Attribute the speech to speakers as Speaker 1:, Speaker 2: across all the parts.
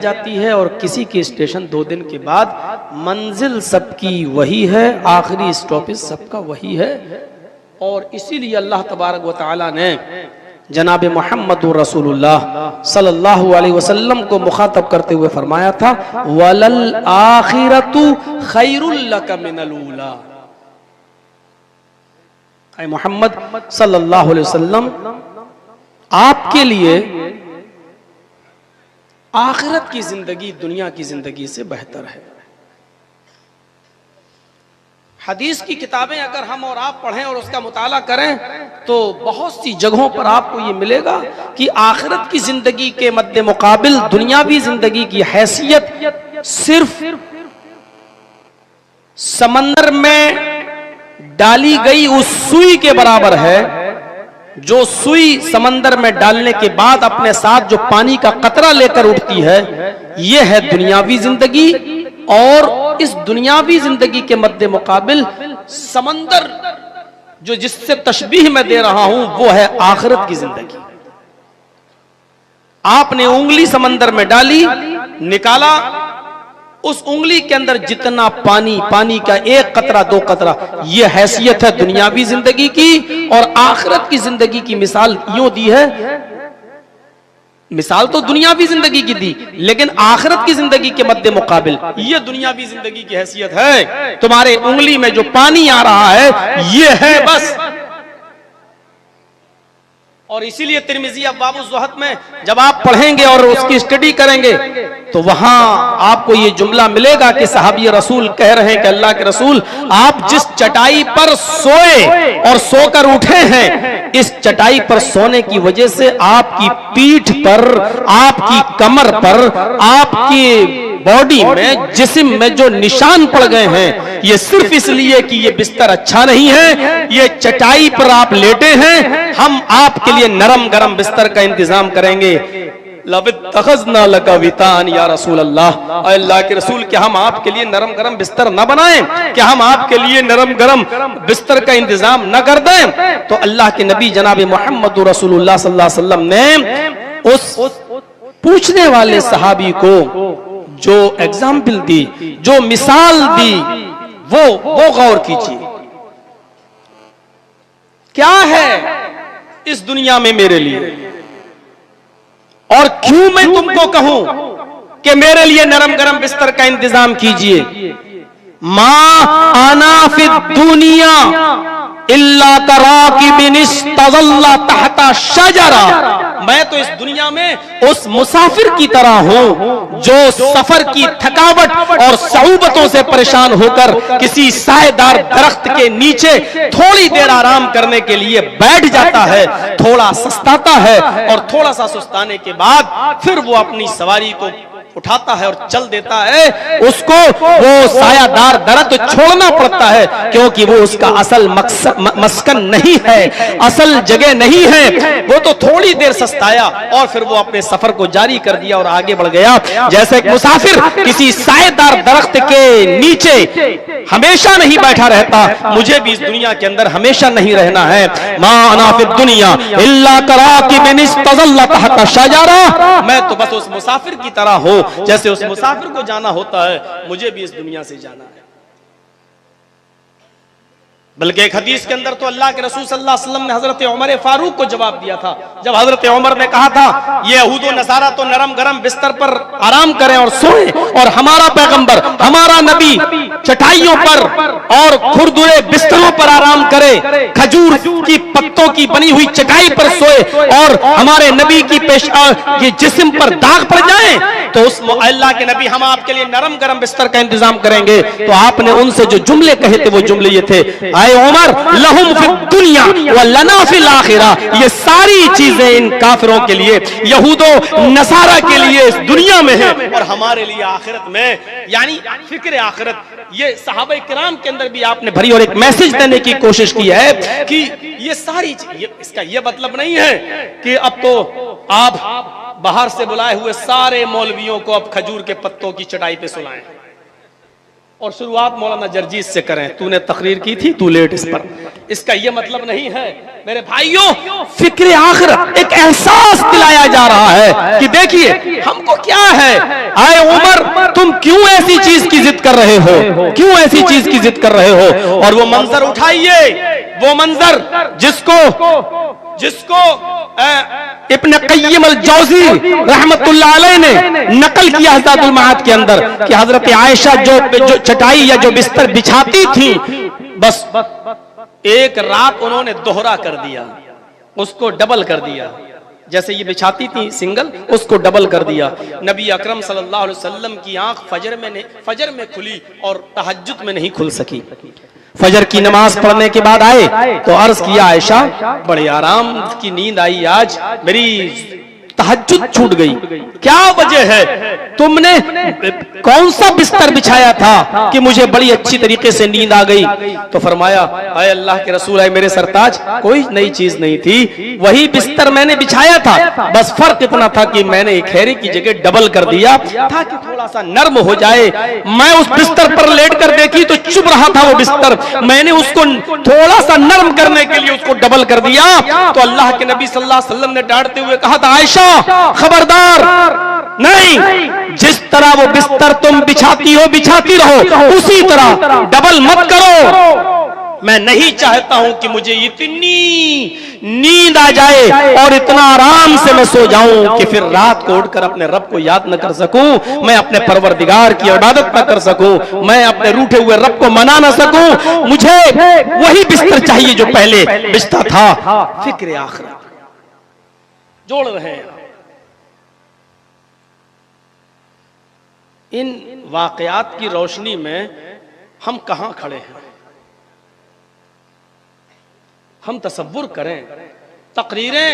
Speaker 1: जाती है और किसी की स्टेशन 2 दिन के बाद मंजिल सबकी वही है, आखिरी स्टॉपेज सबका वही है। और इसीलिए अल्लाह तबारक व तआला ने जनाब मोहम्मद रसूलुल्लाह सल्लल्लाहु अलैहि वसल्लम को मुखातब करते हुए फरमाया था, वलल आखिरतु खैरुल लक मिनल ऊला। ऐ मोहम्मद सल्लल्लाहु अलैहि वसल्लम, आपके लिए आखिरत की जिंदगी दुनिया की जिंदगी से बेहतर है। हदीस की किताबें अगर हम और आप पढ़ें और उसका मुताला करें तो बहुत सी जगहों पर आपको ये मिलेगा कि आखिरत की जिंदगी के मद्दे मुकाबिल दुनियावी जिंदगी की हैसियत सिर्फ समंदर में डाली गई उस सुई के बराबर है जो सुई समंदर में डालने के बाद अपने साथ जो पानी का कतरा लेकर उठती है। यह है दुनियावी जिंदगी। और इस दुनियावी जिंदगी के मद्दे मुकाबिल समंदर जो जिससे तशबीह मैं दे रहा हूं वो है आखिरत की जिंदगी। आपने उंगली समंदर में डाली, निकाला, उस उंगली के अंदर जितना पानी, पानी का 1 कतरा 2 कतरा, यह हैसियत है दुनियावी जिंदगी की। और आखिरत की जिंदगी की मिसाल यूं दी है, मिसाल तो दुनियावी जिंदगी की दी, लेकिन आखिरत की जिंदगी के मद्दे मुकाबिल यह दुनियावी जिंदगी की हैसियत है। तुम्हारे उंगली में जो पानी आ रहा है यह है बस। और इसीलिए तिर्मिज़ी अब्वाबुज़ ज़ुहद में जब आप पढ़ेंगे और उसकी स्टडी करेंगे तो वहां आपको ये जुमला मिलेगा कि सहाबी रसूल कह रहे हैं कि अल्लाह के रसूल, आप जिस चटाई पर सोए और सोकर उठे हैं, इस चटाई पर सोने की वजह से आपकी पीठ पर, आपकी कमर पर, आपकी बॉडी में, जिस्म में जो निशान पड़ गए हैं, ये सिर्फ इसलिए कि ये बिस्तर अच्छा नहीं है, ये चटाई पर आप लेटे हैं। हम आपके लिए नरम गरम बिस्तर का इंतजाम करेंगे। लबित्तखज़ना लका वितान या रसूल अल्लाह, अल्लाह के रसूल, क्या हम आपके लिए नरम गरम बिस्तर न बनाएं? क्या हम आपके लिए नरम गरम बिस्तर का इंतजाम न कर दें? तो अल्लाह के नबी जनाब मोहम्मद रसूलुल्लाह सल्लल्लाहु अलैहि वसल्लम ने उस पूछने वाले सहाबी को जो एग्जाम्पल दी, जो मिसाल दी, वो गौर कीजिए। क्या है इस दुनिया में मेरे लिए, और क्यों मैं तुमको कहूं कि मेरे लिए नरम गरम बिस्तर का इंतजाम कीजिए। मां आना फिद दुनिया इल्ला तराकिबिन इस्तज़ल्ला तहता शजरा, मैं तो इस दुनिया में उस मुसाफिर की तरह हूं जो सफर की थकावट और सऊबतों से परेशान होकर किसी सायेदार दरख्त के नीचे थोड़ी देर आराम करने के लिए बैठ जाता है, थोड़ा सस्ताता है और थोड़ा सा सुस्ताने के बाद फिर वो अपनी सवारी को उठाता है और चल देता है। उसको वो सायादार दरख्त छोड़ना पड़ता है क्योंकि वो उसका असल मस्कन नहीं है, असल जगह नहीं है। वो तो थोड़ी देर सस्ताया और फिर वो अपने सफर को जारी कर दिया और आगे बढ़ गया। जैसे एक मुसाफिर किसी सायेदार दरख्त के नीचे हमेशा नहीं बैठा रहता, मुझे भी इस दुनिया के अंदर हमेशा नहीं रहना है। मा अना फिद दुनिया इल्ला कराकिबिन इस्तज़ल्ला तहता शजरा, मैं तो बस उस मुसाफिर की तरह हूं जैसे उस मुसाफिर को जाना होता है, मुझे भी इस दुनिया से जाना है। बल्कि एक हदीस के अंदर तो अल्लाह के रसूल सल्लल्लाहु अलैहि वसल्लम ने हजरत उमर फारूक को जवाब दिया था, जब हजरत उमर ने कहा था ये यहूद व नसारा तो नरम गरम बिस्तर पर आराम करें और सोएं, और हमारा पैगंबर, हमारा नबी चटाइयों पर और खुरदुरे बिस्तरों पर आराम करे, खजूर की पत्तों की बनी हुई चटाई पर सोए और हमारे नबी की ये जिस्म पर दाग पड़ जाए, तो उस अल्लाह के नबी, हम आपके लिए नरम गरम बिस्तर का इंतजाम करेंगे। तो आपने उनसे जो जुमले कहे थे वो जुमले ये थे, आए उमर लहुम फिद दुनिया व लना फिल आखिरा, ये सारी चीजें इन काफिरों के लिए, यहूदो नसारा के लिए इस दुनिया में है और हमारे लिए आखिरत में, यानी फिक्र आखिरत। ये सहाबा किराम के अंदर भी आपने भरी और एक मैसेज देने की कोशिश की है कि ये सारी इसका ये मतलब नहीं है कि अब तो आप बाहर से बुलाए हुए सारे मौलवियों को अब खजूर के पत्तों की चटाई पे सुलाएं और शुरुआत मौलाना जर्जीस से करें, तूने तकरीर की थी, तू लेट इस पर। इसका यह मतलब नहीं है मेरे भाइयों, फिक्र आखिरत एक एहसास दिलाया जा रहा है कि देखिए हमको क्या है, आए उमर तुम क्यों ऐसी चीज की जिद कर रहे हो, क्यों ऐसी चीज की जिद कर रहे हो। और वो मंजर उठाइए, वो मंजर जिसको इब्न क़य्यिम अल-जौज़ी रहमतुल्लाह अलैह ने नकल किया ज़ादुल मआद के अंदर कि हजरत आयशा जो चटाई या जो बिस्तर बिछाती थी, बस एक रात उन्होंने दोहरा कर दिया, उसको डबल कर दिया। जैसे ये बिछाती थी सिंगल, उसको डबल कर दिया। नबी अकरम सल्लल्लाहु अलैहि वसल्लम की आंख फजर में खुली और तहज्जुद में नहीं खुल सकी। फजर की नमाज पढ़ने के बाद आए तो अर्ज किया, आयशा बड़े आराम की नींद आई, आज मेरी तहज्जुद छूट गई, क्या वजह है, तुमने कौन सा बिस्तर बिछाया था कि मुझे बड़ी अच्छी तरीके से नींद आ गई। तो फरमाया, आए अल्लाह के रसूल, आए मेरे सरताज, कोई नई चीज नहीं थी, वही बिस्तर मैंने बिछाया था, बस फर्क इतना था कि मैंने एक खेरे की जगह डबल कर दिया ताकि थोड़ा सा नर्म हो जाए। मैं उस बिस्तर पर लेट कर देखी तो चुभ रहा था वो बिस्तर, मैंने उसको थोड़ा सा नर्म करने के लिए उसको डबल कर दिया। तो अल्लाह के नबी सल्लल्लाहु अलैहि वसल्लम ने डांटते हुए कहा था, आयशा खबरदार, नहीं, जिस तरह वो बिस्तर तुम बिछाती हो बिछाती रहो, उसी तरह डबल मत करो। मैं नहीं चाहता हूं कि मुझे इतनी नींद आ जाए और इतना आराम से मैं सो जाऊं कि फिर रात को उठकर अपने रब को याद न कर सकूं, मैं अपने परवरदिगार की इबादत न कर सकूं, मैं अपने रूठे हुए रब को मना न सकूं। मुझे वही बिस्तर चाहिए जो पहले बिस्तर था। फिक्र आखिरत जोड़ रहे हैं। इन वाकयात की रोशनी में हम कहां खड़े हैं, हम तसव्वुर करें। तकरीरें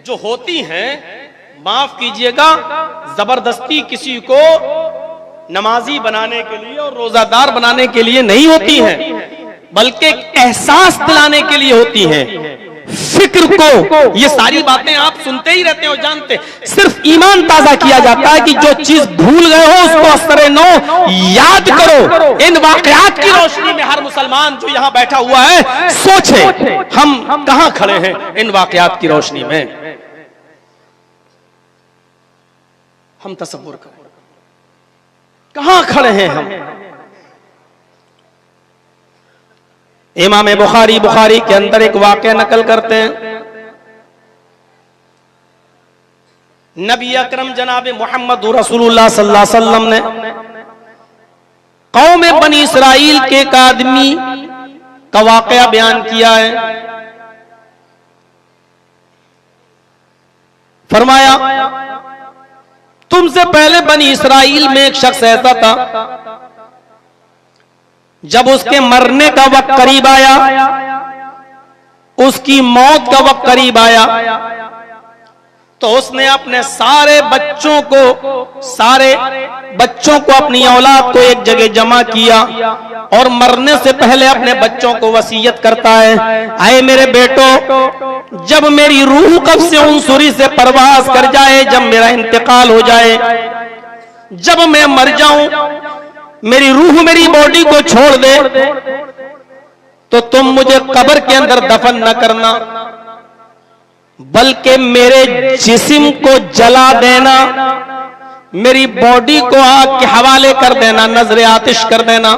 Speaker 1: जो होती हैं, माफ कीजिएगा, जबरदस्ती किसी को नमाजी बनाने के लिए और रोजादार बनाने के लिए नहीं होती हैं, बल्कि एहसास दिलाने के लिए होती हैं। फिक्र को, ये सारी बातें आप सुनते ही रहते हो, जानते, सिर्फ ईमान ताजा किया जाता है कि जो चीज भूल गए हो उसको असरे नो याद करो। इन वाकयात की रोशनी में हर मुसलमान जो यहां बैठा हुआ है सोचे हम कहां खड़े हैं। इन वाकयात की रोशनी में हम तसव्वुर करें कहां खड़े हैं हम। इमाम बुखारी के अंदर एक वाक़या नकल करते हैं। नबी अकरम जनाब मोहम्मद रसूलुल्लाह सल्लल्लाहु अलैहि वसल्लम ने कौम बनी इसराइल के एक आदमी का वाक़या बयान किया है। फरमाया, तुमसे पहले बनी इसराइल में एक शख्स ऐसा था, जब उसके मरने का वक्त करीब आया, उसकी मौत का वक्त करीब आया, तो उसने अपने सारे बच्चों को अपनी औलाद को एक जगह जमा किया और मरने से पहले अपने बच्चों को वसीयत करता है, आए मेरे बेटो, जब मेरी रूह कब्ज़ से उनसुरी से परवाज कर जाए, जब मेरा इंतकाल हो जाए, जब मैं मर जाऊं, मेरी रूह मेरी बॉडी को छोड़ दे, तो तुम मुझे कब्र के अंदर दफन न करना, बल्कि मेरे जिस्म को जला देना, मेरी बॉडी को आग के हवाले कर देना, नजरे आतिश कर देना।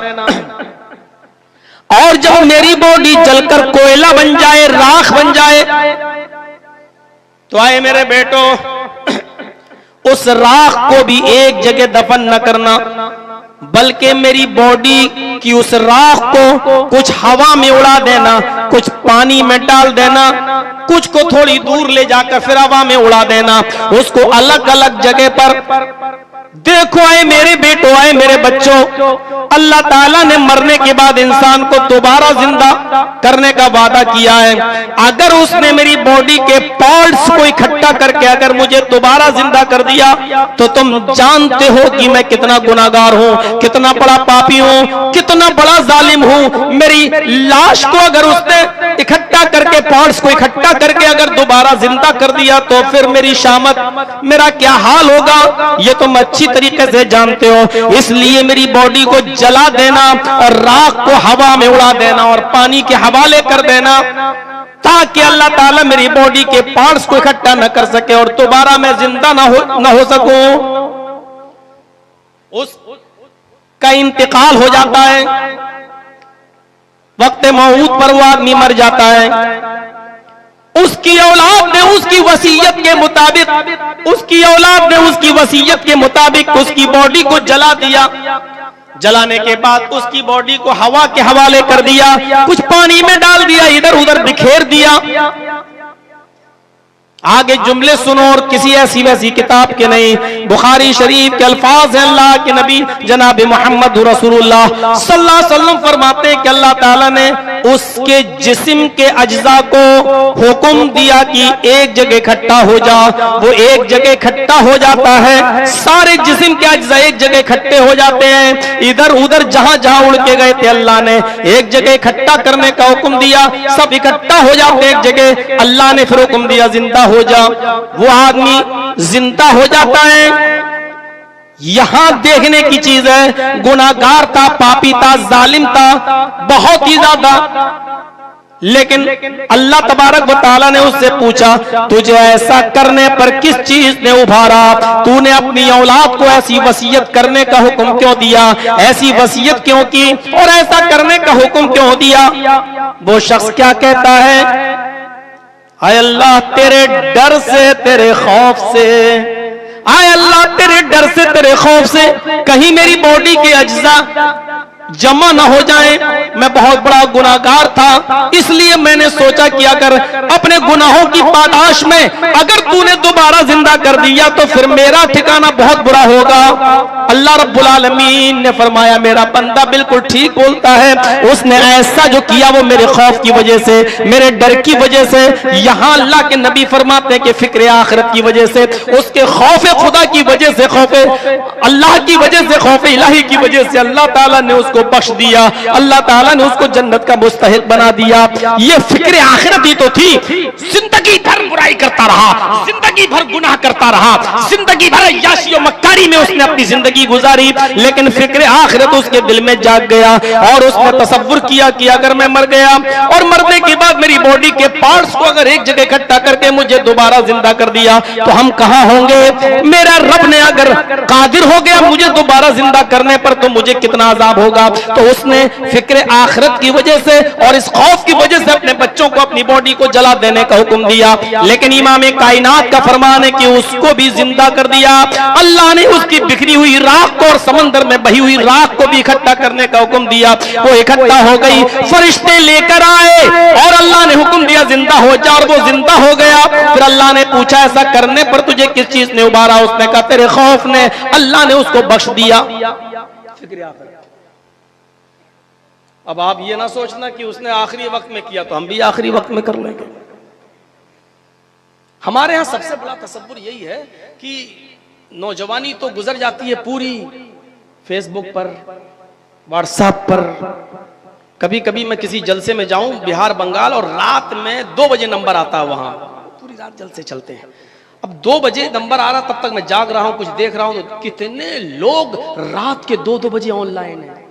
Speaker 1: और जब मेरी बॉडी जलकर कोयला बन जाए, राख बन जाए, तो आए मेरे बेटो, उस राख को भी एक जगह दफन न करना, बल्कि मेरी बॉडी की उस राख को कुछ हवा में उड़ा देना, कुछ पानी में डाल देना, कुछ को थोड़ी दूर ले जाकर फिर हवा में उड़ा देना, उसको अलग अलग जगह पर। देखो आए मेरे बेटो, आए मेरे बच्चों, अल्लाह ताला ने मरने के बाद इंसान को दोबारा जिंदा करने का वादा किया है। अगर उसने मेरी बॉडी के पार्ट्स को इकट्ठा करके अगर मुझे दोबारा जिंदा कर दिया, तो तुम जानते हो कि मैं कितना गुनाहगार हूं, कितना बड़ा पापी हूं, कितना बड़ा जालिम हूं। मेरी लाश को अगर उसने इकट्ठा करके, पार्ट्स को इकट्ठा करके अगर दोबारा जिंदा कर दिया, तो फिर मेरी शामत, मेरा क्या हाल होगा, ये तुम अच्छी अच्छी तरीके से जानते हो, इसलिए मेरी बॉडी को जला देना और राख को हवा में उड़ा देना और पानी के हवाले कर देना, ताकि अल्लाह ताला मेरी बॉडी के पार्ट्स को इकट्ठा न कर सके और दोबारा मैं जिंदा न हो सकूं। उस का इंतकाल हो जाता है, वक्त मौत पर वो आदमी मर जाता है। उसकी औलाद ने उसकी वसीयत के मुताबिक उसकी बॉडी को जला दिया। जलाने के बाद उसकी बॉडी को हवा के हवाले कर दिया, कुछ पानी में डाल दिया, इधर उधर बिखेर दिया। आगे जुमले सुनो और किसी ऐसी वैसी किताब के नहीं, बुखारी शरीफ के अल्फाज हैं। अल्लाह के नबी जनाब मोहम्मद रसूलुल्लाह सल्लल्लाहु अलैहि वसल्लम फरमाते हैं कि अल्लाह ताला ने उसके जिस्म के अज्जा को हुक्म दिया कि एक जगह इकट्ठा हो जा। वो एक जगह इकट्ठा हो जाता है, सारे जिस्म के अज्जा एक जगह इकट्ठे हो जाते हैं। इधर उधर जहां जहां उड़ के गए थे अल्लाह ने एक जगह इकट्ठा करने का हुक्म दिया, सब इकट्ठा हो जाते एक जगह। अल्लाह ने फिर हुक्म दिया जिंदा हो जा, वो आदमी जिंदा हो जाता है। यहां देखने की चीज है, गुनाहगार था, पापी था, जालिम था, बहुत ही ज्यादा। लेकिन अल्लाह तबारक व तआला ने उससे पूछा, तुझे ऐसा करने पर किस चीज ने उभारा? तूने अपनी औलाद को ऐसी वसीयत करने का हुक्म क्यों दिया? ऐसी वसीयत क्यों की और ऐसा करने का हुक्म क्यों दिया? वो शख्स क्या कहता है, आय अल्लाह तेरे डर से, तेरे खौफ से, आय अल्लाह तेरे डर से, तेरे खौफ से कहीं मेरी बॉडी के अज्जा जमा न हो जाए। मैं बहुत बड़ा गुनाहगार था, इसलिए मैंने सोचा कि अगर अपने गुनाहों की पादाश में अगर तूने दोबारा जिंदा कर दिया तो फिर मेरा ठिकाना बहुत बुरा होगा। अल्लाह रब्बुल आलमीन ने फरमाया मेरा बंदा बिल्कुल ठीक बोलता है, उसने ऐसा जो किया वो मेरे खौफ की वजह से, मेरे डर की वजह से। यहां अल्लाह के नबी फरमाते कि फिक्र आखिरत की वजह से, उसके खौफ खुदा की वजह से, खौफ अल्लाह की वजह से, खौफ इलाही की वजह से अल्लाह ताला ने उसको बख्श दिया, अल्लाह ताला ने उसको जन्नत का मुस्तहिक बना दिया। ये फिक्र आखिरत ही तो थी। जिंदगी भर बुराई करता रहा, जिंदगी भर गुनाह करता रहा, जिंदगी भर याशी और मक्कारी में उसने अपनी जिंदगी गुजारी, लेकिन फिक्र आखिरत उसके दिल में जाग गया और उसने तसव्वुर किया कि अगर मैं मर गया और मरने के बाद मेरी बॉडी के पार्ट्स को अगर एक जगह इकट्ठा करके मुझे दोबारा जिंदा कर दिया तो हम कहां होंगे? मेरा रब ने अगर कादिर हो गया मुझे दोबारा जिंदा करने पर तो मुझे कितना अजाब होगा। तो उसने फिक्र आखिरत की वजह से और इस खौफ की वजह से अपने बच्चों को अपनी बॉडी को जला देने का हुक्म दिया। लेकिन इमाम कायनात का फरमान है कि उसको भी जिंदा कर दिया। अल्लाह ने उसकी बिखरी हुई राख को और समंदर में बही हुई राख को भी इकट्ठा करने का हुक्म दिया। वो इकट्ठा हो गई, फरिश्ते लेकर आए और अल्लाह ने हुक्म दिया जिंदा हो जा, और वो जिंदा हो गया। फिर अल्लाह ने पूछा ऐसा करने पर तुझे किस चीज ने उबारा? उसने कहा तेरे खौफ ने। अल्लाह ने उसको बख्श दिया। अब आप ये ना सोचना कि उसने आखिरी वक्त में किया तो हम भी आखिरी वक्त में कर लेंगे। हमारे यहां सबसे बड़ा तसव्वुर यही है कि नौजवानी तो गुजर जाती है पूरी फेसबुक पर, व्हाट्सएप पर। कभी कभी मैं किसी जलसे में जाऊं बिहार बंगाल और रात में 2 बजे नंबर आता है, वहां पूरी रात जलसे चलते हैं। अब 2 बजे नंबर आ रहा, तब तक मैं जाग रहा हूं, कुछ देख रहा हूं, तो कितने लोग रात के 2-2 बजे ऑनलाइन हैं।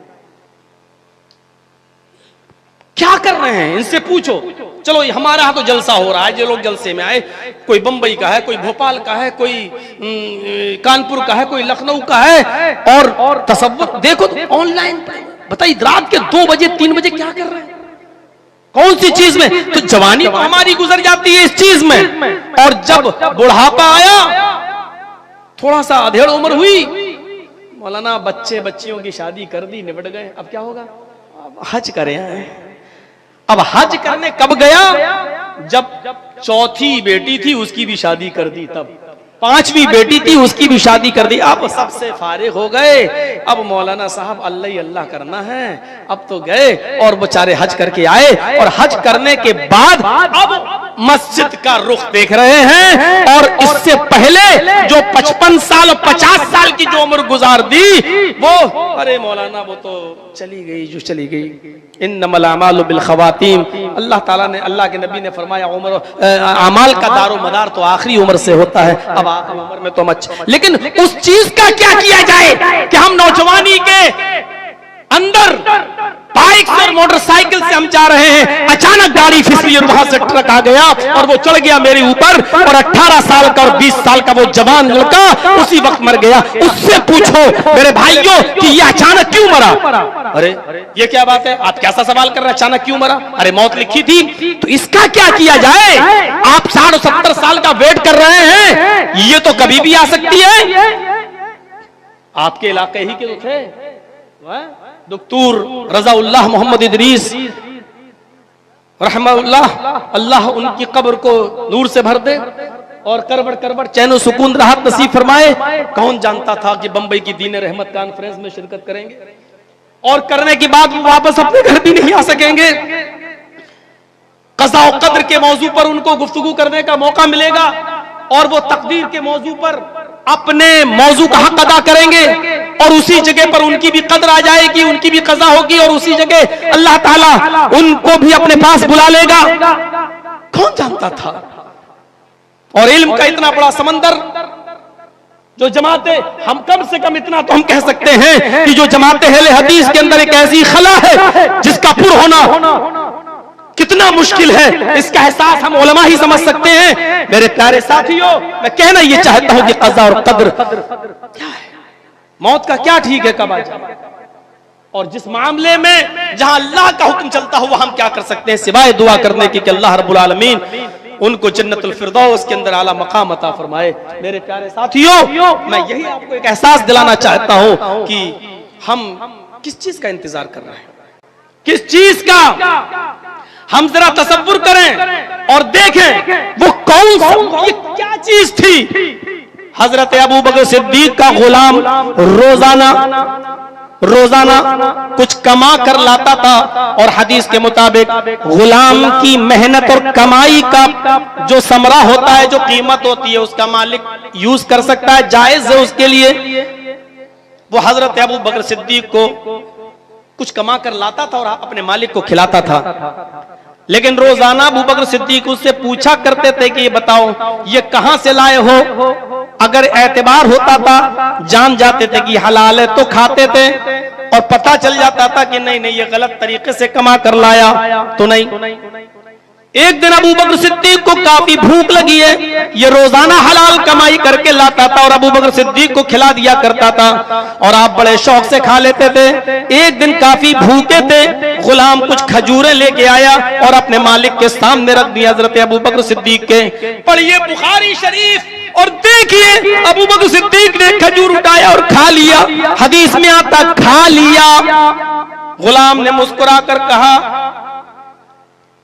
Speaker 1: क्या कर रहे हैं इनसे पूछो। चलो हमारे यहां तो जलसा हो रहा है, जो लोग जलसे में आए, कोई बंबई का है, कोई भोपाल का है, कोई कानपुर का है, कोई लखनऊ का है, और तसव्वुर देखो ऑनलाइन। बताइए रात के 2 बजे 3 बजे क्या कर रहे हैं, कौन सी चीज में? तो जवानी तो हमारी गुजर जाती है इस चीज में, और जब बुढ़ापा आया, थोड़ा सा अधेड़ उम्र हुई, मौलाना बच्चे बच्चियों की शादी कर दी, निपट गए। अब क्या होगा? अब हज करें। अब हज करने कब गया? जब चौथी बेटी थी उसकी भी शादी कर दी, तब 5वीं बेटी थी उसकी भी शादी कर दी। अब सबसे फारिग हो गए। अब मौलाना साहब अल्लाह ही अल्लाह करना है। अब तो गए और बेचारे हज करके आए, और हज करने के बाद अब मस्जिद का रुख देख रहे हैं। और इससे पहले जो 55 साल और 50 साल की जो उम्र गुजार दी, वो अरे मौलाना वो तो चली गई जो चली गई। इन्नमल अमालु बिल खवातीम, अल्लाह ताला ने, अल्लाह के नबी ने फरमाया उम्र अमाल का दारो मदार तो आखिरी उम्र से होता है। अब आखिरी उम्र में तो हम अच्छा, लेकिन उस चीज का क्या किया जाए कि हम नौजवानी के अंदर बाइक और मोटरसाइकिल से हम जा रहे हैं, अचानक गाड़ी फिसली और वहां से ट्रक आ गया और वो चढ़ गया मेरे ऊपर, और 18 साल का और 20 साल का वो जवान लड़का उसी वक्त मर गया। उससे पूछो मेरे भाइयों कि ये अचानक क्यों मरा? अरे ये क्या बात है, आप कैसा सवाल कर रहे हैं, अचानक क्यों मरा? अरे मौत लिखी थी। तो इसका क्या किया जाए? आप 60 और 70 साल का वेट कर रहे हैं, ये तो कभी भी आ सकती है। आपके इलाके ही के थे डॉक्टर रजाउल्लाह मोहम्मद इदरीस रहमतुल्लाह, अल्लाह उनकी कब्र को नूर से भर दे और करवट करवट चैन सुकून राहत नसीब फरमाए। कौन जानता था कि बंबई की दीन रहमत कॉन्फ्रेंस में शिरकत करेंगे और करने के बाद वो वापस अपने घर भी नहीं आ सकेंगे। क़ज़ा और क़द्र के मौजू पर उनको गुफ्तगू करने का मौका मिलेगा और वो तकदीर के मौजू पर अपने मौजू का हक अदा करेंगे और उसी जगह पर उनकी भी कदर आ जाएगी, उनकी भी क़ज़ा होगी और उसी जगह अल्लाह ताला उनको भी अपने पास बुला लेगा। कौन जानता था? और इल्म का इतना बड़ा समंदर जो जमाते, हम कम से कम इतना तो हम कह सकते हैं कि जो जमाते अहले हदीस के अंदर एक ऐसी खला है जिसका पुर होना कितना मुश्किल है, इसका एहसास हम उलमा ही समझ सकते हैं। मेरे प्यारे साथियों, मैं कहना ये चाहता हूं कि क़ज़ा और क़द्र क्या है, मौत का क्या ठीक है, कब आ जाए, और जिस मामले में जहां अल्लाह का हुक्म चलता हो वहां हम क्या कर सकते हैं सिवाय दुआ करने की कि अल्लाह रब्बुल आलमीन उनको जन्नतुल फिरदौस के अंदर आला मकाम अता फरमाए। मेरे प्यारे साथियों, मैं यही आपको एक एहसास दिलाना चाहता हूं कि हम किस चीज का इंतजार कर रहे हैं, किस चीज का। हम जरा तसव्वुर करें और देखें वो कौन सा, ये क्या चीज थी। हजरत अबू बकर सिद्दीक का गुलाम रोजाना कुछ कमा कर लाता था और हदीस के मुताबिक गुलाम की मेहनत और कमाई का जो समरा होता है, जो कीमत होती है, उसका मालिक यूज कर सकता है, जायज है उसके लिए। वो हजरत अबू बकर सिद्दीक को कुछ कमा कर लाता था और अपने मालिक को खिलाता था। लेकिन रोजाना अबू बकर सिद्दीक उससे पूछा करते थे कि ये बताओ ये कहां से लाए हो। अगर एतबार होता था, जान जाते थे कि हलाल है तो खाते थे, और पता चल जाता था कि नहीं नहीं ये गलत तरीके से कमा कर लाया तो नहीं। एक दिन अबू बकर सिद्दीक को काफी भूख लगी है, ये रोजाना हलाल कमाई करके लाता था और अबू बकर सिद्दीक को खिला दिया करता था और आप बड़े शौक से खा लेते थे। एक दिन काफी भूखे थे, गुलाम कुछ खजूरें लेके आया और अपने मालिक के सामने रख दिया हजरत अबू बकर सिद्दीक के। पढ़िए बुखारी शरीफ और देखिए अबू बकर सिद्दीक ने खजूर उठाया और खा लिया। हदीस में आता खा लिया। गुलाम ने मुस्कुरा कर कहा,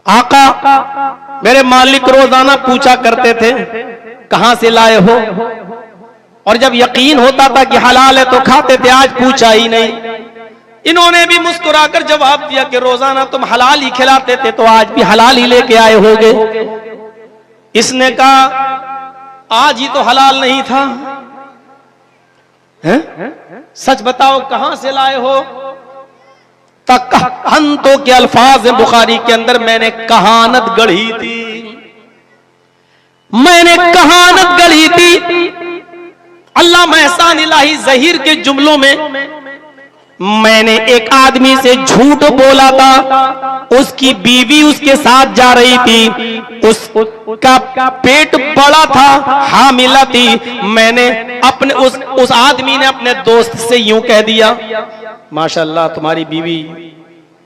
Speaker 1: आका मेरे मालिक रोजाना पूछा करते थे कहां से लाए हो, और जब यकीन होता था कि हलाल है तो खाते थे, आज पूछा ही नहीं। इन्होंने भी मुस्कुराकर जवाब दिया कि रोजाना तुम हलाल ही खिलाते थे तो आज भी हलाल ही लेके आए होगे। इसने कहा आज ही तो हलाल नहीं था, है? सच बताओ कहां से लाए हो। तकहनतो के अल्फाज हैं बुखारी के अंदर, मैंने कहानत गढ़ी थी, मैंने कहानत गढ़ी थी। अल्लाह एहसान इलाही ज़हीर के जुमलों में मैंने एक आदमी से झूठ बोला था, उसकी बीवी उसके साथ जा रही थी, उसका पेट बड़ा था, हामिला थी। मैंने अपने उस आदमी ने अपने दोस्त से यूं कह दिया, माशाअल्लाह तुम्हारी बीवी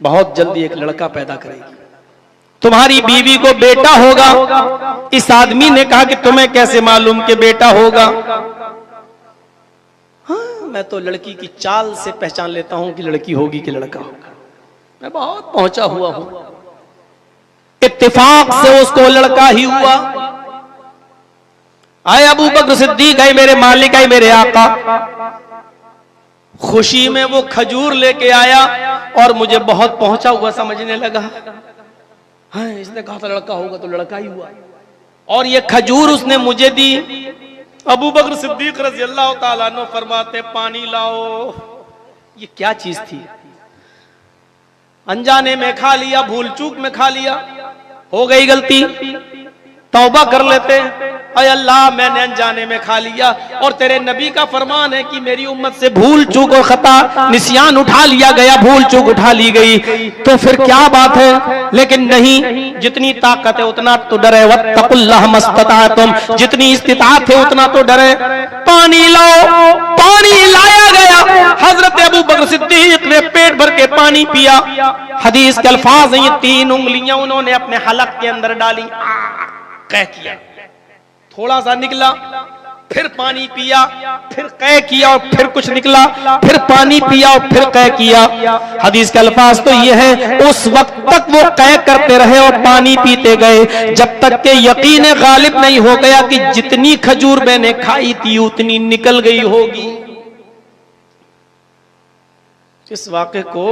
Speaker 1: बहुत जल्दी एक लड़का पैदा करेगी, तुम्हारी बीवी को बेटा होगा। इस आदमी ने कहा कि तुम्हें कैसे मालूम कि बेटा होगा। हाँ, मैं तो लड़की की चाल से पहचान लेता हूं कि लड़की होगी कि लड़का होगा, मैं बहुत पहुंचा हुआ हूं। इत्तेफाक से उसको लड़का ही हुआ। आए अबू बकर सिद्दीक, आए मेरे मालिक, आए मेरे आका। खुशी में वो खजूर लेके आया और मुझे बहुत पहुंचा हुआ समझने लगा। हाँ, इसने कहा था लड़का होगा तो लड़का ही हुआ। और ये खजूर उसने मुझे दी। अबू बकर सिद्दीक रज़ी अल्लाह ताला अन्हु फरमाते पानी लाओ। ये क्या चीज थी? अनजाने में खा लिया, भूल चूक में खा लिया, हो गई गलती, तौबा कर लेते। अय अल्लाह मैंने अनजाने में खा लिया, और तेरे नबी का फरमान है कि मेरी उम्मत से भूल चूक और खता निस्यान उठा लिया गया, भूल चूक उठा ली गई, तो फिर क्या बात है। लेकिन नहीं, जितनी ताकत है उतना तो डरे। वत्तकुल्लाह मस्तताअतुम, जितनी इस्तिताअत है उतना तो डरे। पानी लाओ। पानी लाया गया। हजरत अबू बकर सिद्दीक ने पेट भर के पानी पिया। हदीस के अल्फाज हैं, ये 3 उंगलियां उन्होंने अपने हलक के अंदर डाली, कह किया, थोड़ा सा निकला, फिर पानी पिया, फिर कह किया, और फिर कुछ निकला, फिर पानी पिया और फिर कह किया। हदीस के अल्फाज तो ये है, उस वक्त तक वो कह करते रहे और पानी पीते गए जब तक के यकीन गालिब नहीं हो गया कि जितनी खजूर मैंने खाई थी उतनी निकल गई होगी। इस वाक़े को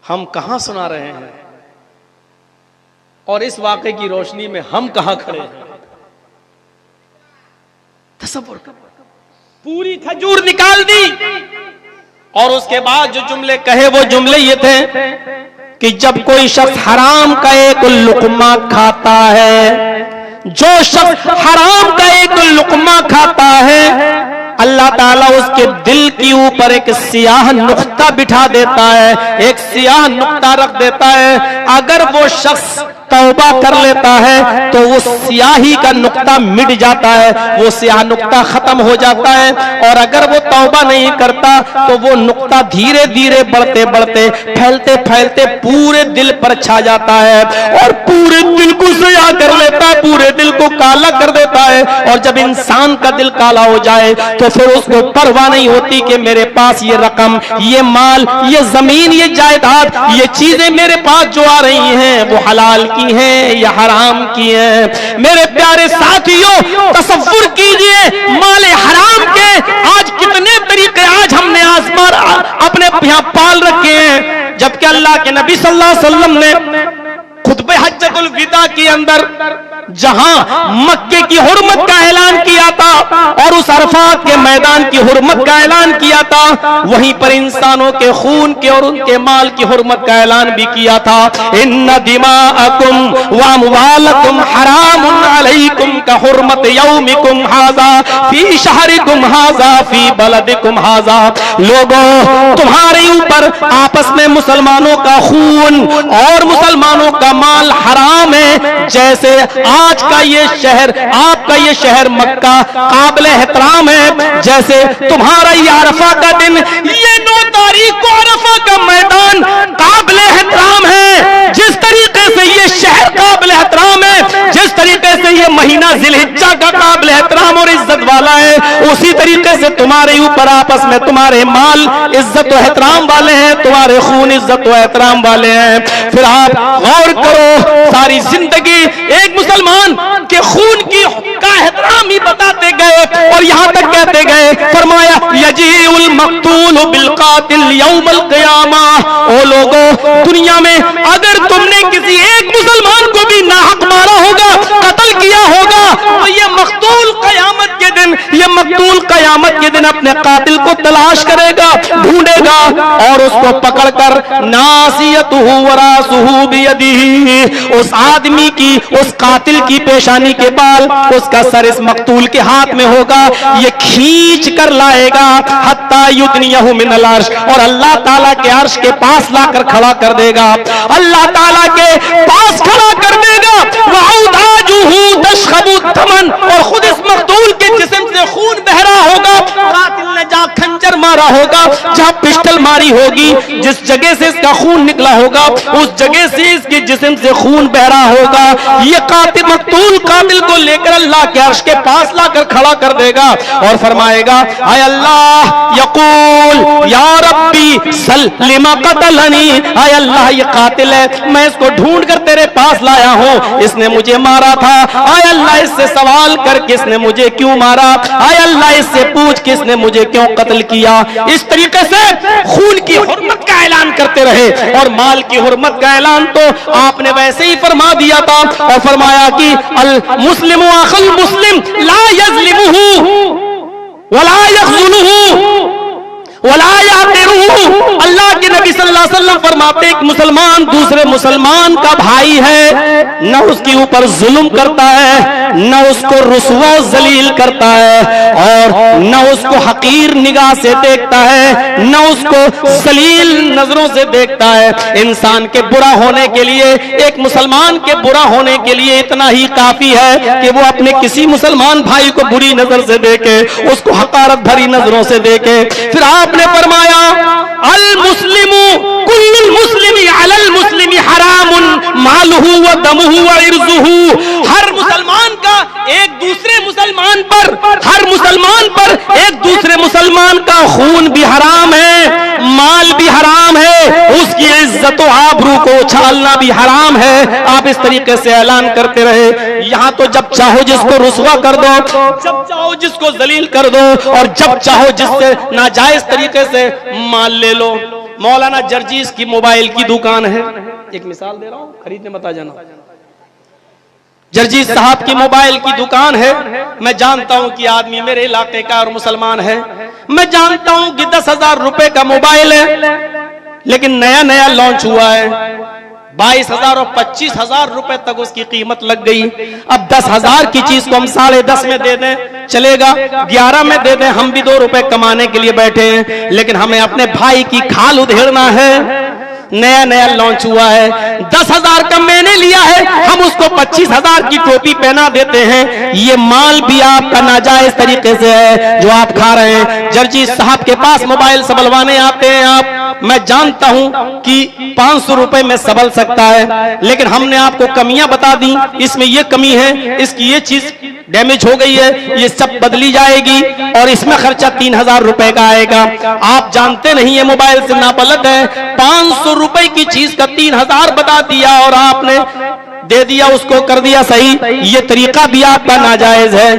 Speaker 1: हम कहां सुना रहे हैं और इस वाक़े की रोशनी में हम कहां खड़े हैं? तसव्वुर कर। पूरी खजूर निकाल दी और उसके बाद जो जुमले कहे वो जुमले ये थे कि जब कोई शख्स हराम का एक लुक़मा खाता है, जो शख्स हराम का एक लुक़मा खाता है, अल्लाह ताला उसके दिल के ऊपर एक सियाह नुक्ता बिठा देता है, एक सियाह नुक्ता रख देता है। अगर वो शख्स तौबा कर लेता है तो वो सियाही का नुक्ता मिट जाता है, वो सियाह नुक्ता खत्म हो जाता है। और अगर वो तौबा नहीं करता तो वो नुक्ता धीरे धीरे बढ़ते बढ़ते फैलते फैलते पूरे दिल पर छा जाता है और पूरे दिल को सियाह कर लेता है, पूरे दिल को काला कर देता है। और जब इंसान का दिल काला हो जाए तो फिर उसको परवाह नहीं होती कि मेरे पास ये रकम, ये माल, ये जमीन, ये जायदाद, ये चीजें मेरे पास जो आ रही हैं वो हलाल की हैं या हराम की हैं। मेरे प्यारे साथियों, तसव्वुर कीजिए माले हराम के आज कितने तरीके आज हमने आसमान अपने यहाँ पाल रखे हैं, जबकि अल्लाह के नबी सल्लल्लाहु अलैहि वसल्लम ने खुतबे हज्जतुल विदा के अंदर जहां मक्के की हुर्मत का ऐलान किया था और उस अरफात के मैदान की हुर्मत का ऐलान किया था, वहीं पर इंसानों के खून के और उनके माल की हुर्मत का ऐलान भी किया था। इन्ना दिमाअकुम व अमवालकुम हरामुन अलैकुम का हुर्मत यौमिकुम हाज़ा फी शहरिकुम हाज़ा फी बलदिकुम हाज़ा। लोगों, तुम्हारे ऊपर आपस में मुसलमानों का खून और मुसलमानों का माल हराम है, जैसे आज का ये शहर, आपका ये शहर मक्का काबिले एहतराम है, जैसे तुम्हारा ये अरफा का दिन, ये 9 तारीख को अरफा का मैदान काबिले एहतराम है, जिस तरीके से ये शहर काबिले एहतराम है, जिस तरीके से ये महीना जिलहिज्जा का काबिले एहतराम और इज्जत वाला है, उसी तरीके से तुम्हारे ऊपर आपस में तुम्हारे माल इज्जत और एहतराम वाले हैं, तुम्हारे खून इज्जत और एहतराम वाले हैं। फिर आप गौर करो, सारी जिंदगी एक मुसलमान के खून की का एहतराम ही बताते गए और यहाँ तक कहते गए, फरमाया यजीउल मक्तूल बिल कातिल यौमल क़ियामा। ओ लोगों, दुनिया में अगर तुमने किसी एक मुसलमान को भी नाहक मारा होगा, कत्ल किया होगा, तो ये मक्तूल क़यामत के दिन, ये मक्तूल क़यामत के दिन अपने कातिल को तलाश करेगा, ढूंढेगा और उसको पकड़कर नासियतुहु व रासुहु बियदिही, उस आदमी की, उस कातिल की पेशानी के बाल, उसका सर इस मक्तूल के हाथ में होगा, ये खींच कर लाएगा हत्ता युदनियहु मिनल अर्श, और अल्लाह ताला के अर्श के पास लाकर खड़ा कर देगा, अल्लाह ताला के पास खड़ा कर देगा। वअउदाजुहु तशखबु दमन, और खुद इस मक्तूल के जिस्म से खून बह रहा होगा, कातिल ने जहां खंजर मारा होगा, जहां पिस्टल मारी होगी, जिस जगह से इसका खून निकला होगा, उस जगह से इसके जिस्म से खून बह रहा होगा। ये कातिल मक्तूल कातिल को लेकर अल्लाह के अर्श के पास लाकर खड़ा कर देगा और फरमाएगा, आय अल्लाह, यकूल या रब्बी सल्लिमा कतलनी, आय अल्लाह ये कातिल है, मैं इसको ढूंढ कर तेरे पास लाया हूं, इसने मुझे मारा था, आय अल्लाह इससे सवाल कर किसने मुझे क्यों मारा, आय अल्लाह इससे पूछ किसने मुझे क्यों कत्ल किया। इस तरीके से खून की हुर्मत का का ऐलान करते रहे। और माल की हुर्मत का ऐलान तो आपने वैसे ही फरमा दिया था और फरमाया कि अल मुस्लिम अखल मुस्लिम ला यज़लिमुहु वला यख़ज़ुलुहु वला याक़िरुहु। अल्लाह के नबी सल्लल्लाहु अलैहि वसल्लम फरमाते एक मुसलमान दूसरे मुसलमान का भाई है, न उसके ऊपर जुल्म करता है, न उसको रुस्वा जलील करता है, और न उसको हकीर निगाह से देखता है, न उसको जलील नजरों से देखता है। इंसान के बुरा होने के लिए, एक मुसलमान के बुरा होने के लिए इतना ही काफी है कि वो अपने किसी मुसलमान भाई को बुरी नजर से देखे, उसको हकारत भरी नजरों से देखे। फिर आपने फरमाया अल मुस्लिमु कुल्लुल मुस्लिमी अलल मुस्लिमी हरामुन मालुहु व दमुहु व इर्जुहु। हर मुसलमान का एक दूसरे मुसलमान पर, हर मुसलमान पर एक दूसरे मुसलमान का खून भी हराम है, माल भी हराम है, उसकी इज्जत व आबरू को उछालना भी हराम है। आप इस तरीके से ऐलान करते रहे। यहाँ तो जब चाहो जिसको रुस्वा कर दो, जब चाहो जिसको जलील कर दो, और जब चाहो जिससे नाजायज तरीके से माल ले लो। मौलाना जर्जीस की मोबाइल की दुकान है, एक मिसाल दे रहा हूं, खरीदने मत आ जाना। जर्जीस साहब की मोबाइल की दुकान है। मैं जानता हूं कि आदमी मेरे इलाके का और मुसलमान है। मैं जानता हूं कि 10,000 रुपए का मोबाइल है, लेकिन नया नया लॉन्च हुआ है। 22,000 और 25,000 रुपए तक उसकी कीमत लग गई। अब 10,000 की चीज को हम 10.5 में दे दें चलेगा, 11 में दे दें, हम भी 2 रुपए कमाने के लिए बैठे हैं। लेकिन हमें अपने भाई की खाल उधेड़ना है। नया नया लॉन्च हुआ है, 10,000 का मैंने लिया है, हम उसको 25,000 की टोपी पहना देते हैं। ये माल भी आपका नाजायज तरीके से है जो आप खा रहे हैं। जर्जीस साहब के पास मोबाइल सबलवाने आते हैं आप, मैं जानता हूं कि 500 रुपए में सबल सकता है, लेकिन हमने आपको कमियां बता दी, इसमें ये कमी है, इसकी ये चीज डैमेज हो गई है, ये सब बदली जाएगी और इसमें खर्चा 3,000 रुपए का आएगा। आप जानते नहीं है मोबाइल से नापलद है, 500 रुपए की चीज का 3,000 बता दिया और आपने दे दिया, उसको कर दिया सही। ये तरीका भी आपका नाजायज है,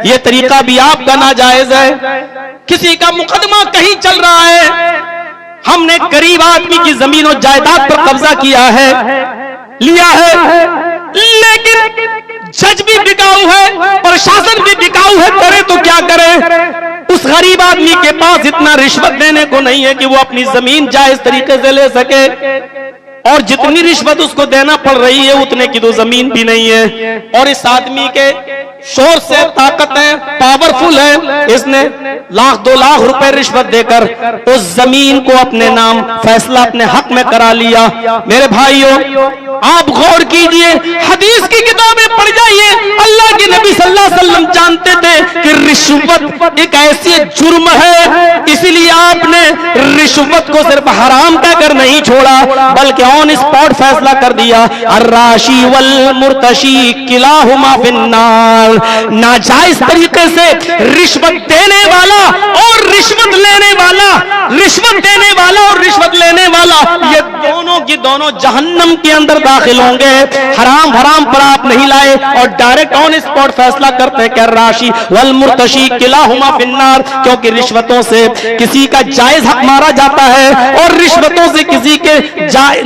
Speaker 1: ये तरीका भी आपका नाजायज है। किसी का मुकदमा कहीं चल रहा है, हमने गरीब आदमी की जमीन और जायदाद पर कब्जा किया है, लिया है, लेकिन जज भी बिकाऊ है, प्रशासन भी बिकाऊ है, करे तो क्या करे। उस गरीब आदमी के पास इतना रिश्वत देने को नहीं है कि वो अपनी जमीन जायज तरीके से ले सके, और जितनी रिश्वत उसको देना पड़ रही है उतने की तो जमीन भी नहीं है। और इस आदमी के शोर से ताकत है, पावरफुल है, इसने 1,00,000-2 लाख रुपए रिश्वत देकर उस जमीन को अपने नाम फैसला अपने हक में करा लिया। मेरे भाइयों, आप गौर कीजिए, हदीस की किताबें पढ़ जाइए। अल्लाह के नबी सल्लल्लाहु अलैहि वसल्लम जानते थे कि रिश्वत एक ऐसी जुर्म है, इसलिए आपने रिश्वत को सिर्फ हराम कहकर नहीं छोड़ा, बल्कि ऑन स्पॉट फैसला कर दिया, अर्राशी वल मुर्तशी किलाहुमा फिन्नार। नाजायज तरीके से रिश्वत देने वाला और रिश्वत लेने वाला, रिश्वत देने वाला और रिश्वत लेने वाला, ये दोनों की दोनों जहन्नम के अंदर दाखिल होंगे। हराम हराम पर आप नहीं लाए और डायरेक्ट ऑन स्पॉट फैसला करते हैं कि राशि वल मुर्तशी किलाहुमा फिन्नार, क्योंकि रिश्वतों से किसी का जायज हक मारा जाता है और रिश्वतों से किसी के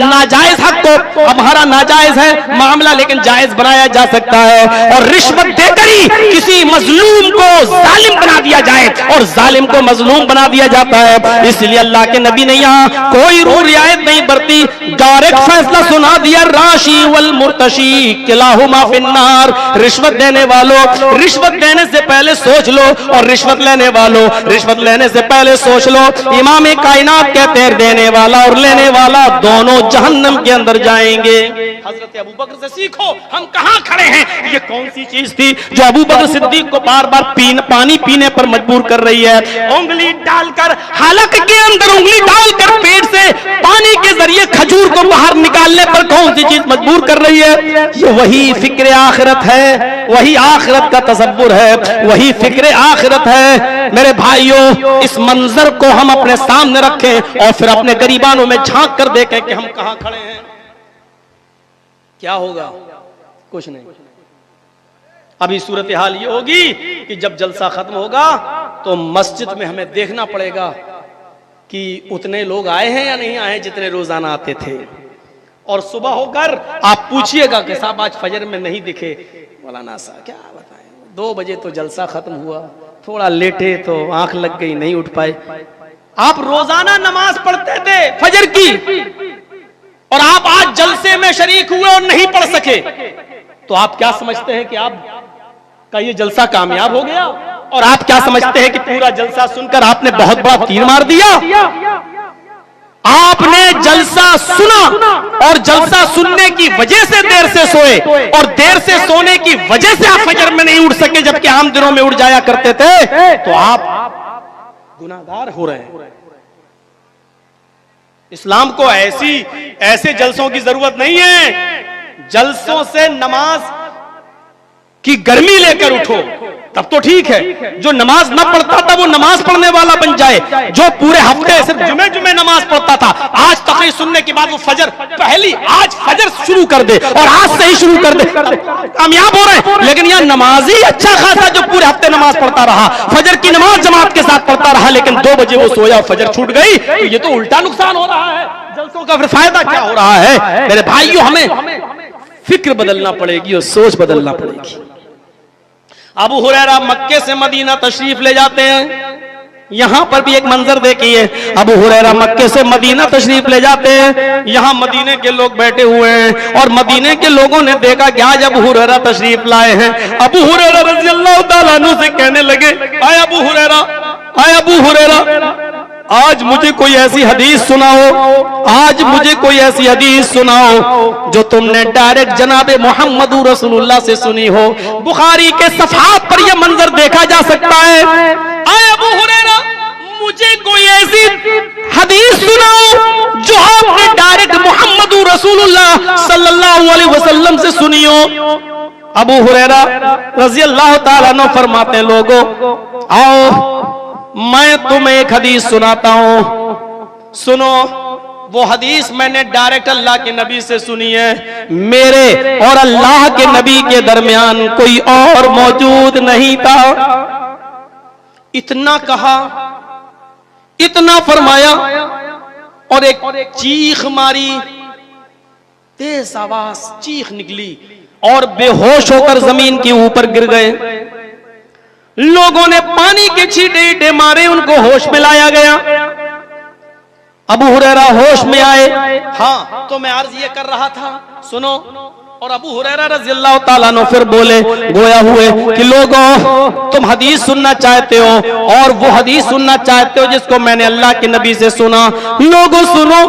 Speaker 1: नाजायज हक को, हमारा नाजायज है मामला लेकिन जायज बनाया जा सकता है, और रिश्वत देकर ही किसी मजलूम को जालिम बना दिया जाए और जालिम को मजलूम बना दिया जाता है। इसलिए अल्लाह के नबी ने यहाँ कोई रू रियायत नहीं बरती, डायरेक्ट फैसला सुना दिया, राशि वल मुर्तशी किलाहुमा फिन्नार। रिश्वत देने वालों, रिश्वत देने से पहले सोच लो, और रिश्वत लेने वालों, रिश्वत लेने से पहले सोच लो। इमाम कायनात कहते हैं देने वाला और लेने वाला दोनों जहन्नम के अंदर जाएंगे। हजरत अबू बकर से सीखो, हम कहां खड़े हैं। ये कौन सी चीज थी जो अबू बकर सिद्दीक को बार बार पानी पीने पर मजबूर कर रही है। उंगली डालकर, हलक के अंदर उंगली डालकर पेट से पानी के जरिए खजूर को बाहर निकालने पर कौन सी चीज मजबूर कर रही है। ये वही फिक्र आखिरत है, वही आखिरत का तसव्वुर है, वही फिक्र आखिरत है। मेरे भाइयों, इस मंजर को हम अपने सामने रखें और फिर अपने गरीबानों में झांक कर देखें कि हम कहां खड़े हैं। क्या होगा? कुछ नहीं। अभी सूरत हाल ये होगी कि जब जलसा खत्म होगा तो मस्जिद में हमें देखना पड़ेगा कि उतने लोग आए हैं या नहीं आए हैं जितने रोजाना आते थे। और सुबह होकर आप पूछिएगा कि साहब आज फजर में नहीं दिखे। मौलाना साहब क्या बताएं, 2 बजे तो जलसा खत्म हुआ, थोड़ा लेटे तो आंख लग गई, नहीं उठ पाए। आप रोजाना नमाज पढ़ते थे फजर की, और आप आज जलसे में शरीक हुए और नहीं पढ़ सके, तो आप क्या समझते हैं कि आप का ये जलसा कामयाब हो गया? और आप क्या समझते हैं कि पूरा जलसा सुनकर आपने बहुत बड़ा तीर मार दिया? आपने जलसा सुना और जलसा सुनने की वजह से देर से सोए, और देर से सोने की वजह से आप फजर में नहीं उठ सके, जबकि आम दिनों में उठ जाया करते थे, तो आप गुनाहगार हो रहे हैं। इस्लाम को ऐसे जलसों की जरूरत नहीं है। जलसों से नमाज की गर्मी लेकर उठो, तब तो ठीक है। जो नमाज न पढ़ता था वो नमाज पढ़ने वाला बन जाए। जो पूरे हफ्ते सिर्फ जुमे नमाज पढ़ता था, आज तकरीर सुनने के बाद वो फजर आज फजर शुरू कर दे, और आज से ही शुरू कर दे, कामयाब हो रहे हैं। लेकिन यह नमाजी अच्छा खासा जो पूरे हफ्ते नमाज पढ़ता रहा, फजर की नमाज जमात के साथ पढ़ता रहा, लेकिन 2 बजे वो सोया, फजर छूट गई, तो ये तो उल्टा नुकसान हो रहा है। जलसों का फिर फायदा क्या हो रहा है? मेरे भाइयों, हमें फिक्र बदलना पड़ेगी और सोच बदलना पड़ेगी। अबू हुरैरा मक्के से मदीना तशरीफ ले जाते हैं। यहां पर भी एक मंजर देखिए, अबू हुरैरा मक्के से मदीना तशरीफ ले जाते हैं। यहां मदीने के लोग बैठे हुए हैं, और मदीने के लोगों ने देखा कि आज अबू हुरैरा तशरीफ लाए हैं। अबू हुरैरा रज़ी अल्लाह तआला अन्हु से कहने लगे, आए अबू हुरैरा, आए अबू हुरैरा, आज मुझे कोई ऐसी हदीस सुनाओ, आज मुझे कोई ऐसी हदीस सुनाओ जो तुमने डायरेक्ट जनाबे मोहम्मद रसूलुल्लाह से सुनी हो। बुखारी के सफ़हात पर यह मंजर देखा जा सकता है। आए अबू हुरैरा, मुझे कोई ऐसी हदीस सुनाओ जो आपने डायरेक्ट मोहम्मद रसूलुल्लाह सल्लल्लाहु अलैहि वसल्लम से सुनी हो। अबू हुरैरा रज़ी अल्लाह तआला अन्हु फरमाते हैं, लोगों आओ मैं तुम्हें एक हदीस सुनाता हूं, सुनो। वो हदीस मैंने डायरेक्ट अल्लाह के नबी से सुनी है। मेरे और अल्लाह के नबी के दरमियान कोई और मौजूद नहीं था। इतना कहा, इतना फरमाया, और एक चीख मारी, तेज आवाज चीख निकली, और बेहोश होकर जमीन के ऊपर गिर गए। लोगों ने पानी के छींटे मारे, उनको होश में लाया गया। अबू हुरैरा होश में आए। हाँ, तो मैं अर्ज ये कर रहा था, सुनो। और अबू हुरैरा रज़ी अल्लाह तआला अन्हु फिर बोले, गोया हुए कि लोगों तुम हदीस सुनना चाहते हो, और वो हदीस सुनना चाहते हो जिसको मैंने अल्लाह के नबी से सुना। लोगों सुनो,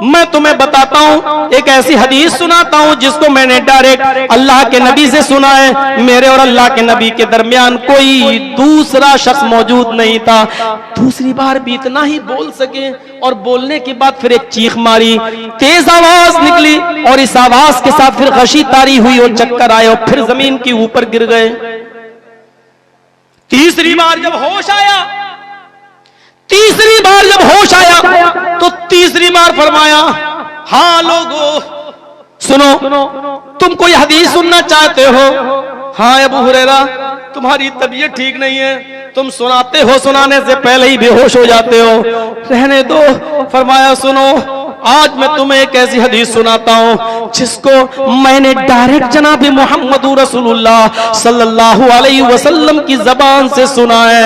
Speaker 1: मैं तुम्हें बताता हूं, एक ऐसी हदीस सुनाता हूं जिसको मैंने डायरेक्ट अल्लाह के नबी से सुना है। मेरे और अल्लाह के नबी के दरमियान कोई दूसरा शख्स मौजूद नहीं था। दूसरी बार भी इतना ही बोल सके, और बोलने के बाद फिर एक चीख मारी, तेज आवाज निकली, और इस आवाज के साथ फिर गशी तारी हुई और चक्कर आए, और फिर जमीन के ऊपर गिर गए। तीसरी बार जब होश आया, तो तीसरी बार फरमाया, हाँ लोगों सुनो, तुम कोई हदीस सुनना चाहते हो? हाँ अबू हुरैरा, तुम्हारी तबीयत ठीक नहीं है, तुम सुनाते हो, सुनाने से पहले ही बेहोश हो जाते हो, रहने दो। फरमाया, सुनो, आज मैं तुम्हें एक ऐसी हदीस सुनाता हूं जिसको मैंने डायरेक्ट जनाब मोहम्मद रसूलुल्लाह सल्लल्लाहु अलैहि वसल्लम की जबान से सुना है।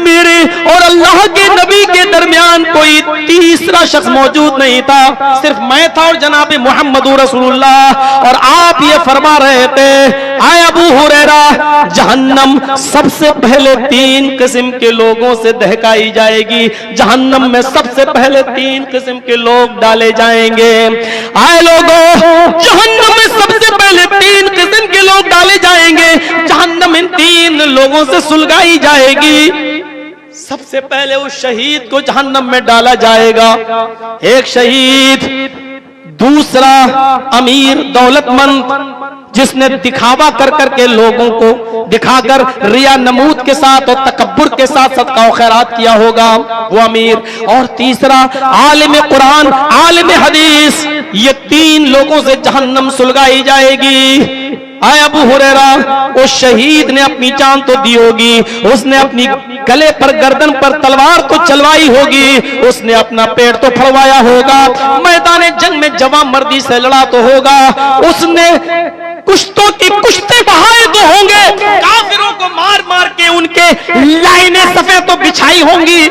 Speaker 1: मेरे और अल्लाह के नबी के दरमियान कोई तीसरा शख्स मौजूद नहीं था, सिर्फ मैं था और जनाब मोहम्मद रसूलुल्लाह। और आप ये फरमा रहे थे, आए अबू हुरैरा, जहन्नम सबसे पहले 3 किस्म के लोगों से दहकाई जाएगी। जहन्नम में सबसे पहले 3 किस्म के लोग डाले जाएंगे। आए लोगों, जहन्नम में सबसे पहले 3 किस्म के लोग डाले जाएंगे। जहन्नम इन 3 लोगों से सुलगाई जाएगी। सबसे पहले उस शहीद को जहन्नम में डाला जाएगा, एक शहीद। दूसरा अमीर दौलतमंद, जिसने दिखावा कर करके लोगों को दिखाकर रिया नमूद के साथ और तकब्बुर के साथ सदका और खैरात किया होगा, वो अमीर। और तीसरा आलिम कुरान, आलिम हदीस। ये 3 लोगों से जहन्नम सुलगाई जाएगी। आए अबू हुरैरा, उस शहीद ने अपनी जान तो दी होगी, उसने अपनी गले पर गर्दन पर तलवार तो चलवाई होगी, उसने अपना पेट तो फड़वाया होगा, मैदान जंग में जवां मर्दी से लड़ा तो होगा, उसने कुश्तों की कुश्ते बहाए तो होंगे, काफिरों को मार मार के उनके लाइनें सफेद तो बिछाई होंगी,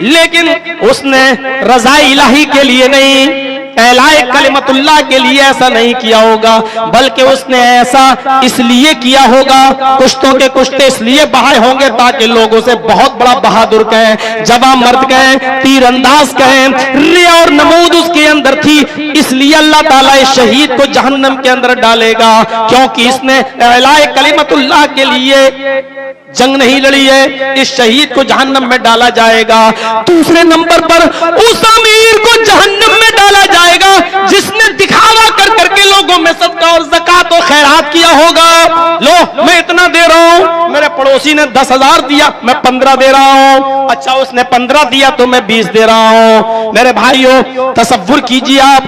Speaker 1: लेकिन उसने रज़ा इलाही के लिए नहीं, एलाए कलिमतुल्लाह के लिए ऐसा नहीं किया होगा, बल्कि उसने ऐसा इसलिए किया होगा, कुश्तों के कुश्ते इसलिए बहाए होंगे ताकि लोगों से बहुत बड़ा बहादुर कहें, जवां मर्द कहें, तीरंदाज कहें। रिया और नमूद उसके अंदर थी, इसलिए अल्लाह ताला इस शहीद को जहन्नम के अंदर डालेगा, क्योंकि इसने एलाए कलिमतुल्लाह के लिए जंग नहीं लड़ी है। इस शहीद को जहन्नम में डाला जाएगा। दूसरे नंबर पर उस अमीर को जहन्नम में डाला जाएगा जिसने दिखावा कर करके लोगों में सदका और ज़कात और खैरात किया होगा। लो मैं इतना दे रहा हूं, मेरे पड़ोसी ने 10,000 दिया, मैं 15 दे रहा हूं। अच्छा उसने 15 दिया तो मैं 20 दे रहा हूं। मेरे भाइयों तसव्वुर कीजिए आप,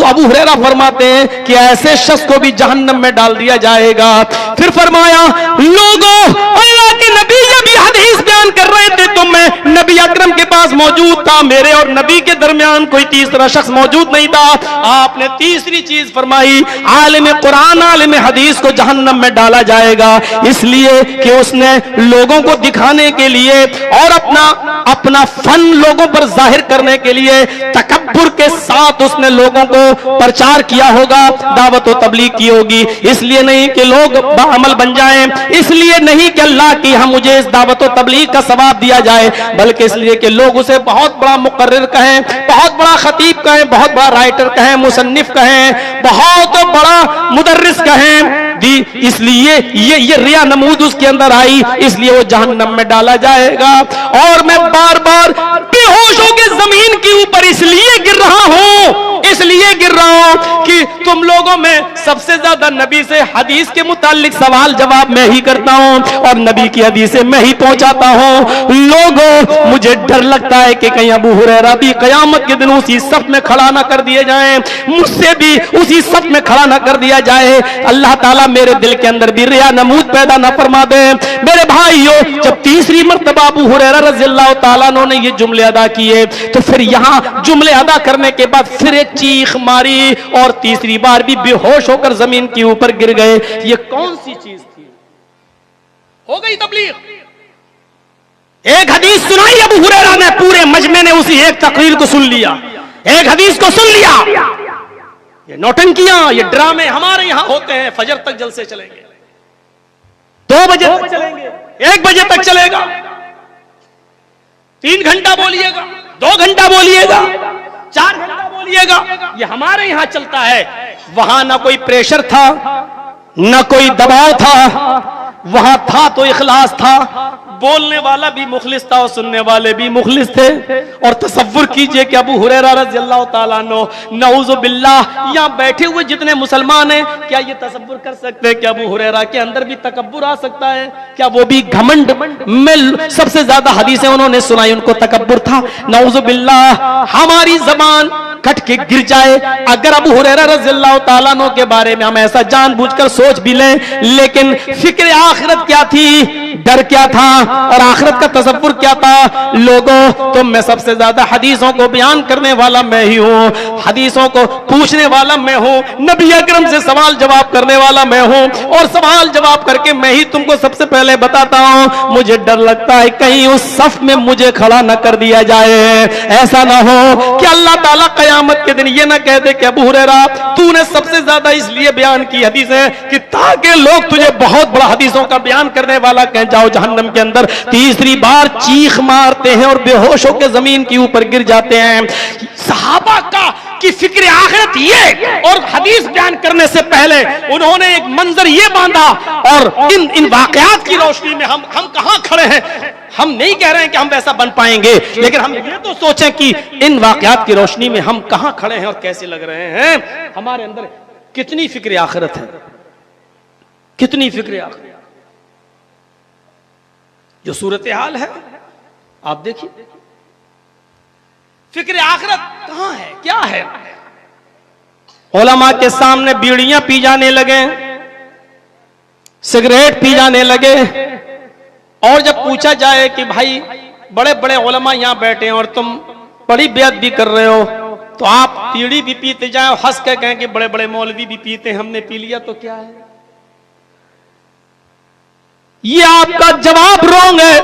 Speaker 1: अबू हुरैरा फरमाते हैं कि ऐसे शख्स को भी जहन्नम में डाल दिया जाएगा। फिर फरमाया लोगों, अल्लाह के नबी जब ये हदीस बयान कर रहे थे तो मैं नबी अकरम के पास मौजूद था, मेरे और नबी के दरमियान कोई तीसरा शख्स मौजूद नहीं था। आपने तीसरी चीज फरमाई, आलिम कुरान आलिम हदीस को जहन्नम में डाला जाएगा इसलिए कि उसने लोगों को दिखाने के लिए और अपना फन लोगों पर जाहिर करने के लिए तकब्बुर के साथ उसने लोगों को प्रचार किया होगा, दावत और तबलीग की होगी। इसलिए नहीं कि लोग बाअमल बन जाएं, इसलिए नहीं कि अल्लाह की हम मुझे इस दावत और तबलीग का सवाब दिया जाए, बल्कि इसलिए कि लोग उसे बहुत बड़ा मुकर्रिर कहें, बहुत बड़ा खतीब कहें, बहुत बड़ा राइटर कहें, मुसन्निफ कहें, बहुत बड़ा मुदर्रिस कहें। इसलिए ये रिया नमूद उसके अंदर आई, इसलिए वो जहन्नम में डाला जाएगा। और मैं बार बार बेहोश होकर जमीन के ऊपर इसलिए गिर रहा हूं कि तुम लोगों में सबसे ज्यादा नबी से हदीस के मुतालिक सवाल जवाब मैं ही करता हूं और नबी की हदीसें मैं ही पहुंचाता हूं। लोगों मुझे डर लगता है कि कहीं अबू हुरैरा भी कयामत के दिन उसी सफ में खड़ा ना कर दिए जाएं, मुझसे भी उसी सफ में खड़ा ना कर दिया जाए। अल्लाह ताला मेरे दिल के अंदर भी रिया नमूद पैदा ना फरमा दे। मेरे भाइयों जब तीसरी मर्तबा अबू हुरैरा रज़ियल्लाहु ताला अन्हु ने ये जुमले अदा किए तो फिर यहां जुमले अदा करने के बाद फिर एक चीख मारी और तीसरी बार भी बेहोश होकर जमीन के ऊपर गिर गए। ये कौन सी चीज थी? हो गई तबलीग। एक हदीस सुनाई अबू हुरैरा ने, पूरे मजमे ने उसी एक तकरीर को सुन लिया, एक हदीस को सुन लिया। ये नौटंकियां, ये ड्रामे हमारे यहां होते हैं। फजर तक जलसे चलेंगे, 2 बजे तक चलेंगे, 1 बजे तक चलेगा, 3 घंटा बोलिएगा, 2 घंटा बोलिएगा, 4 घंटा बोलिएगा, ये हमारे यहां चलता है। वहां ना कोई प्रेशर था, ना कोई दबाव था, वहां था तो इखलास था, बोलने वाला भी मुखलिस था और सुनने वाले भी मुखलिस थे। और तसव्वुर कीजिए कि अबू हुरैरा रज़ियल्लाहु ताला अन्हु, नऊज़ु बिल्लाह, यहां बैठे हुए जितने मुसलमान हैं, क्या ये तसव्वुर कर सकते हैं कि अबू हुरैरा के अंदर भी तकब्बुर आ सकता है? क्या वो भी घमंड में सबसे ज्यादा हदीसें उन्होंने सुनाई, उनको तकब्बुर था? नऊज़ु बिल्लाह, हमारी जबान कट के गिर जाए अगर अबू हुरैरा रज़ियल्लाहु ताला अन्हु के बारे में हम ऐसा जानबूझकर सोच भी लें। लेकिन फिक्र आखिरत क्या थी, डर क्या था और आखिरत का तसव्वुर क्या था? लोगों तो मैं सबसे ज्यादा हदीसों को बयान करने वाला मैं ही हूं, हदीसों को पूछने वाला मैं हूं, नबी अकरम से सवाल जवाब करने वाला मैं हूं और सवाल जवाब करके मैं ही तुमको सबसे पहले बताता हूं। मुझे डर लगता है कहीं उस सफ में मुझे खड़ा न कर दिया जाए, ऐसा ना हो कि अल्लाह ताला कयामत के दिन ये ना कह दे कि अबू हुरैरा तूने सबसे ज्यादा इसलिए बयान की हदीस है कि ताकि लोग तुझे बहुत बड़ा हदीसों का बयान करने वाला कह जाओ जहन्नम के अंदर। तीसरी बार चीख मारते हैं और बेहोश होकर जमीन के ऊपर गिर जाते हैं। सहाबा का कि फिक्र आखिरत ये और हदीस बयान करने से पहले उन्होंने एक मंजर ये बांधा और इन वाकयात की रोशनी में हम कहां खड़े हैं। हम नहीं कह रहे हैं कि हम वैसा बन पाएंगे, लेकिन हम ये तो सोचें कि इन वाकयात की रोशनी में हम कहां खड़े हैं और कैसे लग रहे हैं। हमारे अंदर कितनी फिक्र आखिरत है, कितनी फिक्र आखिरत। जो सूरत हाल है आप देखिए, फिक्र आखिरत कहां है, क्या है। उलमा के सामने बीड़ियां पी जाने लगे, सिगरेट पी जाने लगे। और जब पूछा जाए कि भाई बड़े बड़े उलमा यहां बैठे हैं और तुम बड़ी बेअदबी कर रहे हो, तो आप बीड़ी भी पीते जाए, हंस के कहें कि बड़े बड़े मौलवी भी पीते हैं, हमने पी लिया तो क्या है। ये आपका जवाब रॉन्ग है।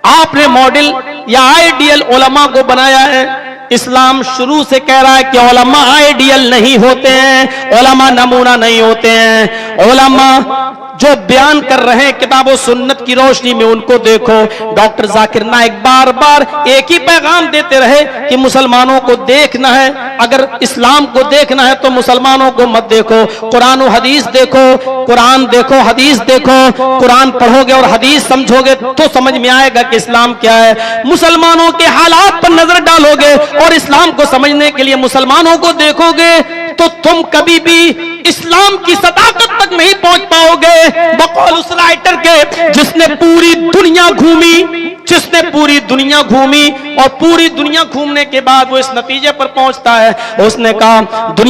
Speaker 1: आपने मॉडल या आइडियल उलमा को बनाया है। इस्लाम शुरू से कह रहा है कि उलमा आइडियल नहीं होते हैं, उलमा नमूना नहीं होते हैं। उलमा जो बयान कर रहे हैं किताब और सुन्नत की रोशनी में, उनको देखो। डॉक्टर जाकिर नाइक बार बार एक ही पैगाम देते रहे कि मुसलमानों को देखना है, अगर इस्लाम को देखना है तो मुसलमानों को मत देखो, कुरान और हदीस देखो। कुरान देखो, हदीस देखो। कुरान पढ़ोगे और हदीस समझोगे तो समझ में आएगा कि इस्लाम क्या है। मुसलमानों के हालात पर नजर डालोगे और इस्लाम को समझने के लिए मुसलमानों को देखोगे तो तुम कभी भी इस्लाम की सदाकत तक नहीं पहुंच पाओगे। बकौल उस राइटर के जिसने पूरी दुनिया घूमी और पूरी दुनिया घूमने के बाद वो इस नतीजे पर पहुंचता है, उसने कहा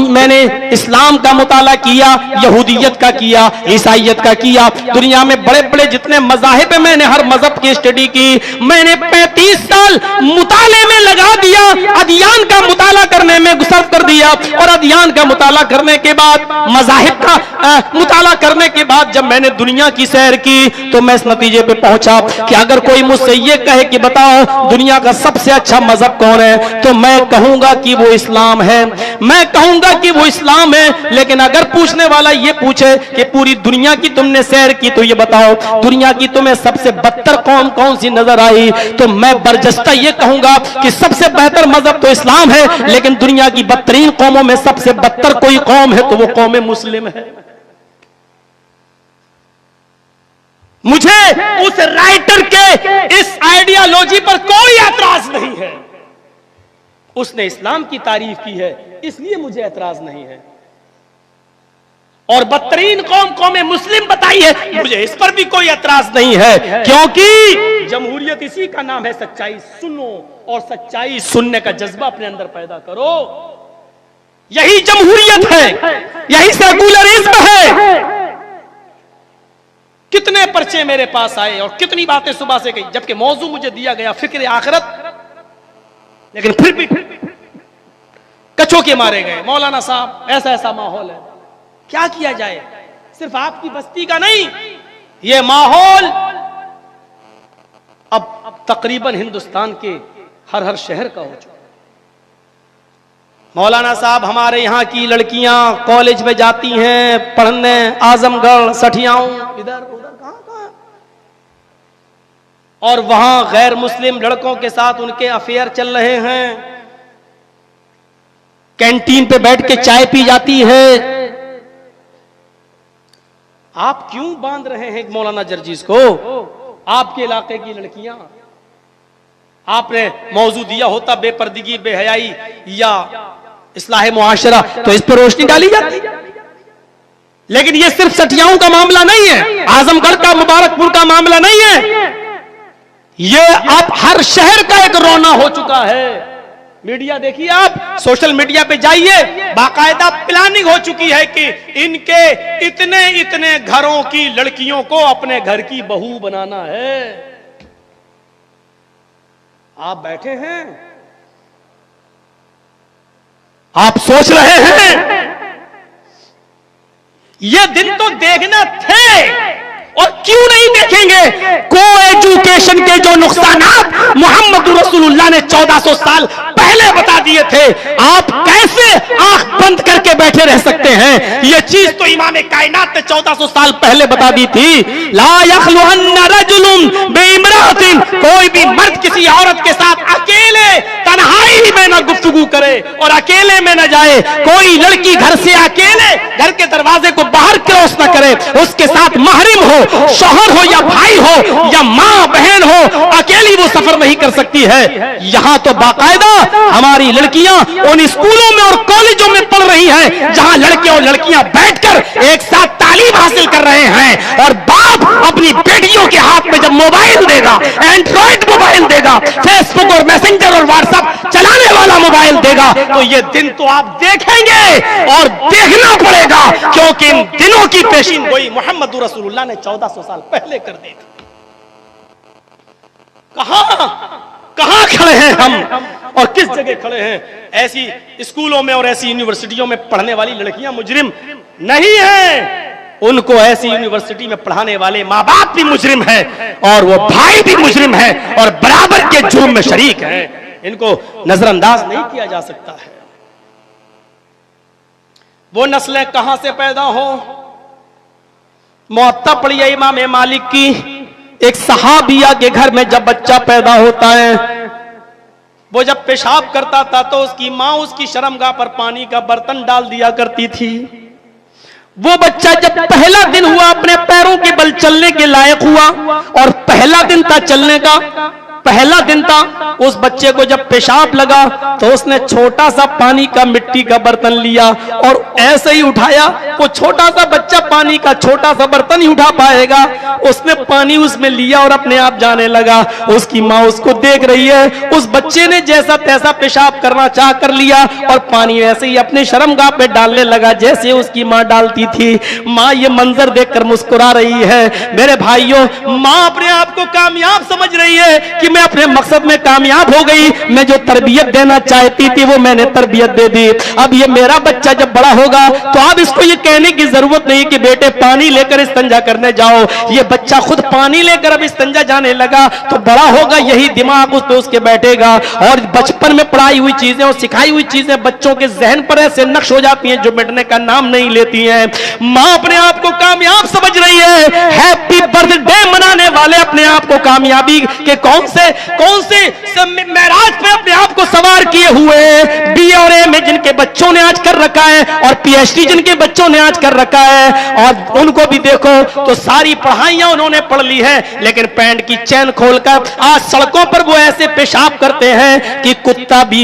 Speaker 1: मैंने इस्लाम का मुताला किया, यहूदियत का किया, ईसाइयत का किया, दुनिया में बड़े बड़े जितने मज़ाहिब है मैंने हर मजहब की स्टडी की। मैंने 35 साल मुताले में लगा दिया, अदियान का मुताला करने में सर्फ कर दिया। और अदियान का मुताला करने के बाद, मज़ाहिब का मुताला करने के बाद जब मैंने दुनिया की सैर की तो मैं इस नतीजे पे पहुंचा कि अगर कोई मुझसे ये कहे कि बताओ दुनिया का सबसे अच्छा मजहब कौन है, तो मैं कहूंगा कि वो इस्लाम है, मैं कहूंगा कि वो इस्लाम है। लेकिन अगर पूछने वाला ये पूछे कि पूरी दुनिया की तुमने सैर की तो ये बताओ दुनिया की तुम्हें सबसे बदतर कौम कौन सी नजर आई, तो मैं बरजस्ता ये कहूंगा कि सबसे बेहतर मजहब तो इस्लाम है, लेकिन दुनिया की बदतरीन कौमों में सबसे बदतर कोई कौम है तो वो कौम मुस्लिम है। मुझे उस राइटर के इस आइडियोलॉजी पर कोई एतराज नहीं है। उसने इस्लाम की तारीफ की है, इसलिए मुझे एतराज नहीं है। और बदतरीन कौम मुस्लिम बताई है, मुझे इस पर भी कोई एतराज नहीं है, क्योंकि जमहूरियत इसी का नाम है। सच्चाई सुनो और सच्चाई सुनने का जज्बा अपने अंदर पैदा करो। यही जमहूरियत है, यही सेकुलरिज्म है। कितने पर्चे मेरे पास आए और कितनी बातें सुबह से कही, जबकि मौजू मुझे दिया गया फिक्र आखिरत, लेकिन फिर भी कचो के मारे गए। मौलाना साहब ऐसा ऐसा माहौल है, क्या किया जाए। सिर्फ आपकी बस्ती का नहीं, यह माहौल अब तकरीबन हिंदुस्तान के हर शहर का हो चुका। मौलाना साहब हमारे यहाँ की लड़कियां कॉलेज में जाती हैं पढ़ने, आजमगढ़, सठियाओं, इधर उधर कहां, और वहां गैर मुस्लिम लड़कों के साथ उनके अफेयर चल रहे हैं। कैंटीन पे बैठ के चाय पी जाती है। आप क्यों बांध रहे हैं मौलाना जर्जीस को? आपके इलाके की लड़कियां, आपने मौजू दिया होता बेपर्दगी, बेहयाई या इस्लाह मुआशरा, तो इस पर रोशनी डाली जाती। लेकिन यह सिर्फ सठियाओं का मामला नहीं है, आजमगढ़ का, मुबारकपुर का मामला नहीं है, यह अब हर शहर का एक रोना हो चुका है। मीडिया देखिए, आप सोशल मीडिया पे जाइए, बाकायदा प्लानिंग हो चुकी है कि इनके इतने इतने घरों की लड़कियों को अपने घर की बहू बनाना है। आप बैठे हैं, आप सोच रहे हैं ये दिन तो देखना थे, और क्यों नहीं देखेंगे? को एजुकेशन के जो नुकसानात मोहम्मद रसूलुल्लाह ने 1400 साल पहले बता दिए थे, आप कैसे आंख बंद करके बैठे रह सकते हैं? ये चीज तो इमाम कायनात ने 1400 साल पहले बता दी थी। ला यखलुअन्ना रजुलुन बिइम्रातिन, कोई भी मर्द किसी औरत के साथ अकेले तन्हाई में न गुफ्तगू करे और अकेले में न जाए। कोई लड़की घर से अकेले घर के दरवाजे को बाहर क्रॉस न करे, उसके साथ महरिम हो, शौहर हो या भाई हो या माँ बहन हो, अकेली वो सफर नहीं कर सकती है। यहाँ तो बाकायदा हमारी लड़कियां उन स्कूलों में और कॉलेजों में पढ़ रही हैं जहां लड़के और लड़कियां बैठकर एक साथ तालीम हासिल कर रहे हैं, और बाप अपनी बेटियों के हाथ में जब मोबाइल देगा, एंड्रॉइड मोबाइल देगा, फेसबुक और मैसेंजर और व्हाट्सएप चलाने वाला मोबाइल मोबाइल देगा तो ये दिन तो आप देखेंगे और देखना पड़ेगा, क्योंकि इन दिनों की पेशीन गोई मोहम्मद रसूलुल्लाह ने 1400 साल पहले कर दी थी। कहां खड़े हैं हम और किस जगह खड़े हैं? ऐसी स्कूलों में और ऐसी यूनिवर्सिटियों में पढ़ने वाली लड़कियां मुजरिम नहीं है, उनको ऐसी यूनिवर्सिटी में पढ़ाने वाले माँ बाप भी मुजरिम है और वो भाई भी मुजरिम है और बराबर के जुर्म में शरीक है। इनको नजरअंदाज नहीं किया जा सकता है। वो नस्लें कहां से पैदा हो? मुअत्ता पढ़ी है इमाम मालिक की, एक सहाबिया के घर में जब बच्चा पैदा होता है, वो जब पेशाब करता था तो उसकी मां उसकी शर्मगाह पर पानी का बर्तन डाल दिया करती थी। वो बच्चा जब पहला दिन हुआ, अपने पैरों के बल चलने के लायक हुआ और पहला दिन था चलने का, पहला दिन था, उस बच्चे को जब पेशाब लगा तो उसने छोटा सा पानी का मिट्टी का बर्तन लिया और ऐसे ही उठाया। वो छोटा सा बच्चा पानी का छोटा सा बर्तन ही उठा पाएगा, उसने पानी उसमें लिया और अपने आप जाने लगा। उसकी माँ उसको देख रही है, उस बच्चे ने जैसा तैसा पेशाब करना चाह कर लिया और पानी ऐसे ही अपने शर्मगाह पे डालने लगा जैसे उसकी माँ डालती थी। माँ ये मंजर देखकर मुस्कुरा रही है। मेरे भाइयों, माँ अपने आप को कामयाब समझ रही है कि मैं अपने मकसद में कामयाब हो गई, मैं जो तरबियत देना चाहती थी वो मैंने तरबियत दे दी। अब ये मेरा बच्चा जब बड़ा होगा तो अब इसको ये कहने की जरूरत नहीं कि बेटे पानी लेकर इस्तिंजा करने जाओ। ये बच्चा खुद पानी लेकर अब इस्तिंजा जाने लगा तो बड़ा होगा यही दिमाग उस पे उसके बैठेगा और बचपन में पढ़ाई हुई चीजें और सिखाई हुई चीजें बच्चों के जहन पर ऐसे नक्श हो जाती हैं जो मिटने का नाम नहीं लेती हैं। माँ अपने आप को कामयाब समझ रही है। हैप्पी बर्थडे मनाने वाले अपने आप को कामयाबी के कौन से महराज पे अपने आप को सवार किए हुए, बीए और एमए जिनके बच्चों ने आज कर रखा है और पीएचडी जिनके बच्चों ने आज कर रखा है, और उनको भी देखो तो सारी पढ़ाइयां उन्होंने पढ़ ली है, लेकिन पैंट की चैन खोलकर आज सड़कों पर वो ऐसे पेशाब करते हैं कि कुत्ता भी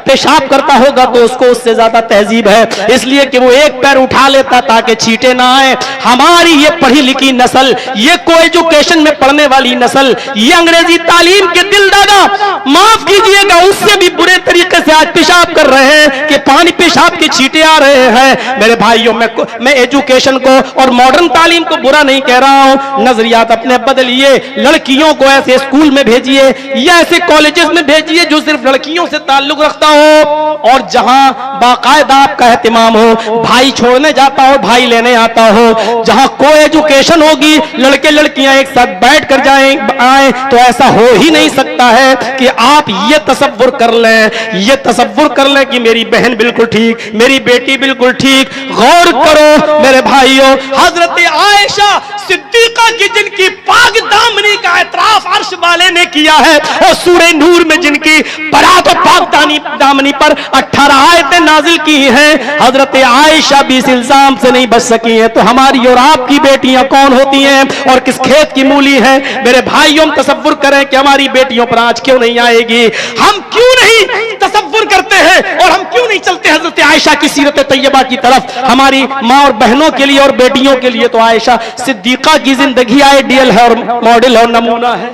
Speaker 1: पेशाब करता होगा तो उसको उससे ज्यादा तहजीब है, इसलिए कि वो एक पैर उठा लेता ताकि छींटे ना आए। हमारी ये पढ़ी लिखी नस्ल, ये को एजुकेशन में पढ़ने वाली नस्ल, ये अंग्रेजी तालीम के दिल दादा, माफ कीजिएगा, उससे भी बुरे तरीके से आज पेशाब कर रहे हैं कि पानी पेशाब के छींटे आ रहे हैं। मेरे भाइयों, मैं एजुकेशन को और मॉडर्न तालीम को बुरा नहीं कह रहा हूं, नजरियात अपने बदलिए। लड़कियों को ऐसे स्कूल में भेजिए या ऐसे कॉलेजेस में भेजिए जो सिर्फ लड़कियों से ताल्लुक रखता हो और जहां बाकायदा आपका एहतिमाम हो, भाई छोड़ने जाता हो भाई लेने आता हो, जहां को एजुकेशन होगी, लड़के लड़कियां एक साथ बैठ कर आए तो ऐसा हो ही नहीं सकता है कि आप ये तसव्वुर कर लें, ये तसव्वुर कर लें कि मेरी बहन बिल्कुल ठीक, मेरी बेटी बिल्कुल ठीक। गौर करो मेरे भाइयों, हजरत आयशा सिद्दीका की जिनकी पाक दामनी का एतराफ अर्श वाले ने किया है और सूरह नूर में जिनकी बरात पाक दामनी पर 18 आयतें नाजिल की हैं, हजरत आयशा भी इस इल्जाम से नहीं बच सकी हैं, तो हमारी और आपकी बेटियां कौन होती हैं और किस खेत की मूली हैं? मेरे भाइयों, तसव्वुर करें कि हमारी बेटियों पर आज क्यों नहीं आएगी। हम क्यों नहीं तसव्वुर करते हैं और हम क्यों नहीं चलते हजरत आयशा की सीरत तैयबा की तरफ? हमारी माँ और बहनों के लिए और बेटियों के लिए तो आयशा सिद्दीका की जिंदगी आइडियल है और मॉडल और नमूना है।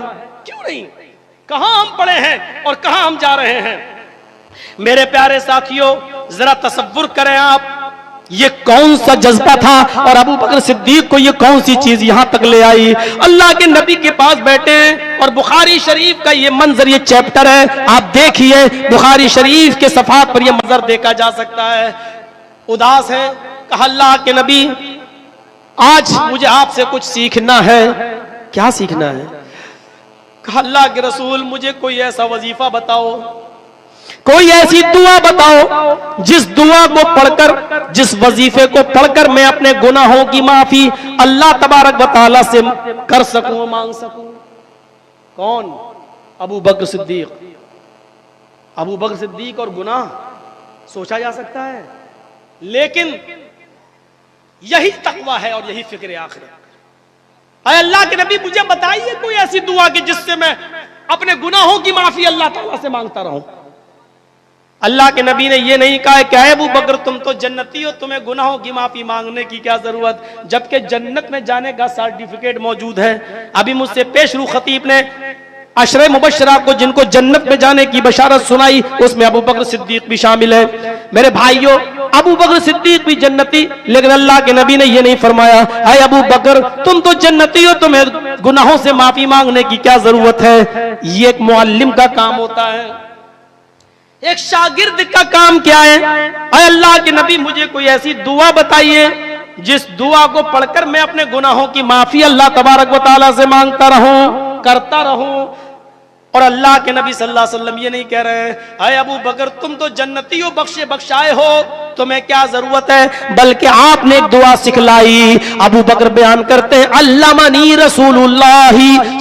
Speaker 1: क्यों नहीं? कहां हम पड़े हैं और कहां हम जा रहे हैं? मेरे प्यारे साथियों, जरा तसव्वुर करें आप, ये कौन सा जज्बा था और अबू बकर सिद्दीक को ये कौन सी चीज यहां तक ले आई? अल्लाह के नबी के पास बैठे और बुखारी शरीफ का ये मंजर, ये चैप्टर है, आप देखिए बुखारी शरीफ के सफात पर ये मंजर देखा जा सकता है। उदास है, कहा अल्लाह के नबी आज मुझे आपसे कुछ सीखना है। क्या सीखना है? कहा अल्लाह के रसूल मुझे कोई ऐसा वजीफा बताओ, कोई ऐसी दुआ बताओ जिस दुआ को पढ़कर, जिस वजीफे को पढ़कर मैं अपने गुनाहों की माफी अल्लाह तबारक व तआला से कर सकूं, मांग सकूं। कौन? अबू बकर सिद्दीक। अबू बकर सिद्दीक और गुनाह सोचा जा सकता है, लेकिन यही तकवा है और यही फिक्र आखिरत। अल्लाह के नबी मुझे बताइए कोई ऐसी दुआ कि जिससे मैं अपने गुनाहों की माफी अल्लाह ताला से मांगता रहूं। अल्लाह के नबी ने यह नहीं कहा कि अबू बकर तुम तो जन्नती हो, तुम्हें गुनाहों की माफी मांगने की क्या जरूरत, जबकि जन्नत में जाने का सर्टिफिकेट मौजूद है। अभी मुझसे पेशरू खतीब ने अशरे मुबशरा को जिनको जन्नत में जाने की बशारत सुनाई, उसमें अबू बकर सिद्दीक भी शामिल है। मेरे भाइयों, अबू बकर सिद्दीक भी जन्नती, लेकिन अल्लाह के नबी ने यह नहीं फरमाया हाय अबू बकर तुम तो जन्नती हो, तुम्हें गुनाहों से माफी मांगने की क्या जरूरत है। ये एक मुअल्लिम का काम होता है, एक शागिर्द का काम क्या है। हाय अल्लाह के नबी मुझे कोई ऐसी दुआ बताइए जिस दुआ को पढ़कर मैं अपने गुनाहों की माफी अल्लाह तबारक व तआला से मांगता रहूं, करता रहूं। और अल्लाह के नबी सल्लल्लाहु अलैहि वसल्लम ये नहीं कह रहे हैं हाय अबू बकर तुम तो जन्नती हो, बख्शे बख्शाए हो, तुम्हें क्या जरूरत है, बल्कि आपने एक दुआ सिखलाई। अबू बकर बयान करते हैं अल्लामनी रसूलुल्लाह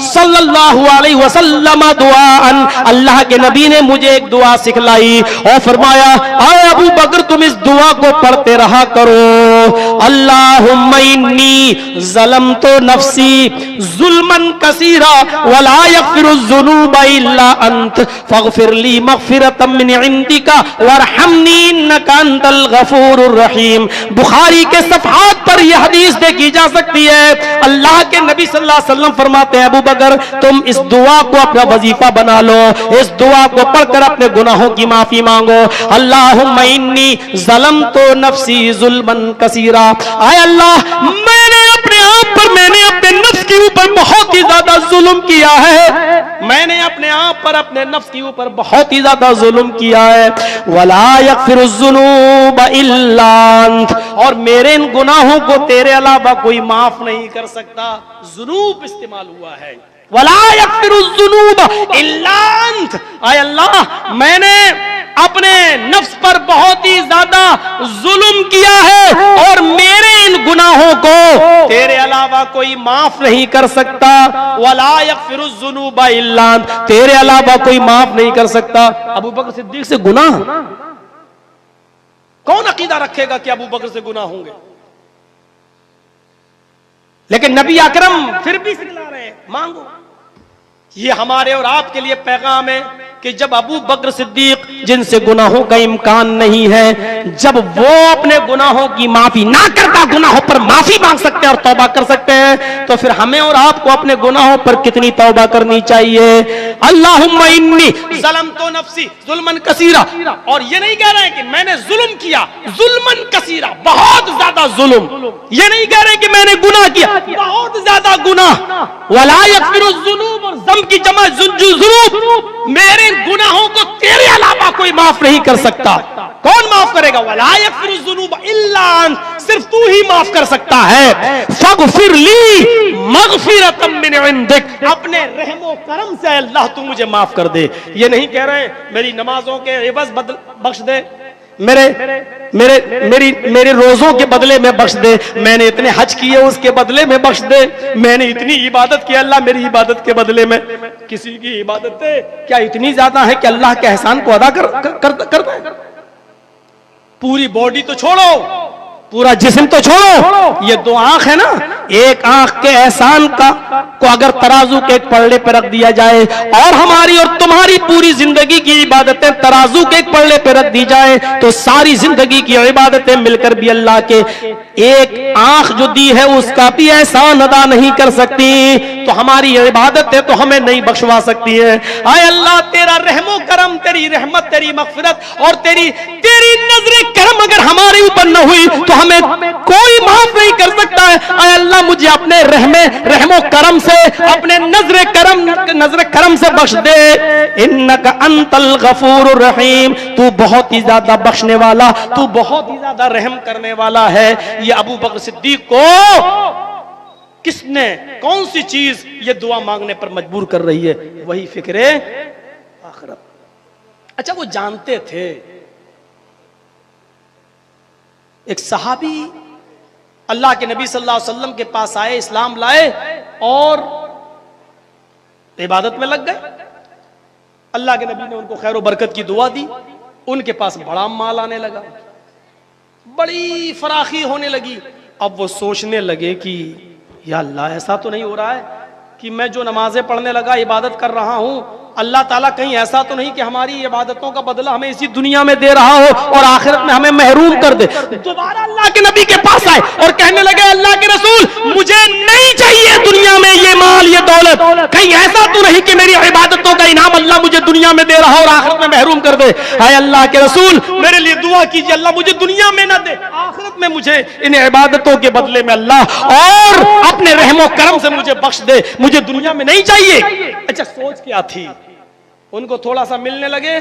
Speaker 1: सल्लल्लाहु अलैहि वसल्लम दुआअन, अल्लाह के नबी ने मुझे एक दुआ सिखलाई और फरमाया हाय अबू बकर तुम इस दुआ को पढ़ते रहा करो। अल्लाहुम्मा इन्नी ज़लमतु नफ्सी ज़ुल्मन कसीरा वला यग़फिरुज़ ज़ुनूब इल्ला अंत फ़ग़फ़िरली मग़फ़िरतम मिन इंदिका वरहमनी इन्नका अंतल गफूरुर रहीम। बुखारी के सफ़हात पर यह हदीस देखी जा सकती है। अल्लाह के नबी सल्लल्लाहु अलैहि वसल्लम फरमाते हैं अबू बकर तुम इस दुआ को अपना वजीफा बना लो, इस दुआ को पढ़कर अपने गुनाहों की माफी मांगो। अल्लाहुम्मा इन्नी ज़लमतु नफ्सी ज़ुल्मन कसीरा, आय अल्लाह मैंने अपने आप पर, मैंने अपने नफ्स के ऊपर बहुत ही ज्यादा जुल्म किया है, मैंने अपने आप पर, अपने नफ्स के ऊपर बहुत ही ज्यादा जुल्म किया है। वला यग़फिरुज़ ज़ुनूब इल्ला अंत, और मेरे इन गुनाहों को तेरे अलावा कोई माफ नहीं कर सकता। जुनूब इस्तेमाल हुआ है, वला यग़फिरुज़ ज़ुनूब इल्ला अंत, आय अल्लाह मैंने अपने नफ्स पर बहुत ही ज्यादा जुल्म किया है और मेरे इन गुनाहों को तेरे अलावा कोई माफ नहीं कर सकता। वला यग़फिरुज़ ज़ुनूब इल्ला अंत, तेरे अलावा कोई माफ नहीं कर सकता। अबू बकर सिद्दीक से गुनाह, कौन अकीदा रखेगा कि अबू बकर से गुनाह होंगे। लेकिन नबी अकरम फिर भी सिखला रहे हैं मांगो। ये हमारे और आपके लिए पैगाम है कि जब अबू बकर सिद्दीक जिनसे गुनाहों का इम्कान नहीं है, जब वो अपने गुनाहों की माफी ना करता, गुनाहों पर माफी मांग सकते हैं और तौबा कर सकते हैं, तो फिर हमें और आपको अपने गुनाहों पर कितनी तौबा करनी चाहिए। अल्लाहुम्मा इन्नी ज़लमतु नफ्सी ज़ुल्मन कसीरा, और ये नहीं कह रहे हैं कि मैंने जुल्म किया, जुल्मन कसीरा बहुत ज्यादा जुल्म, ये नहीं कह रहे कि मैंने गुनाह किया, बहुत ज्यादा गुनाह। वला यग़फिरुज़ ज़ुनूब, और ज़म की जमा ज़ुनूब, मेरे गुनाहों को तेरे अलावा कोई माफ नहीं कर सकता। कौन माफ करेगा। वला यग़फिरुज़ ज़ुनूब इल्ला अंत, सिर्फ तू ही माफ कर सकता है। फ़ग़फ़िरली मग़फ़िरतम मिन इंदिक, अपने रहमो करम से अल्लाह तू मुझे माफ कर दे। ये नहीं कह रहे मेरी नमाजों के एवज़ बख्श दे, मेरे रोजों के बदले में बख्श दे, मैंने इतने हज किए उसके बदले में बख्श दे, मैंने इतनी इबादत की, अल्लाह मेरी इबादत के बदले में। किसी की इबादतें क्या इतनी ज्यादा है कि अल्लाह के एहसान को अदा कर दे। पूरी बॉडी तो छोड़ो, पूरा जिस्म तो छोड़ो, ये दो आंख है ना, एक आंख के एहसान को अगर तराजू के एक पल्ले पर रख दिया जाए और हमारी और तुम्हारी पूरी जिंदगी की इबादतें तराजू के एक पल्ले पर रख दी जाए, तो सारी जिंदगी की इबादतें मिलकर भी अल्लाह के एक आंख जो दी है उसका भी एहसान अदा नहीं कर सकती। तो हमारी इबादतें तो हमें नहीं बख्शवा सकती है। आए अल्लाह तेरा रहमो करम, तेरी रहमत, तेरी मग़फ़िरत और तेरी नज़रे करम अगर हमारे ऊपर न हुई तो हमें कोई माफ नहीं कर सकता है। आए अल्लाह मुझे अपने रहमो करम से, अपने नज़रे करम से बख्श दे। इन्नका अंतल गफूरुर रहीम, तू बहुत ही ज्यादा बख्शने वाला, तू बहुत ही ज्यादा रहम करने वाला है। ये अबू बकर सिद्दीक को किसने, कौन सी चीज ये दुआ मांगने पर मजबूर कर रही है? वही फिक्रे आखिरत। अच्छा, वो जानते थे, एक सहाबी अल्लाह के नबी सल्लल्लाहु अलैहि वसल्लम के पास आए, इस्लाम लाए और इबादत में लग गए। अल्लाह के नबी ने उनको खैर और बरकत की दुआ दी, उनके पास बड़ा माल आने लगा, बड़ी फराखी होने लगी। अब वो सोचने लगे कि या अल्लाह ऐसा तो नहीं हो रहा है कि मैं जो नमाजें पढ़ने लगा, इबादत कर रहा हूं, अल्लाह ताला कहीं ऐसा तो नहीं कि हमारी इबादतों का बदला हमें इसी दुनिया में दे रहा हो और आखिरत में हमें महरूम कर दे। दोबारा अल्लाह के नबी के पास आए और कहने लगे अल्लाह के रसूल मुझे नहीं चाहिए दुनिया में ये माल ये दौलत, कहीं ऐसा तो नहीं कि मेरी इबादतों का इनाम अल्लाह मुझे दुनिया में दे रहा हो और आखिरत में महरूम कर दे। हाय अल्लाह के रसूल मेरे लिए दुआ कीजिए, अल्लाह मुझे दुनिया में ना दे, आखिरत में मुझे इन इबादतों के बदले में अल्लाह और अपने रहमो करम से मुझे बख्श दे, मुझे दुनिया में नहीं चाहिए। अच्छा सोच क्या थी, उनको थोड़ा सा मिलने लगे,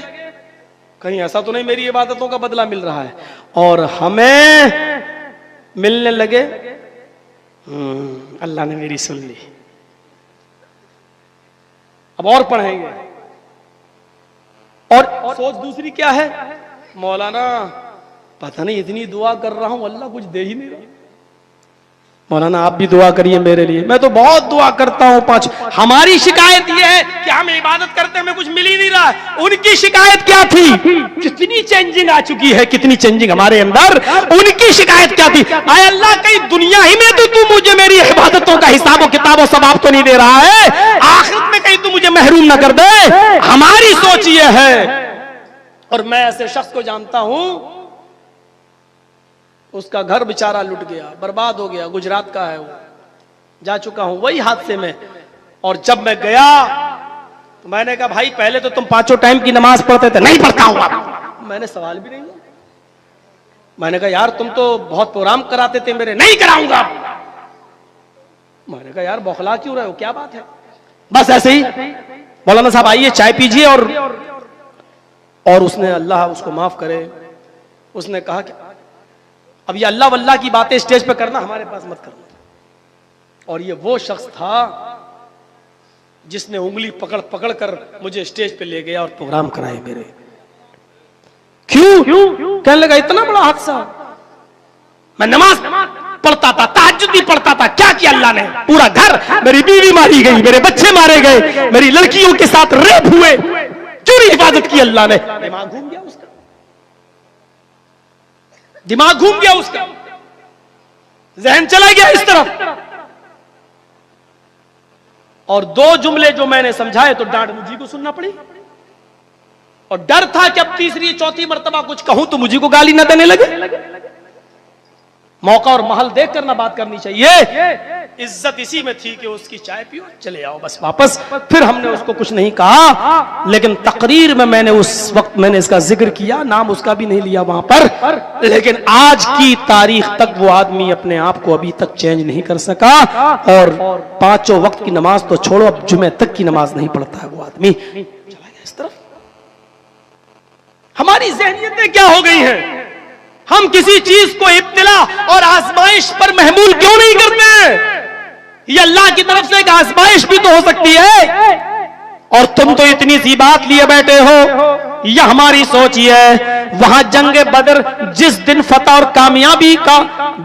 Speaker 1: कहीं ऐसा तो नहीं मेरी इबादतों का बदला मिल रहा है, और हमें मिलने लगे अल्लाह ने मेरी सुन ली। अब और पढ़ेंगे, और सोच दूसरी क्या है, मौलाना पता नहीं इतनी दुआ कर रहा हूं अल्लाह कुछ दे ही नहीं रहा। मौलाना आप भी दुआ करिए मेरे लिए, मैं तो बहुत दुआ करता हूं। पांच हमारी शिकायत यह है कि हम इबादत करते हमें कुछ मिल ही नहीं रहा है। उनकी शिकायत क्या थी, कितनी चेंजिंग आ चुकी है, कितनी चेंजिंग हमारे अंदर। उनकी शिकायत क्या थी, आय अल्लाह कहीं दुनिया ही में तो तू मुझे मेरी इबादतों का हिसाब किताब सवाब तो नहीं दे रहा है, आखिरत में कहीं तू मुझे महरूम ना कर दे। हमारी सोच ये है। और मैं ऐसे शख्स को जानता हूं, उसका घर बेचारा लुट गया, बर्बाद हो गया, गुजरात का है वो, जा चुका हूं वही हादसे में। और जब मैं गया तो मैंने कहा भाई पहले तो तुम 5 टाइम की नमाज पढ़ते थे, नहीं पढ़ता हूं। मैंने सवाल भी नहीं किया, मैंने कहा यार तुम तो बहुत प्रोग्राम कराते थे मेरे, नहीं कराऊंगा। मैंने कहा यार बौखला क्यों रहे हो, क्या बात है। बस ऐसे ही मौलाना साहब आइए चाय पीजिए। और उसने अल्लाह उसको माफ करे, उसने कहा कि अब ये अल्लाह वल्लाह की बातें स्टेज पे करना हमारे पास मत करना। और ये वो शख्स था जिसने उंगली पकड़ पकड़ कर मुझे स्टेज पे ले गया और प्रोग्राम कराए मेरे। क्यों कहने लगा इतना बड़ा हादसा, मैं नमाज पढ़ता था, तहज्जुद भी पढ़ता था, क्या किया अल्लाह ने, पूरा घर, मेरी बीवी मारी गई, मेरे बच्चे मारे गए, मेरी लड़कियों के साथ रेप हुए, चोरी हिफाजत की अल्लाह ने। दिमाग घूम गया उसका, दिमाग घूम गया उसका, जहन चला गया इस तरफ। और 2 जुमले जो मैंने समझाए तो डांट मुझी को सुनना पड़ी, और डर था कि अब तीसरी चौथी मर्तबा कुछ कहूं तो मुझी को गाली न देने लगे। मौका और महल देख कर ना बात करनी चाहिए। इज्जत इसी में थी कि उसकी चाय पियो चले आओ बस वापस। फिर हमने उसको कुछ नहीं कहा, लेकिन तकरीर में मैंने उस वक्त मैंने इसका जिक्र किया, नाम उसका भी नहीं लिया वहां पर। लेकिन आज की तारीख तक वो आदमी अपने आप को अभी तक चेंज नहीं कर सका, और 5 वक्त की नमाज तो छोड़ो, अब जुमे तक की नमाज नहीं पढ़ता है वो आदमी। चला गया इस तरफ। हमारी ज़हनियतें क्या हो गई हैं, हम किसी चीज को इब्तिला और आजमाइश पर महमूल क्यों नहीं करते। ये अल्लाह की तरफ से एक आजमाइश भी तो हो सकती है, और तुम तो इतनी सी बात लिए बैठे हो। यह हमारी सोच ही है। वहां जंगे बदर जिस दिन फतह और कामयाबी का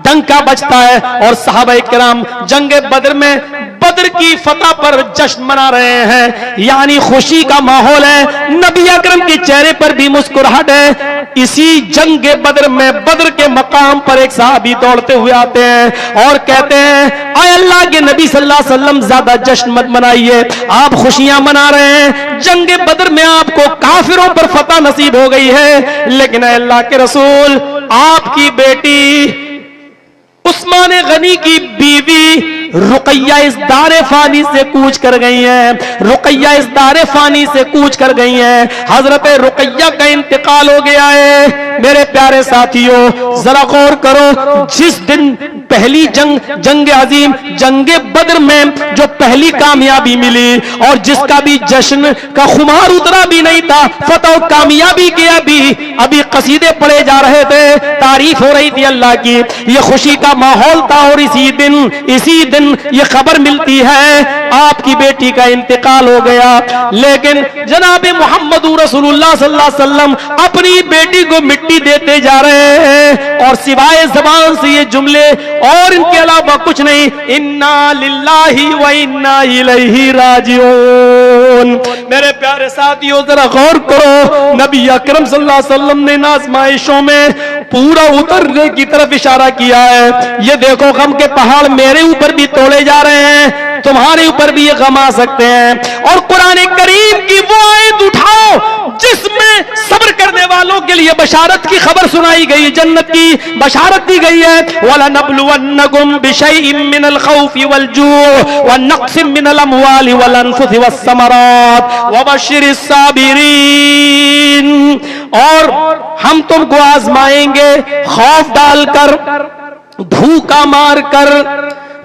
Speaker 1: डंका बजता है, और सहाबा किराम जंगे बदर में बदर की फतह पर जश्न मना रहे हैं, यानी खुशी का माहौल है, नबी अकरम के चेहरे पर भी मुस्कुराहट है। इसी जंगे बदर में बदर के मकाम पर एक सहाबी दौड़ते हुए आते हैं और कहते हैं, आए अल्लाह के नबी सल्लल्लाहु अलैहि वसल्लम ज्यादा जश्न मत मनाइए, आप खुशियां मना रहे हैं, जंगे बदर में आपको काफिरों पर फतह नसीब हो गई है, लेकिन अल्लाह के रसूल आपकी बेटी उस्मान गनी की बीवी रुकैया इस दारे फानी से कूच कर गई हैं, रुकैया इस दारे फानी से कूच कर गई हैं, हजरत रुकैया का इंतकाल हो गया है। मेरे प्यारे साथियों जरा गौर करो, जिस दिन पहली जंग अजीम जंगे बदर में जो पहली कामयाबी मिली, और जिसका भी जश्न का खुमार उतरा भी नहीं था, फतह कामयाबी के अभी कसीदे पढ़े जा रहे थे, तारीफ हो रही थी अल्लाह की, ये खुशी का माहौल था। और इसी दिन ये खबर मिलती है आपकी बेटी का इंतकाल हो गया। लेकिन जनाब मोहम्मद रसूलुल्लाह सल्लल्लाहु अलैहि वसल्लम अपनी बेटी को मिट्टी देते जा रहे हैं, और सिवाय ज़बान से ये जुमले और इनके अलावा कुछ नहीं, इन्ना लिल्लाही व इन्ना इलैहि राजिऊन। मेरे प्यारे साथियों जरा गौर करो, नबी अकरम सल्लल्लाहु अलैहि वसल्लम ने आज़माइशों में पूरा उतरने की तरफ इशारा किया है। ये देखो गम के पहाड़ मेरे ऊपर भी तोड़े जा रहे हैं, तुम्हारे ऊपर भी ये गम आ सकते हैं। और कुरान करीम की वो आयत उठाओ जिसमें सब्र करने वालों के लिए बशारत की खबर सुनाई गई, जन्नत की बशारत दी गई है। वला नब्लुवन्नकुम बिशैइन मिनल खौफि वल जूअ व नक्सिम मिनल अमवालि वल अनफुसि वस समरात व बश्शिरिस साबिरीन। और हम तुमको आजमाएंगे खौफ डालकर, भूखा मारकर,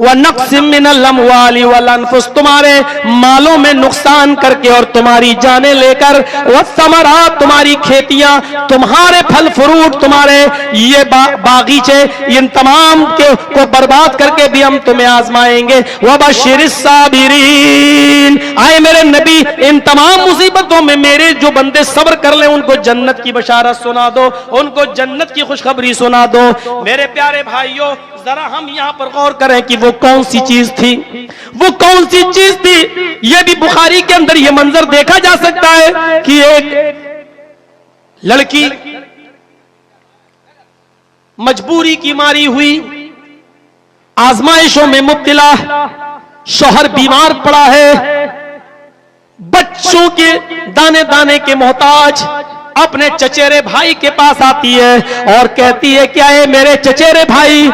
Speaker 1: व नक्सिम मिनल अमवालि वल अनफुस, तुम्हारे मालों में नुकसान करके और तुम्हारी जानें लेकर, व समरात, तुम्हारी खेतियां, तुम्हारे फल फ्रूट, तुम्हारे ये बागीचे, इन तमाम को बर्बाद करके भी हम तुम्हें आजमाएंगे। व बश्शिरिस साबिरीन, आए मेरे नबी इन तमाम मुसीबतों में मेरे जो बंदे सब्र कर ले उनको जन्नत की बशारत सुना दो, उनको जन्नत की खुशखबरी सुना दो। मेरे प्यारे भाइयों, जरा हम यहां पर गौर करें कि वो कौन सी चीज थी, वो कौन सी चीज थी। यह भी बुखारी के अंदर यह मंजर देखा जा सकता है कि एक लड़की मजबूरी की मारी हुई, आजमाइशों में मुब्तला, शौहर बीमार पड़ा है, बच्चों के दाने दाने के मोहताज, अपने चचेरे भाई के पास आती है और कहती है, क्या है मेरे चचेरे भाई,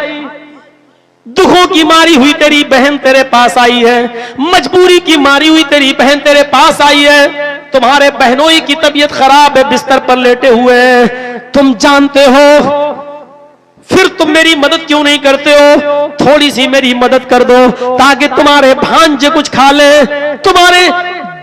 Speaker 1: दुखों की मारी हुई तेरी बहन तेरे पास आई है, मजबूरी की मारी हुई तेरी बहन तेरे पास आई है, तुम्हारे बहनोई की तबीयत खराब है, बिस्तर पर लेटे हुए हैं, तुम जानते हो, फिर तुम मेरी मदद क्यों नहीं करते हो? थोड़ी सी मेरी मदद कर दो ताकि तुम्हारे भांजे कुछ खा ले, तुम्हारे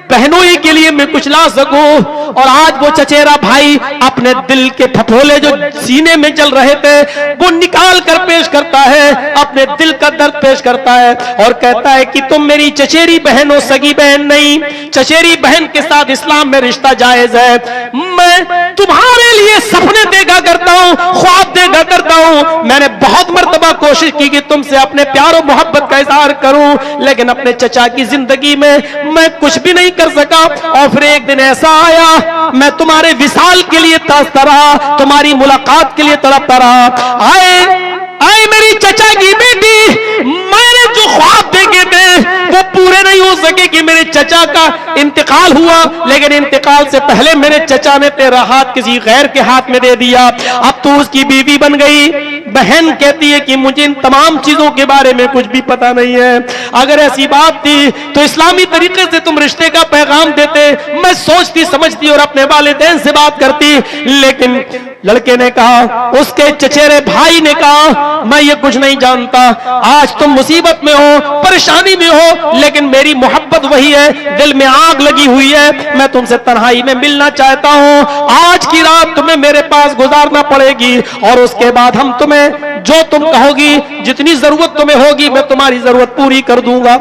Speaker 1: बहनोई के लिए मैं कुछ ला सकूं। और आज वो चचेरा भाई अपने दिल के फफोले जो सीने में चल रहे थे वो निकाल कर पेश करता है, अपने दिल का दर्द पेश करता है और कहता है कि तुम मेरी चचेरी बहन हो, सगी बहन नहीं। चचेरी बहन के साथ इस्लाम में रिश्ता जायज है। मैं तुम्हारे लिए सपने देखा करता हूं, ख्वाब देखा करता हूं। मैंने बहुत मर्तबा कोशिश की कि तुमसे अपने प्यार और मोहब्बत का इजहार करूं, लेकिन अपने चचा की जिंदगी में मैं कुछ भी नहीं कर सका। और फिर एक दिन ऐसा आया, मैं तुम्हारे विसाल के लिए तरसता रहा, तुम्हारी मुलाकात के लिए तड़पता रहा। आए मेरी चचा की बेटी, मैंने जो ख्वाब देखे थे वो पूरे नहीं हो सके कि मेरे चचा का इंतकाल हुआ, लेकिन इंतकाल से पहले मेरे चचा ने तेरा हाथ किसी गैर के हाथ में दे दिया, अब तो उसकी बीवी बन गई। बहन कहती है कि मुझे इन तमाम चीजों के बारे में कुछ भी पता नहीं है। अगर ऐसी बात थी तो इस्लामी तरीके से तुम रिश्ते का पैगाम देते, मैं सोचती समझती और अपने वालिदैन से बात करती। लेकिन लड़के ने कहा, उसके चचेरे भाई ने कहा, मैं ये कुछ नहीं जानता, आज तुम मुसीबत में हो, परेशानी में हो, लेकिन मेरी मोहब्बत वही है, दिल में आग लगी हुई है, मैं तुमसे तन्हाई में मिलना चाहता हूं। आज की रात तुम्हें मेरे पास गुजारना पड़ेगी और उसके बाद हम तुम्हें जो तुम कहोगी, जितनी जरूरत तुम्हें होगी, मैं तुम्हारी जरूरत पूरी कर दूंगा।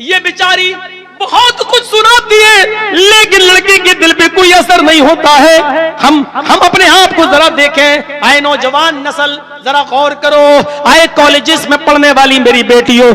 Speaker 1: ये बेचारी बहुत कुछ सुनाती है, लेकिन लड़के के दिल पे कोई असर नहीं होता है। हम अपने आप को जरा देखें। आए नौजवान नस्ल, जरा गौर करो। आए कॉलेजेस में पढ़ने वाली मेरी बेटियों,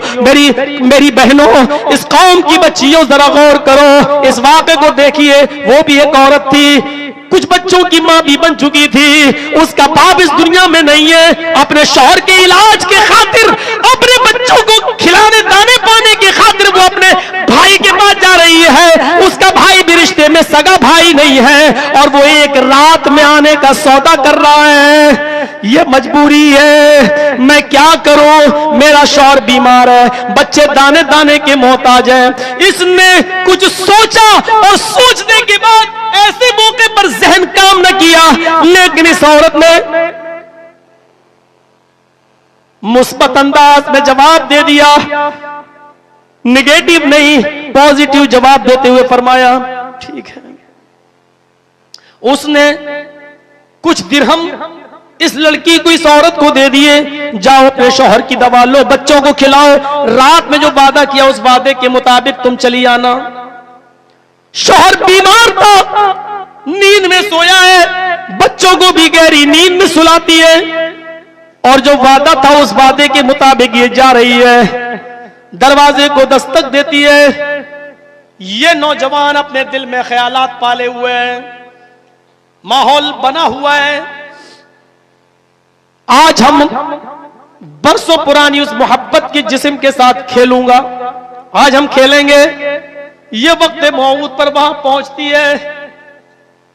Speaker 1: मेरी बहनों, इस कौम की बच्चियों, जरा गौर करो। इस वाक़े को देखिए। वो भी एक औरत थी, कुछ बच्चों की मां भी बन चुकी थी, उसका बाप इस दुनिया में नहीं है। अपने शौहर के इलाज के खातिर, अपने बच्चों को खिलाने दाने पाने के खातिर वो अपने भाई के पास जा रही है। उसका भाई भी रिश्ते में सगा भाई नहीं है और वो एक रात में आने का सौदा कर रहा है। ये मजबूरी है, मैं क्या करूं, मेरा शौहर बीमार है, बच्चे दाने दाने के मोहताज हैं। इसने कुछ सोचा और सोचने के बाद ऐसे मौके पर जहन काम न किया, लेकिन इस औरत ने मुस्बत अंदाज में जवाब दे दिया, नेगेटिव नहीं पॉजिटिव जवाब देते हुए फरमाया, ठीक है। उसने कुछ दिरहम इस लड़की को, इस औरत को दे दिए, जाओ अपने शौहर की दवा लो, बच्चों को खिलाओ, रात में जो वादा किया उस वादे के मुताबिक तुम चली आना। शौहर बीमार था, नींद में सोया है, बच्चों को भी गहरी नींद में सुलाती है और जो वादा था उस वादे के मुताबिक ये जा रही है। दरवाजे को दस्तक देती है। ये नौजवान अपने दिल में ख्यालात पाले हुए हैं, माहौल बना हुआ है। आज हम बरसों पुरानी उस मोहब्बत की जिस्म के साथ खेलूंगा। आज हम खेलेंगे। ये वक्त मौऊद पर वहां पहुंचती है,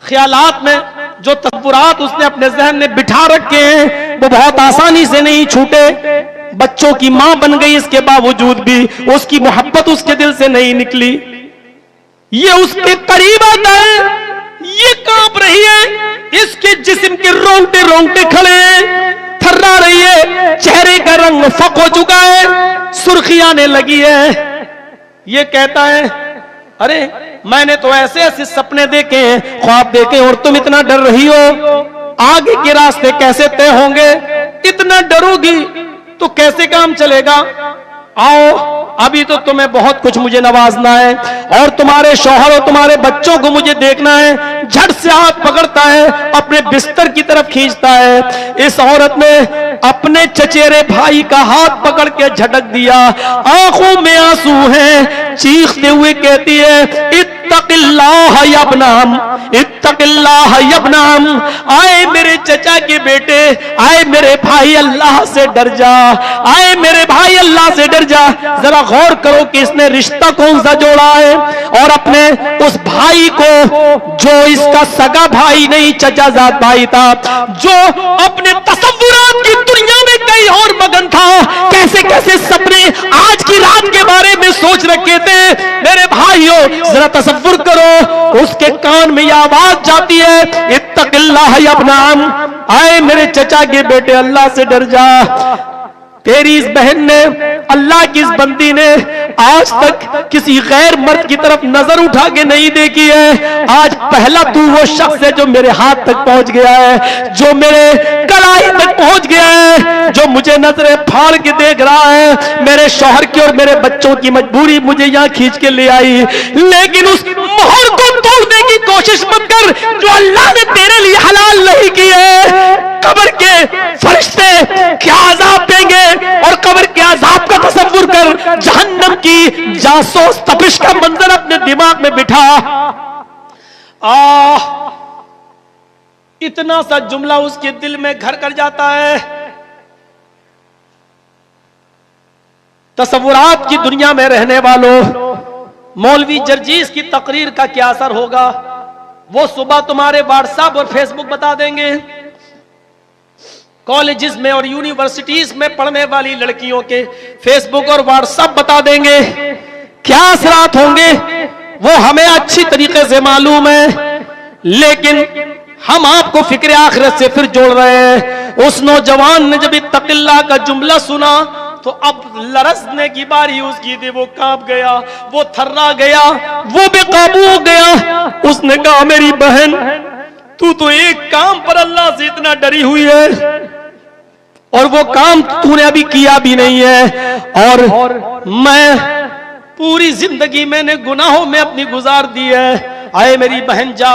Speaker 1: ख्यालात में जो तस्वुरात उसने अपने जहन में बिठा रखे हैं वो बहुत आसानी से नहीं छूटे। बच्चों की मां बन गई, इसके बावजूद भी उसकी मोहब्बत उसके दिल से नहीं निकली। ये उसके करीब आता है, ये कांप रही है, इसके जिस्म के रोंगटे रोंगटे खड़े हैं, थर्रा रही है, चेहरे का रंग फक हो चुका है, सुर्खी आने लगी है। ये कहता है, अरे मैंने तो ऐसे ऐसे सपने देखे हैं, ख्वाब देखे, और तुम इतना डर रही हो। आगे के रास्ते कैसे तय होंगे? इतना डरोगी तो कैसे काम चलेगा? आओ, अभी तो तुम्हें बहुत कुछ मुझे नवाजना है, और तुम्हारे शौहर और तुम्हारे बच्चों को मुझे देखना है। झट से हाथ पकड़ता है, अपने बिस्तर की तरफ खींचता है। इस औरत ने अपने चचेरे भाई का हाथ पकड़ के झटक दिया, आंखों में आंसू हैं, चीखते हुए कहती है, इत्तक़िल्लाह या इब्नाम, इत्तक़िल्लाह या इब्नाम। आए मेरे चचा के बेटे, आए मेरे भाई, अल्लाह से डर जा, आए मेरे भाई, अल्लाह से डर जा। जरा गौर करो कि इसने रिश्ता कौन सा जोड़ा है, और अपने उस भाई को, जो इसका सगा भाई नहीं चचाजाद भाई था, जो अपने तसव्वुरात की दुनिया में कहीं और मगन था, कैसे कैसे सपने आज की रात के बारे में सोच रखे थे। मेरे भाइयों, जरा तसव्वुर करो, उसके कान में यह आवाज जाती है, इत्तक़िल्लाह या इब्नाम, आए मेरे चचा के बेटे, अल्लाह से डर जा। तेरी इस बहन ने, अल्लाह की इस बंदी ने आज तक किसी गैर मर्द की तरफ नजर उठा के नहीं देखी है। आज पहला तू वो शख्स है जो मेरे हाथ तक पहुंच गया है, जो मेरे कलाई तक पहुंच गया है, जो मुझे नजरें फाड़ के देख रहा है। मेरे शौहर की और मेरे बच्चों की मजबूरी मुझे यहाँ खींच के ले आई, लेकिन उस मोहर को तोड़ने की कोशिश मत कर जो अल्लाह ने तेरे लिए हलाल नहीं की है। कब्र के फरिश्ते क्या अजाब देंगे, और कब्र के अजाब का तसव्वुर कर, जहन्नम की जासूस तपिश का मंजर अपने दिमाग में बिठा। इतना सा जुमला उसके दिल में घर कर जाता है। तसव्वुरात की दुनिया में रहने वालों, मौलवी जर्जीस की तकरीर का क्या असर होगा वो सुबह तुम्हारे व्हाट्सएप और फेसबुक बता देंगे। कॉलेजेस में और यूनिवर्सिटीज में पढ़ने वाली लड़कियों के फेसबुक और व्हाट्सएप बता देंगे। क्या असरात होंगे वो हमें अच्छी तरीके से मालूम है, लेकिन हम आपको फिक्र आखिरत से फिर जोड़ रहे हैं। उस नौजवान ने जब इत्तक़िल्लाह का जुमला सुना तो अब लरसने की बारी उसकी थी। वो कांप गया, वो थर्रा गया, वो बेकाबू हो गया। उसने कहा, मेरी बहन, तू तो एक काम पर अल्लाह से इतना डरी हुई है, और वो काम तूने अभी किया भी नहीं है, और मैं पूरी जिंदगी मैंने गुनाहों में अपनी गुजार दी है। आए मेरी बहन, जा,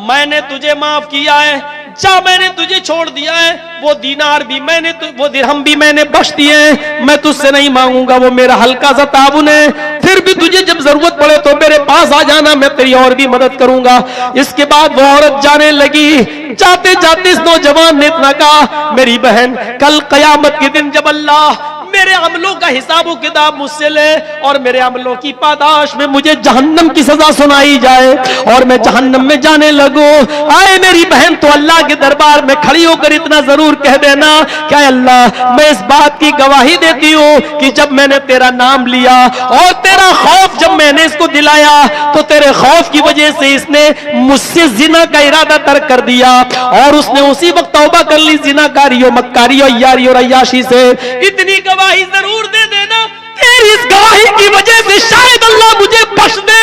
Speaker 1: मैंने तुझे माफ किया है, जा, मैंने तुझे छोड़ दिया है। वो दीनार भी मैंने, वो दिरहम भी मैंने बख्श दिए हैं, मैं तुझसे नहीं मांगूंगा, वो मेरा हल्का सा ताउन है। फिर भी तुझे जब जरूरत पड़े तो मेरे पास आ जाना, मैं तेरी और भी मदद करूंगा। इसके बाद वो औरत जाने लगी। जाते जाते इस नौजवान ने इतना कहा, मेरी बहन, कल कयामत के दिन जब अल्लाह मेरे अमलों का हिसाब किताब मुझसे ले, और मेरे अमलों की पादाश में मुझे जहन्नम की सजा सुनाई जाए और मैं जहन्नम में जाने लगूं, आए मेरी बहन, तो अल्लाह के दरबार में खड़ी होकर इतना जरूर कह देना, क्या अल्लाह, मैं इस बात की गवाही देती हूँ कि जब मैंने तेरा नाम लिया और तेरा खौफ जब मैंने इसको दिलाया, तो तेरे खौफ की वजह से इसने मुझसे जिना का इरादा तर्क कर दिया, और उसने उसी वक्त तौबा कर ली जिनाकारियों, मक्कारियों, यारी और अय्याशी से। इतनी गवाही जरूर दे देना, तेरी इस गवाही की वजह से शायद अल्लाह मुझे बख्श दे।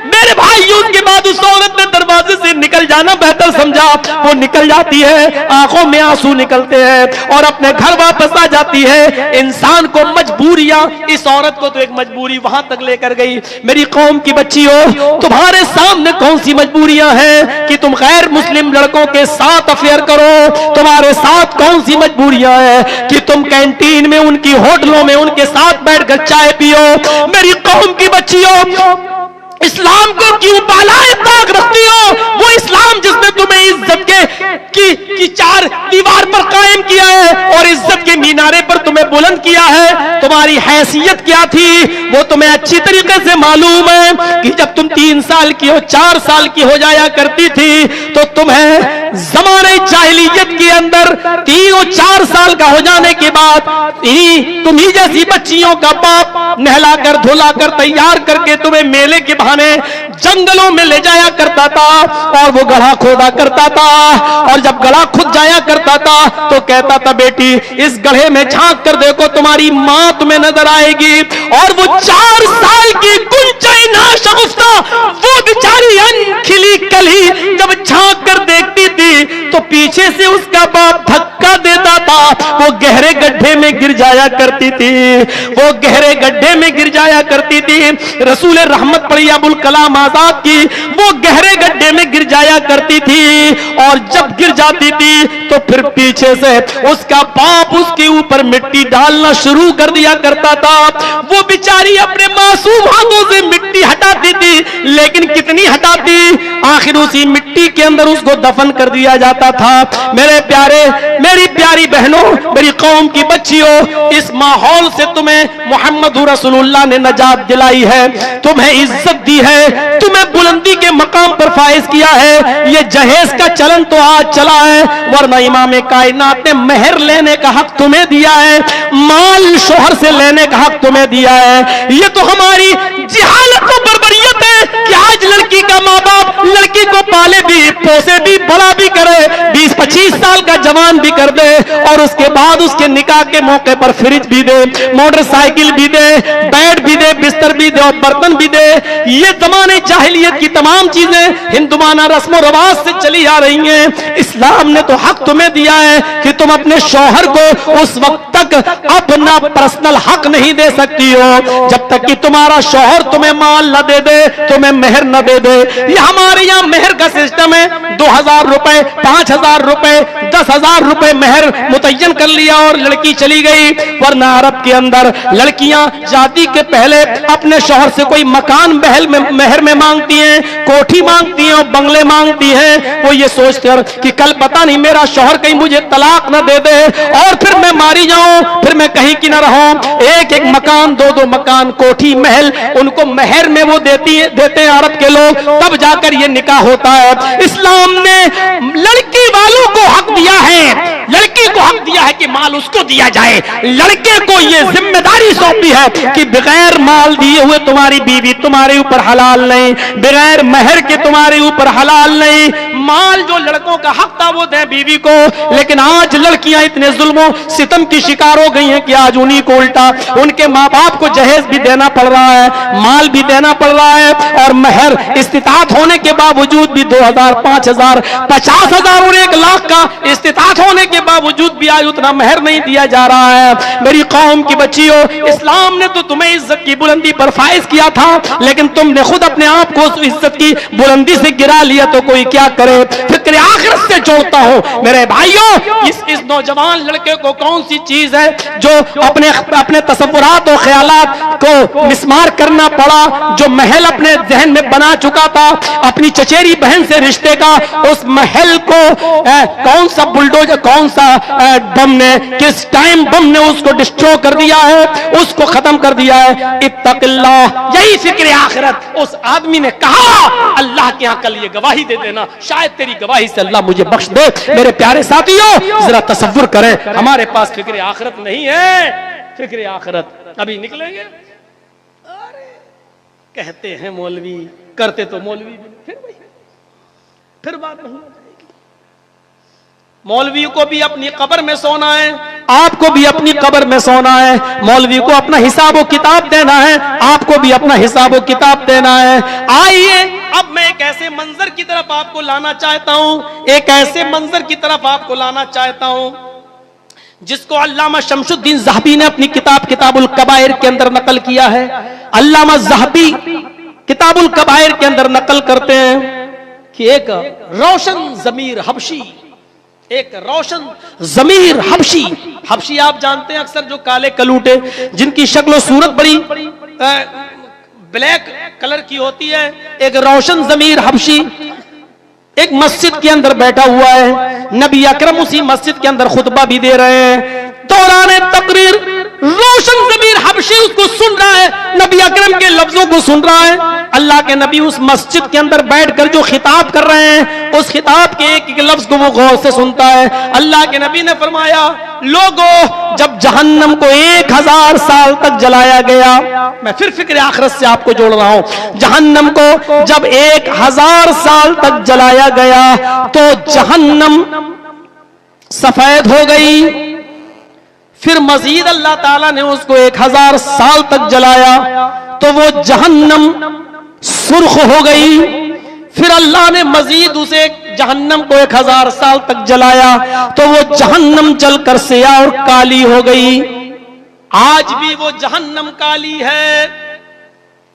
Speaker 1: मेरे भाइयों, उसके बाद उस औरत ने दरवाजे से निकल जाना बेहतर समझा। वो निकल जाती है, आंखों में आंसू निकलते हैं, और अपने घर वापस आ जाती है। इंसान को मजबूरियां, इस औरत को तो एक मजबूरी वहां तक लेकर गई। मेरी कौम की बच्चियों, तुम्हारे सामने कौन सी मजबूरियां हैं कि तुम गैर मुस्लिम लड़कों के साथ अफेयर करो? तुम्हारे साथ कौन सी मजबूरियां हैं कि तुम कैंटीन में, उनकी होटलों में उनके साथ बैठकर चाय पियो? मेरी कौम की बच्चियों, इस्लाम को क्यों बालाए ताक रखती हो? वो इस्लाम जिसने तुम्हें इज्जत की चार दीवार पर कायम किया है और इज्जत के मीनारे पर तुम्हें बुलंद किया है, तुम्हारी हैसियत क्या थी वो तुम्हें अच्छी तरीके से मालूम है कि जब तुम 3 साल की हो, 4 साल की हो जाया करती थी तो तुम्हें जमाने जाहिलियत के अंदर 3 और 4 साल का हो जाने के बाद तुम्ही जैसी बच्चियों का बाप नहलाकर धुलाकर तैयार करके तुम्हें मेले के बहाने जंगलों में ले जाया करता था और वो गड्ढा खोदा करता था, और जब गड्ढा खुद जाया करता था तो कहता था बेटी इस गड्ढे में झांक कर देखो तुम्हारी मां तुम्हें नजर आएगी। और वो 4 साल की गुंजाई नाशगुफ्ता वो बेचारी खिली कली जब झांक कर देखती थी तो पीछे से उसका बाप धक्का देता था, वो गहरे गड्ढे में गिर जाया करती थी, वो गहरे गड्ढे में गिर जाया करती थी। रसूल रहमत पड़ी अबुल कलाम आजाद की, वो गहरे गड्ढे में गिर जाया करती थी और जब गिर जाती थी तो फिर पीछे से उसका बाप उसके ऊपर मिट्टी डालना शुरू कर दिया करता था। वो बेचारी अपने मासूम हाथों से मिट्टी हटाती थी, लेकिन कितनी हटाती, आखिर उसी मिट्टी के अंदर उसको दफन कर दिया जाता था। मेरे प्यारे, मेरी प्यारी बहनों, मेरी कौम की बच्चियों, इस माहौल से तुम्हें मोहम्मद रसूलुल्लाह ने नजात दिलाई है, तुम्हें इज्जत दी है, तुम्हें बुलंदी के मकाम पर फाइज किया है। ये जहेज का चलन तो आज चला है, वरना इमाम कायनात ने मेहर लेने का हक तुम्हें दिया है, माल शोहर से लेने का हक तुम्हें दिया है। ये तो हमारी जिहालत और बर्बरियत है कि आज लड़की का माँ बाप लड़की को पाले भी, पोसे भी, बड़ा भी करे, 20-25 साल का जवान भी कर दे और उसके बाद उसके निकाह के मौके पर फ्रिज भी दे, मोटरसाइकिल भी दे, बेड भी दे, बिस्तर भी दे और बर्तन भी दे। ये जमाने जाहिलियत की तमाम चीजें हिंदुमाना रस्म रवाज से चली आ रही हैं। इस्लाम ने तो हक तुम्हें दिया है कि तुम अपने शौहर को उस वक्त तक अपना पर्सनल हक नहीं दे सकती हो जब तक कि तुम्हारा शौहर तुम्हें माल न दे दे, तुम्हें मेहर न दे दे। ये हमारे यहाँ मेहर का सिस्टम है, 2000 रुपए, 5000 रुपए, 10,000 रुपए मेहर मुतय्यन कर लिया और लड़की चली गई। वरना अरब के अंदर लड़कियां शादी के पहले अपने शौहर से कोई मकान मेहर में मांगती हैं, कोठी मांगती हैं और बंगले मांगती हैं। वो ये सोचते हैं कि कल पता नहीं मेरा शौहर कहीं मुझे तलाक न दे दे और फिर मैं मारी जाऊं, फिर मैं कहीं की न रहूं। एक एक मकान, 2-2 मकान, कोठी, महल उनको मेहर में वो देते हैं अरब के लोग, तब जाकर ये निकाह होता है। इस्लाम ने लड़की वालों को हक दिया है, लड़की को हक दिया है कि माल उसको दिया जाए। लड़के को ये जिम्मेदारी सौंपी है कि बगैर माल दिए हुए तुम्हारी बीवी तुम्हारे ऊपर हलाल नहीं, बगैर मेहर के तुम्हारे ऊपर हलाल नहीं। माल जो लड़कों का हक था वो दे बीवी को, लेकिन आज लड़कियां इतने जुल्मों सितम की शिकार हो गई हैं कि आज उन्हीं को उल्टा उनके माँ बाप को जहेज भी देना पड़ रहा है, माल भी देना पड़ रहा है और मेहर इस्तिताअत होने के बावजूद भी 2000, 5000, 50,000 और 1 लाख का इस्तिताअत होने के बावजूद भी आज उतना मेहर नहीं दिया जा रहा है। मेरी कौम की बच्चियों, इस्लाम ने तो तुम्हें इज्जत की बुलंदी पर फाइज किया था, लेकिन तुमने खुद अपने आप को उस इज्जत की बुलंदी से गिरा लिया तो कोई क्या करे। फिक्र आखिरत से जोड़ता हूं मेरे भाइयों, इस नौजवान लड़के को कौन सी चीज है जो अपने तसव्वुरात और ख्यालात को मिसमार करना पड़ा, जो महल अपने जहन में बना चुका था अपनी चचेरी बहन से रिश्ते का, उस महल को कौन सा बुलडोजर, कौन सा बम ने, किस टाइम बम ने उसको डिस्ट्रॉय कर दिया है, उसको खत्म कर दिया है। इत्तक़िल्लाह, यही फिक्र आखिरत उस आदमी ने कहा। अल्लाह के यहाँ कल ये गवाही दे देना, शायद तेरी गवाही से अल्लाह मुझे बख्श दे। मेरे प्यारे साथियों, जरा तसव्वुर करें, हमारे पास फिक्र आखिरत नहीं है। फिक्र आखिरत अभी निकलेंगे, अरे कहते हैं मौलवी, करते तो मौलवी भी, फिर बात नहीं। मौलवी को भी अपनी कब्र में सोना है, आपको भी अपनी कब्र में सोना है। मौलवी को अपना हिसाब व किताब देना है, आपको भी अपना हिसाब व किताब देना है। आइए अब मैं एक ऐसे मंजर की तरफ आपको लाना चाहता हूं, एक ऐसे मंजर की तरफ आपको लाना चाहता हूं जिसको अल्लामा शमशुद्दीन ज़हबी ने अपनी किताब किताबुल कबाइर के अंदर नकल किया है। अल्लामा ज़हबी किताबुल कबाइर के अंदर नकल करते हैं कि एक रोशन ज़मीर हबशी, एक रोशन ज़मीर हबशी, हबशी आप जानते हैं अक्सर जो काले कलूटे जिनकी शक्ल सूरत बड़ी ब्लैक कलर की होती है। एक रोशन ज़मीर हबशी एक मस्जिद के अंदर बैठा हुआ है। नबी अकरम उसी मस्जिद के अंदर खुतबा भी दे रहे हैं। दौरान तकरीर रोशन ज़मीर हबशी उसको सुन रहा है, नबी अकरम के लफ्जों को सुन रहा है। अल्लाह के नबी उस मस्जिद के अंदर बैठकर जो खिताब कर रहे हैं, उस खिताब के एक एक लफ्ज को वो गौर से सुनता है। अल्लाह के नबी ने फरमाया, लोगों, जब जहन्नम को 1000 साल तक जलाया गया, मैं फिर फिक्र आखिरत से आपको जोड़ रहा हूं, जहन्नम को जब 1000 साल तक जलाया गया तो जहन्नम सफेद हो गई। फिर मजीद अल्लाह ताला ने उसको 1000 साल तक जलाया तो वो जहन्नम सुर्ख हो गई। फिर अल्लाह ने मजीद उसे जहन्नम को 1000 साल तक जलाया तो वो जहन्नम जलकर सियाह और काली हो गई। आज भी वो जहन्नम काली है,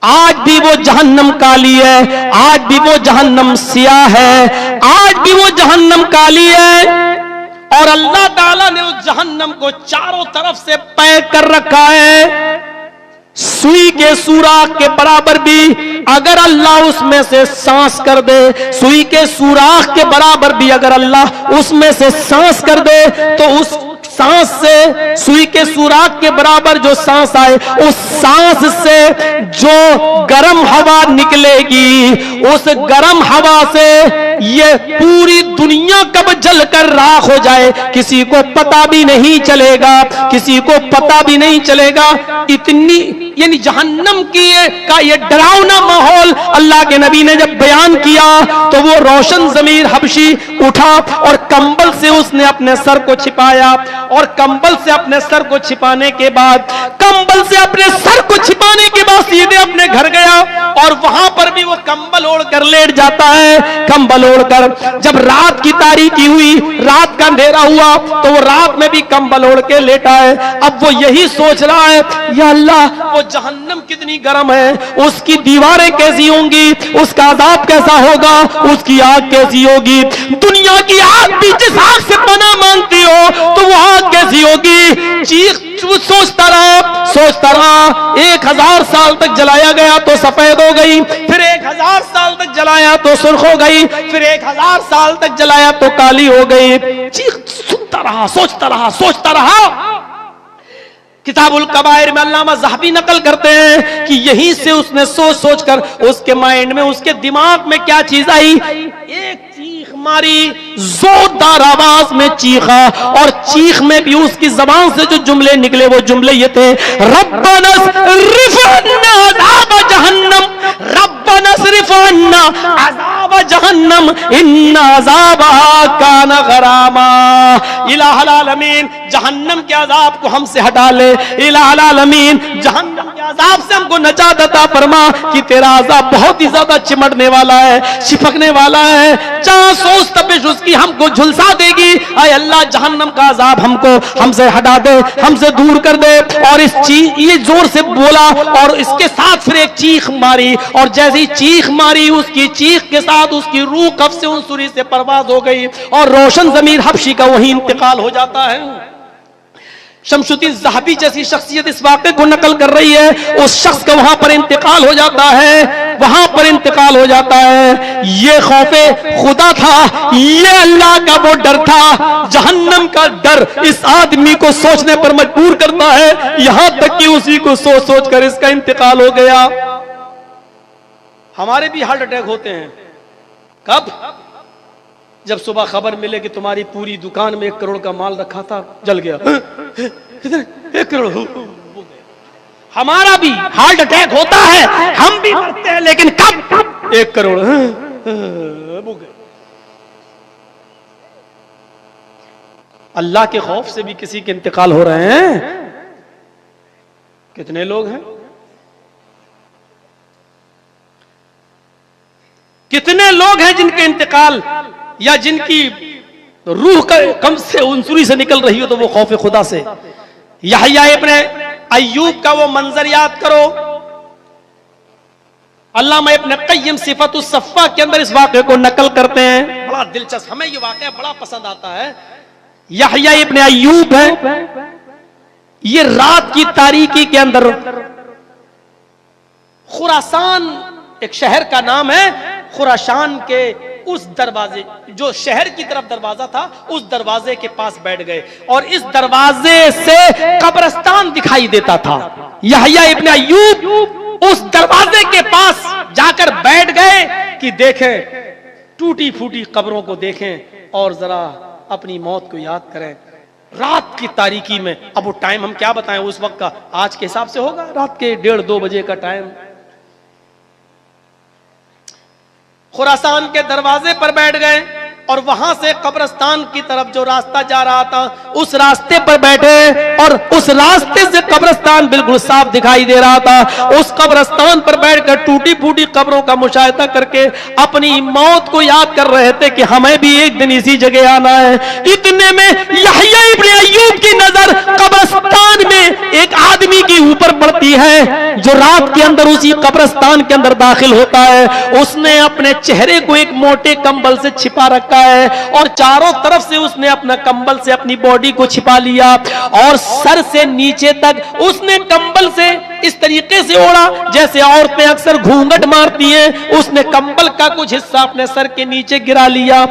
Speaker 1: आज भी वो जहन्नम काली है, आज भी वो जहन्नम सियाह है, आज भी वो जहन्नम काली है। और अल्लाह ताला ने उस जहन्नम को चारों तरफ से पैक कर रखा है। सुई के सुराख के बराबर भी अगर अल्लाह उसमें से सांस कर दे, सुई के सुराख के बराबर भी अगर अल्लाह उसमें से सांस कर दे तो उस सांस से, सुई के सुराख के बराबर जो सांस आए, उस सांस से जो गर्म हवा निकलेगी, उस गर्म हवा से ये पूरी दुनिया कब जलकर राख हो जाए किसी को पता भी नहीं चलेगा, किसी को पता भी नहीं चलेगा। इतनी यानी जहन्नम की का ये डरावना माहौल अल्लाह के नबी ने जब बयान किया तो वो रोशन ज़मीर हबशी उठा और कंबल से उसने अपने सर को छिपाया। और कंबल से अपने सर को छिपाने के बाद, कंबल से अपने सर को छिपाने के बाद सीधे अपने घर गया और वहां पर भी वो कंबल ओढ़कर लेट जाता है। कंबल ओढ़कर जब रात की तारीकी हुई, रात का अंधेरा हुआ तो वो रात में भी कंबल ओढ़ के लेटा है। अब वो यही सोच रहा है, या अल्लाह, वो जहन्नम कितनी गर्म है, उसकी दीवारें कैसी होंगी, उसका अज़ाब कैसा होगा, उसकी आग कैसी होगी। दुनिया की आग भी जिस आग से पनाह मांगती हो तो वो आग कैसी होगी। चीख सोचता रहा 1000 साल तक जलाया गया तो सफेद हो गई, फिर 1000 साल तक जलाया तो सुर्ख हो गई, फिर 1000 साल तक जलाया तो काली हो गई। चीख सुनता रहा, सोचता रहा। किताबुल कबायर में अल्लामा ज़हबी नकल करते हैं कि यहीं से उसने सोच कर उसके माइंड में, उसके दिमाग में क्या चीज आई, एक चीख मारी, जोरदार आवाज में चीखा। और चीख में भी उसकी जबान से जो जुमले निकले वो जुमले ये थे, रब्बना सरिफ़ अन्ना अज़ाब जहन्नम, रब्बना सरिफ़ अन्ना अज़ाब जहन्नम इन्ना अज़ाबहा कान गरामा। इलाहुल आलमीन, जहन्नम के अज़ाब को हमसे हटा ले। इलाहुल आलमीन, जहन्नम के अज़ाब से हमको नजात अता फरमा कि तेरा अज़ाब बहुत ही ज्यादा चिमटने वाला है, चिपकने वाला है। जहां सोच तपिश उसकी हमको झुलसा देगी। आय अल्लाह, जहन्नम का अज़ाब हमसे हटा दे, हमसे दूर कर दे। और इस चीज ये जोर से बोला और इसके साथ फिर एक चीख मारी, और जैसी चीख मारी उसकी चीख के साथ उसकी रूह कब्ज़ से उनसुरी से परवाज हो गई और रोशन ज़मीर हबशी का वहीं इंतकाल हो जाता है। शमसुद्दीन ज़हबी जैसी शख्सियत इस वाक़े को नकल कर रही है, उस शख्स का वहां पर इंतकाल हो जाता है, वहां पर इंतकाल हो जाता है। ये खौफे खुदा था, ये अल्लाह का वो डर था। जहन्नम का डर इस आदमी को सोचने पर मजबूर करता है, यहां तक कि उसी को सोच कर इसका इंतकाल हो गया। हमारे भी हार्ट अटैक होते हैं। कब? जब सुबह खबर मिले कि तुम्हारी पूरी दुकान में 1 करोड़ का माल रखा था, जल गया। 1 करोड़ हो गया। हमारा भी हार्ट अटैक होता है, हम भी मरते हैं, लेकिन कब? 1 करोड़ हो गए। अल्लाह के खौफ से भी किसी के इंतकाल हो रहे हैं। कितने लोग हैं, कितने लोग हैं जिनके इंतकाल या जिनकी रूह का कम से उनसुरी से निकल रही हो तो वो खौफ खुदा से। यहया इब्ने अय्यूब का वो मंजर याद करो। अल्लामा इब्ने क़य्यिम सिफ़तुस सफ़्फ़ा के अंदर इस वाक़े को नकल करते हैं, बड़ा दिलचस्प, हमें ये वाक़या बड़ा पसंद आता है। यहया इब्ने अय्यूब है, ये रात की तारीकी के अंदर खुरासान एक शहर का नाम है। खुरासान के उस दरवाजे, जो शहर की तरफ दरवाजा था, उस दरवाजे के पास बैठ गए और इस दरवाजे से कब्रिस्तान दिखाई देता था। यहया इब्न अय्यूब उस दरवाजे के पास जाकर बैठ गए कि देखें, टूटी फूटी कब्रों को देखें और जरा अपनी मौत को याद करें। रात की तारीकी में, अब वो टाइम हम क्या बताएं उस वक्त का, आज के हिसाब से होगा रात के 1:30-2 बजे का टाइम। खुरासान के दरवाजे पर बैठ गए और वहां से कब्रिस्तान की तरफ जो रास्ता जा रहा था उस रास्ते पर बैठे और उस रास्ते से कब्रिस्तान बिल्कुल साफ दिखाई दे रहा था। उस कब्रिस्तान पर बैठकर टूटी फूटी कब्रों का मुशाहिदा करके अपनी मौत को याद कर रहे थे कि हमें भी एक दिन इसी जगह आना है। इतने में यहया इब्न अय्यूब की नजर कब्रिस्तान में एक आदमी के ऊपर पड़ती है जो रात के अंदर उसी कब्रिस्तान के अंदर दाखिल होता है। उसने अपने चेहरे को एक मोटे कंबल से छिपा रखा है और चारों तरफ से उसने अपना कंबल से अपनी बॉडी को छिपा लिया और सर से नीचे तक उसने कंबल से इस तरीके से ओढ़ा जैसे औरतें अक्सर घूंघट मारती हैं। उसने कंबल का कुछ हिस्सा अपने सर के नीचे गिरा लिया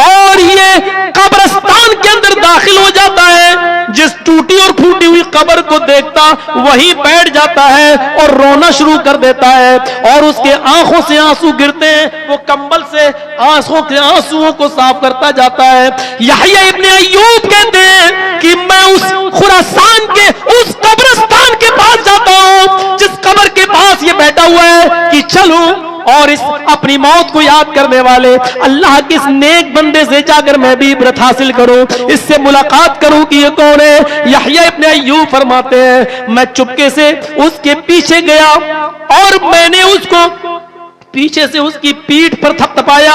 Speaker 1: और ये कब्रिस्तान के अंदर दाखिल हो जाता है। जिस टूटी और फूटी हुई कब्र को देखता वहीं बैठ जाता है और रोना शुरू कर देता है और उसके आंखों से आंसू गिरते हैं। वो कंबल से आंखों के आंसुओं को साफ करता जाता है। यहया इब्न अय्यूब कहते हैं कि मैं उस खुरासान के उस कब्रिस्तान के पास जाता हूं जिस कब्र के पास ये बैठा हुआ है कि चलूं और इस अपनी मौत को याद करने वाले अल्लाह के इस नेक बंदे से जाकर मैं भी इबरत हासिल करूं, इससे मुलाकात करूं कि ये कौन है। यहया इब्न अय्यूब फरमाते हैं मैं चुपके से उसके पीछे गया और मैंने उसको पीछे से उसकी पीठ पर थपथपाया।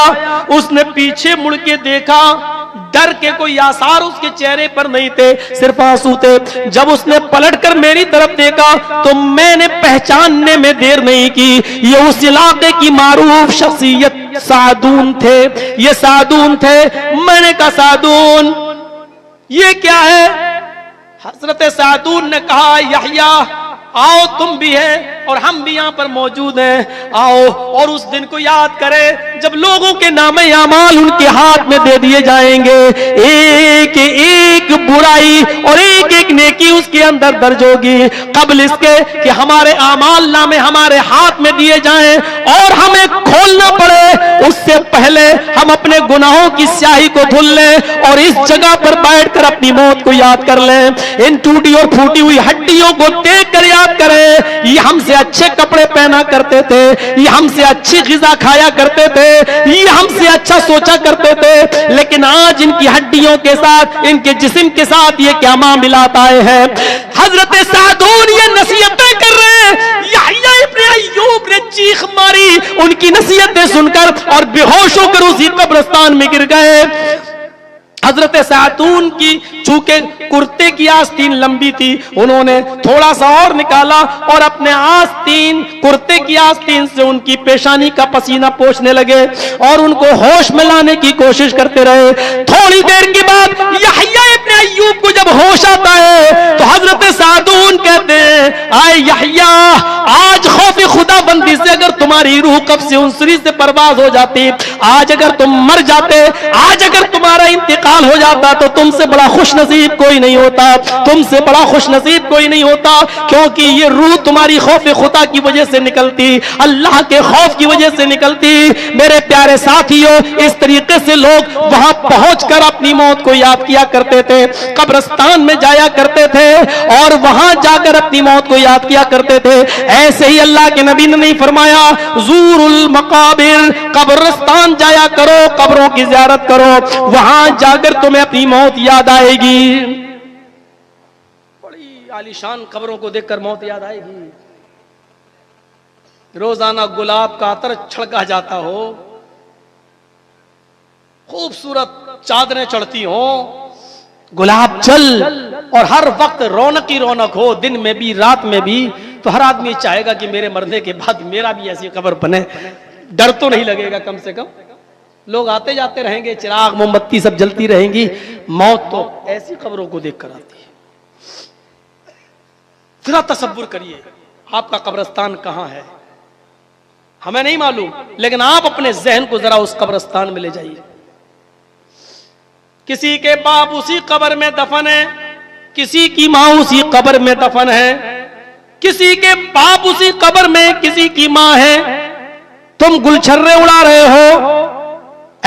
Speaker 1: उसने पीछे मुड़ के देखा, डर के कोई आसार उसके चेहरे पर नहीं थे, सिर्फ आंसू थे। जब उसने पलटकर मेरी तरफ देखा तो मैंने पहचानने में देर नहीं की, ये उस इलाके की मारूफ शख्सियत सादून थे। ये सादून थे। मैंने कहा सादून ये क्या है? हजरत सादून ने कहा यहया आओ तुम भी है और हम भी यहाँ पर मौजूद हैं, आओ और उस दिन को याद करें जब लोगों के नामे आमाल उनके हाथ में दे दिए जाएंगे। एक एक बुराई और एक एक नेकी उसके अंदर दर्ज होगी कबल इसके कि हमारे आमाल नामे हमारे हाथ में दिए जाएं और हमें खोलना पड़े। उससे पहले हम अपने गुनाहों की स्याही को धुल लें और इस जगह पर बैठकर अपनी मौत को याद कर लें। इन टूटी और फूटी हुई हड्डियों को देख कर याद करें ये हमसे अच्छे कपड़े पहना करते थे, ये हमसे अच्छी ग़िज़ा खाया करते थे, ये हमसे अच्छा सोचा करते थे, लेकिन आज इनकी हड्डियों के साथ इनके जिस्म के साथ ये क्या मामलात आए हैं। हजरत सादून ये नसीहतें कर रहे हैं। यहया इब्न अय्यूब ने चीख मारी उनकी नसीहतें सुनकर और बेहोश होकर उसी कब्रिस्तान में गिर गए। हजरत सादून की चूंकि कुर्ते की आस्तीन लंबी थी, उन्होंने थोड़ा सा और निकाला और अपने आस्तीन कुर्ते की आस्तीन से उनकी पेशानी का पसीना पोंछने लगे और उनको होश में लाने की कोशिश करते रहे। थोड़ी देर के बाद यहया इब्न अय्यूब को जब होश आता है तो हजरत सादून कहते हैं आए यहया, आज खौफ खुदाबंदी से अगर तुम्हारी रूह कब्ज़ उनसरी से परवाज हो जाती, आज अगर तुम मर जाते, आज अगर तुम्हारा इंतकाल हो जाता तो तुमसे बड़ा खुशनसीब कोई नहीं होता, तुमसे बड़ा खुशनसीब कोई नहीं होता, क्योंकि ये रूह तुम्हारी खौफ खुदा की वजह से निकलती, अल्लाह के खौफ की वजह से निकलती। मेरे प्यारे साथियों, इस तरीके से लोग वहां पहुंचकर अपनी मौत को याद किया करते थे, कब्रिस्तान में जाया करते थे और वहां जाकर अपनी मौत को याद किया करते थे। ऐसे ही अल्लाह के नबी ने नहीं फरमाया ज़ूरुल मकाबिर, कब्रिस्तान जाया करो, कब्रों की ज़ियारत करो, वहां जाकर तुम्हें अपनी मौत याद आएगी। बड़ी आलीशान कब्रों को देखकर मौत याद आएगी। रोजाना गुलाब का अतर छड़का जाता हो, खूबसूरत चादरें चढ़ती हो, गुलाब जल और हर वक्त रौनक ही रौनक हो, दिन में भी रात में भी, तो हर आदमी चाहेगा कि मेरे मरने के बाद मेरा भी ऐसी कब्र बने। डर तो नहीं लगेगा, कम से कम लोग आते जाते रहेंगे, चिराग मोमबत्ती सब जलती रहेंगी, मौत तो ऐसी खबरों को देखकर आती है। जरा तसव्वुर करिए आपका कब्रिस्तान कहां है, हमें नहीं मालूम, लेकिन आप अपने जहन को जरा उस कब्रिस्तान में ले जाइए। किसी के बाप उसी कब्र में दफन है, किसी की मां उसी कब्र में दफन है, किसी के बाप उसी कब्र में किसी की मां है। तुम गुलछर्रे उड़ा रहे हो,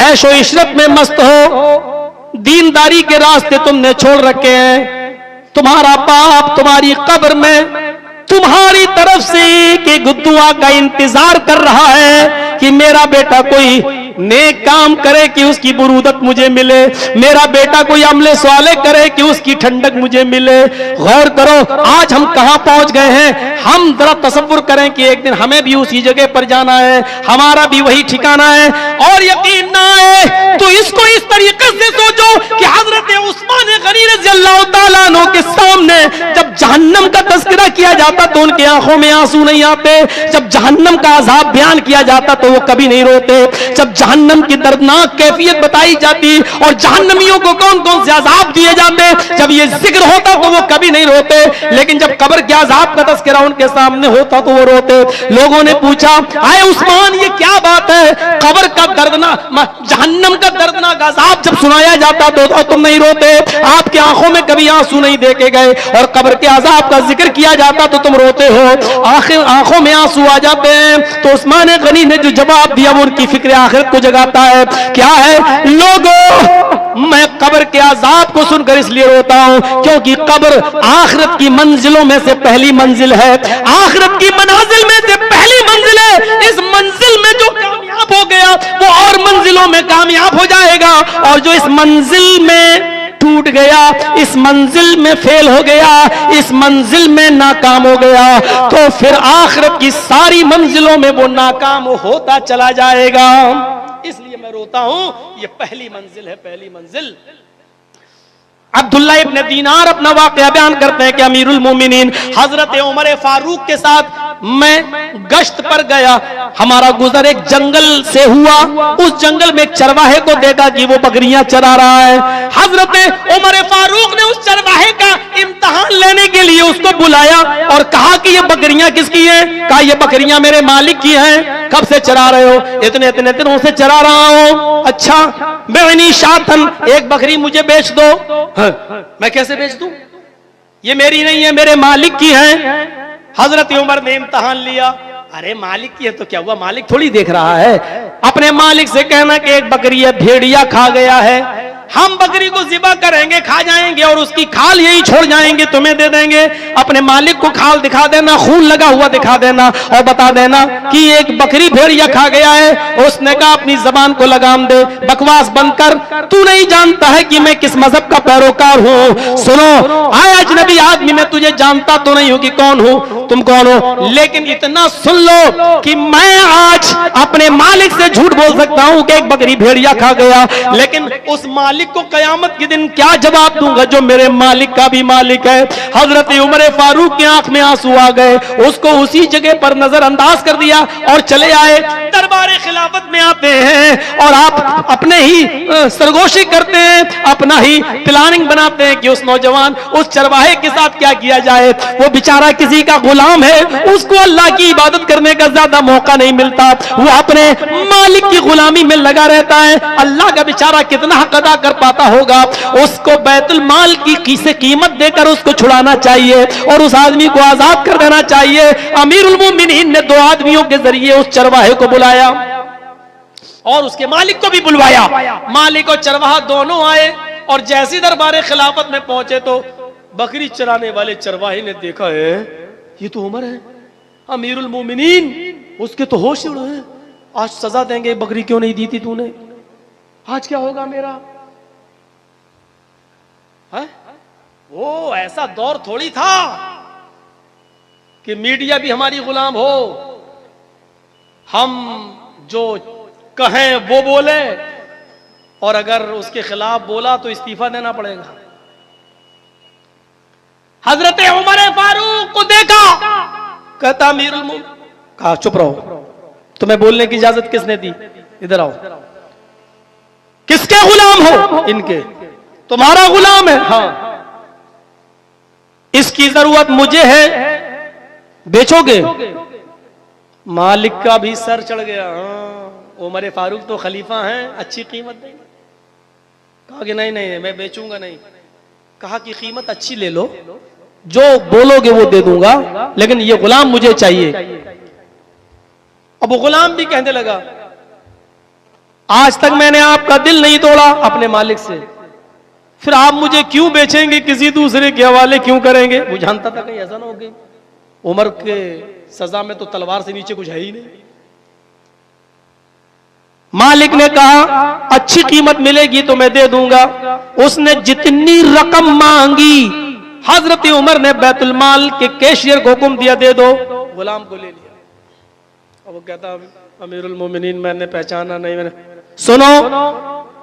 Speaker 1: ऐशो इशरत में मस्त हो, दीनदारी के रास्ते तुमने छोड़ रखे हैं। तुम्हारा बाप तुम्हारी कब्र में तुम्हारी तरफ से एक दुआ का इंतजार कर रहा है कि मेरा बेटा कोई नेक काम करे कि उसकी बुरूदत मुझे मिले, मेरा बेटा कोई अमले स्वाले करे कि उसकी ठंडक मुझे मिले। गौर करो आज हम कहां पहुंच गए हैं। हम जरा तसव्वुर करें कि एक दिन हमें भी उसी जगह पर जाना है, हमारा भी वही ठिकाना है। और यकीन ना आए तो इसको इस तरीके से सोचो कि हजरत उस्मान गनी रज़ियल्लाहु ताला अन्हु के सामने जब जहन्नम का तज़किरा किया जाता तो उनकी आंखों में आंसू नहीं आते, जब जहन्नम का अज़ाब बयान किया जाता तो वो कभी नहीं रोते, जब जहन्नम की दर्दनाक कैफियत बताई जाती और जहन्नमियों को कौन कौन से अज़ाब दिए जाते, जब ये जिक्र होता तो वो कभी नहीं रोते। लेकिन जब कब्र के अज़ाब का तज़किरा उनके सामने होता तो वो रोते। लोगों ने पूछा, आए उस्मान ये क्या बात है, कब्र का दर्दनाक जहन्नम का दर्दनाक अज़ाब जब सुनाया जाता तो तुम नहीं रोते, आपकी आंखों में कभी आंसू नहीं देखे गए, और कब्र के अज़ाब का जिक्र किया जाता तो तुम रोते हो, आखिर आंखों में आंसू आ जाते हैं। तो उस्मान गनी ने जो जवाब दिया वो उनकी फिक्र आखिरत को जगाता है। क्या है, लोगों मैं कब्र के अज़ाब को सुनकर इसलिए रोता हूं क्योंकि कब्र आखिरत की मंजिलों में से पहली मंजिल है, आखिरत की मनाजिल में से पहली मंजिल है। इस मंजिल में जो कामयाब हो गया वो और मंजिलों में कामयाब हो जाएगा, और जो इस मंजिल में टूट गया, इस मंजिल में फेल हो गया, इस मंजिल में नाकाम हो गया, तो फिर आखिरत की सारी मंजिलों में वो नाकाम होता चला जाएगा। इसलिए मैं रोता हूं, ये पहली मंजिल है, पहली मंजिल। अब्दुल्ला इब्न दीनार अपना वाक़या बयान करते हैं कि अमीरुल मोमिनीन हजरत उमर फारूक के साथ मैं गश्त पर गया, हमारा गुजर एक जंगल से हुआ, उस जंगल में एक चरवाहे को देखा कि वो बकरियां चरा रहा है। हजरत उमर फारूक ने उस चरवाहे का इम्तिहान लेने के लिए उसको बुलाया और कहा कि ये बकरियां किसकी हैं? कहा ये बकरियां मेरे मालिक की हैं। कब से चरा रहे हो? इतने इतने दिनों से चरा रहा हूं। अच्छा, बेनी शातन, एक बकरी मुझे बेच दो। हाँ, मैं कैसे बेच दूं? ये मेरी नहीं है, मेरे मालिक की है। हजरत उमर ने इम्तिहान लिया, अरे मालिक की है तो क्या हुआ, मालिक थोड़ी देख रहा है। अपने मालिक से कहना कि एक बकरी है, भेड़िया खा गया है, हम बकरी को ज़िबा करेंगे, खा जाएंगे और उसकी खाल यही छोड़ जाएंगे, तुम्हें दे देंगे। अपने मालिक को खाल दिखा देना, खून लगा हुआ दिखा देना और बता देना कि एक बकरी भेड़िया खा गया है। उसने कहा अपनी जबान को लगाम दे, बकवास बंद कर, तू नहीं जानता है कि मैं किस मजहब का पैरोकार हूँ। सुनो, आए अजनबी आदमी, मैं तुझे जानता तो नहीं हूँ कि कौन हूँ, तुम कौन हो, लेकिन इतना सुन लो कि मैं आज अपने मालिक से झूठ बोल सकता हूँ कि एक बकरी भेड़िया खा गया, लेकिन उस मालिक को कयामत के दिन क्या जवाब दूंगा जो मेरे मालिक का भी मालिक है। हजरत उमर फारूक की आंख में आंसू आ गए, उसको उसी जगह पर नजरअंदाज कर दिया और चले आए। दरबार खिलाफत में आते हैं और आप अपने ही सरगोशी करते हैं, अपना ही प्लानिंग बनाते हैं कि उस नौजवान, उस चरवाहे के साथ क्या किया जाए। वो बेचारा किसी का गुलाम है, उसको अल्लाह की इबादत करने का ज्यादा मौका नहीं मिलता, वो अपने मालिक की गुलामी में लगा रहता है। अल्लाह का बेचारा कितना हक अदा कर पाता होगा, उसको बैतुल माल की से कीमत देकर उसको छुड़ाना चाहिए और उस आदमी को आजाद कर देना चाहिए। अमीरुल मोमिनीन ने 2 आदमियों के जरिए उस चरवाहे को बुलाया और उसके मालिक को भी बुलवाया। मालिक और चरवाहा दोनों आए और जैसी दरबार खिलाफत में पहुंचे तो बकरी चराने वाले चरवाहे ने देखा है ये तो उमर है, अमीरुल मोमिनीन, उसके तो होश उड़ हैं, आज सजा देंगे, बकरी क्यों नहीं दी थी तूने, आज क्या होगा मेरा है? वो ऐसा दौर थोड़ी था कि मीडिया भी हमारी गुलाम हो, हम जो कहें वो बोले और अगर उसके खिलाफ बोला तो इस्तीफा देना पड़ेगा। हजरत उमर फारूक को देखा, कहता अमीरुल मोमिनीन, कहा चुप रहो, तुम्हें बोलने की इजाजत किसने दी, इधर आओ, किसके गुलाम हो? इनके, तुम्हारा गुलाम है? हाँ। इसकी जरूरत मुझे है, बेचोगे? मालिक का भी सर चढ़ गया। हाँ, उमर फारूक तो खलीफा हैं, अच्छी कीमत देंगे। कहा कि नहीं नहीं मैं बेचूंगा नहीं। कहा कि कीमत अच्छी ले लो, जो बोलोगे वो दे दूंगा, लेकिन ये गुलाम मुझे चाहिए। अब वो गुलाम भी कहने लगा, आज तक मैंने आपका दिल नहीं तोड़ा अपने मालिक से, फिर आप मुझे क्यों बेचेंगे, किसी दूसरे के हवाले क्यों करेंगे? वो जानता था कहीं ऐसा ना हो गया, उमर के सजा में तो तलवार से नीचे कुछ है ही नहीं। मालिक ने कहा अच्छी कीमत मिलेगी तो मैं दे दूंगा। उसने जितनी रकम मांगी, हजरत उमर ने बैतुल माल के कैशियर को हुक्म दिया दे दो, गुलाम को ले लिया। अब वो कहता अमीरुल मोमिनीन मैंने पहचाना नहीं। मैंने सुनो,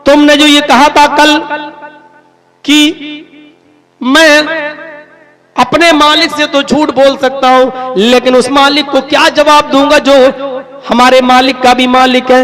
Speaker 1: तुमने जो ये कहा था कल कि मैं अपने मालिक से तो झूठ बोल सकता हूं, लेकिन उस मालिक को क्या जवाब दूंगा जो हमारे मालिक का भी मालिक है।